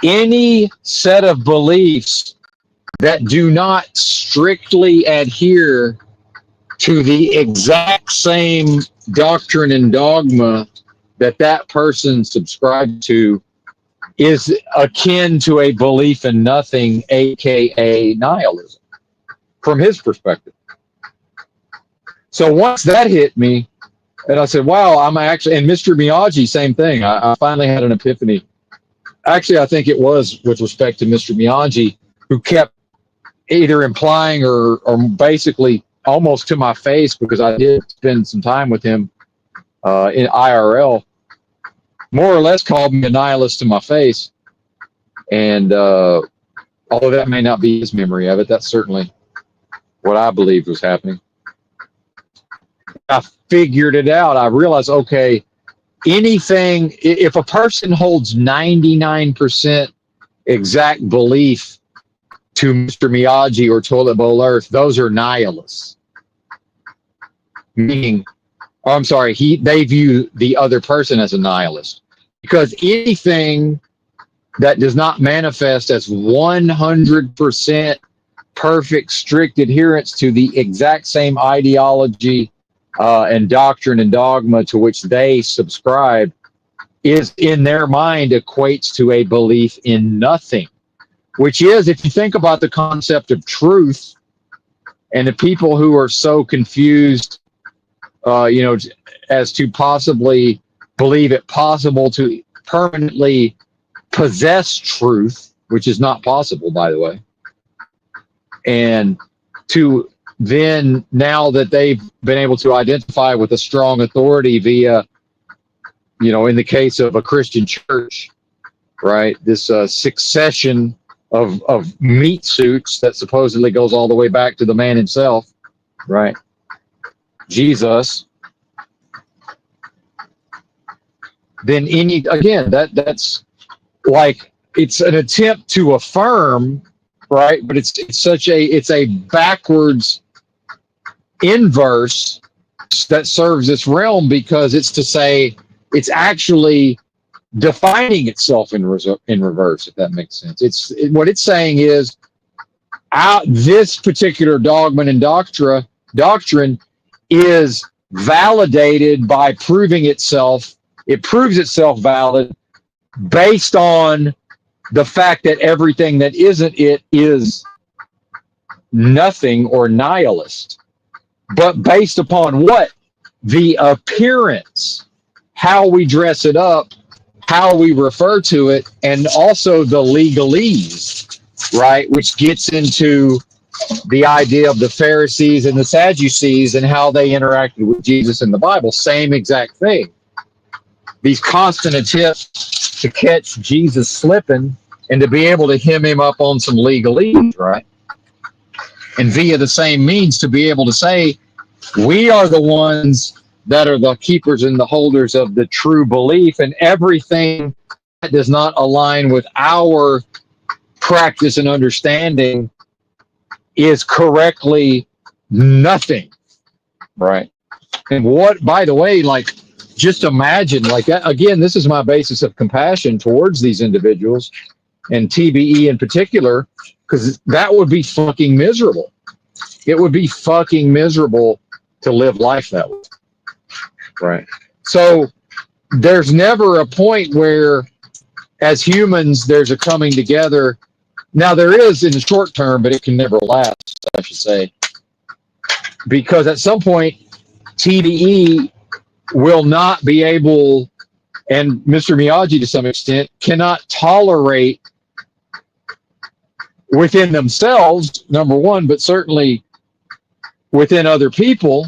any set of beliefs that do not strictly adhere to the exact same doctrine and dogma that person subscribed to is akin to a belief in nothing, aka nihilism, from his perspective. So once that hit me, and I said, wow, I'm actually, and Mr. Miyagi, same thing. I finally had an epiphany. Actually, I think it was with respect to Mr. Miyagi, who kept either implying or basically almost to my face, because I did spend some time with him in IRL, more or less called me a nihilist to my face. And although that may not be his memory of it, that's certainly what I believed was happening. I figured it out. I realized, okay, anything, if a person holds 99% exact belief to Mr. Miyagi or Toilet Bowl Earth, those are nihilists. Meaning, oh, I'm sorry, they view the other person as a nihilist. Because anything that does not manifest as 100% perfect, strict adherence to the exact same ideology and doctrine and dogma to which they subscribe is, in their mind, equates to a belief in nothing, which is, if you think about the concept of truth and the people who are so confused, as to possibly believe it possible to permanently possess truth, which is not possible, by the way, and to then, now that they've been able to identify with a strong authority via, in the case of a Christian church, right, this succession of meat suits that supposedly goes all the way back to the man himself, right, Jesus, then that's like, it's an attempt to affirm, right, but it's a backwards inverse that serves this realm, because it's to say it's actually defining itself in reverse, if that makes sense. What it's saying is, this particular dogma and doctrine is validated by proving itself. It proves itself valid based on the fact that everything that isn't it is nothing or nihilist. But based upon what? The appearance, how we dress it up, how we refer to it, and also the legalese, right? Which gets into the idea of the Pharisees and the Sadducees and how they interacted with Jesus in the Bible. Same exact thing. These constant attempts to catch Jesus slipping and to be able to hem him up on some legalese, right? And via the same means to be able to say, we are the ones that are the keepers and the holders of the true belief, and everything that does not align with our practice and understanding is correctly nothing, right? And what, by the way, like, just imagine, like, that, again, this is my basis of compassion towards these individuals, and TBE in particular, because that would be fucking miserable. It would be fucking miserable to live life that way, right? So there's never a point where, as humans, there's a coming together. Now, there is in the short term, but it can never last, I should say, because at some point, TDE will not be able, and Mr. Miyagi to some extent, cannot tolerate within themselves, number one, but certainly within other people,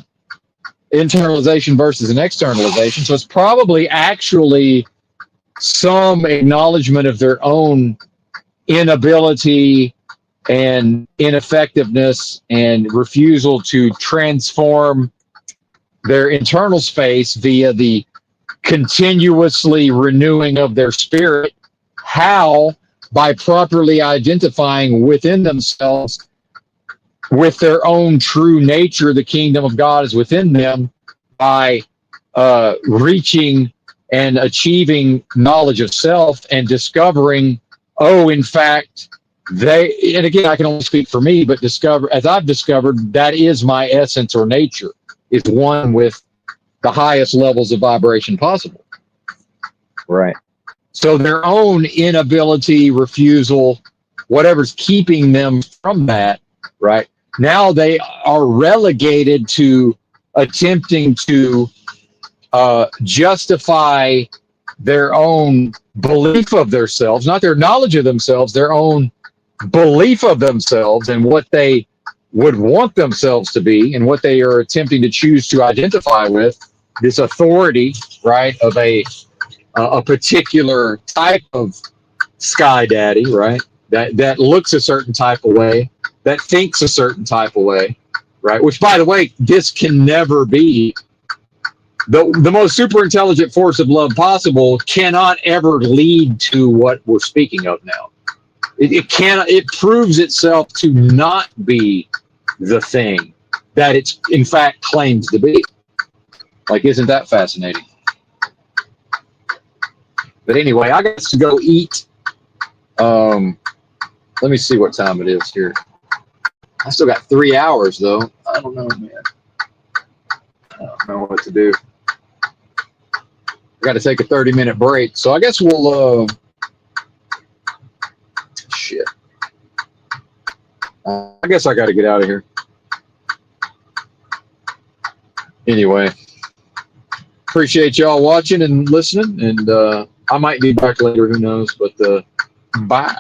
internalization versus an externalization. So it's probably actually some acknowledgement of their own inability and ineffectiveness and refusal to transform their internal space via the continuously renewing of their spirit. How? By properly identifying within themselves with their own true nature. The kingdom of God is within them, by reaching and achieving knowledge of self and discovering, oh, in fact, and again, I can only speak for me, but as I've discovered, that is my essence or nature, is one with the highest levels of vibration possible. Right. So their own inability, refusal, whatever's keeping them from that, right? Now they are relegated to attempting to justify their own belief of themselves, not their knowledge of themselves, their own belief of themselves and what they would want themselves to be and what they are attempting to choose to identify with, this authority, right, of a particular type of sky daddy, right? That looks a certain type of way, that thinks a certain type of way, right? Which, by the way, this can never be the most super intelligent force of love possible. Cannot ever lead to what we're speaking of now. It cannot. It proves itself to not be the thing that it's in fact claims to be. Like, isn't that fascinating? But anyway, I got to go eat. Let me see what time it is here. I still got 3 hours though. I don't know, man. I don't know what to do. I got to take a 30-minute break, so I guess we'll. Shit. I guess I got to get out of here. Anyway, appreciate y'all watching and listening, and I might be back later. Who knows? But bye.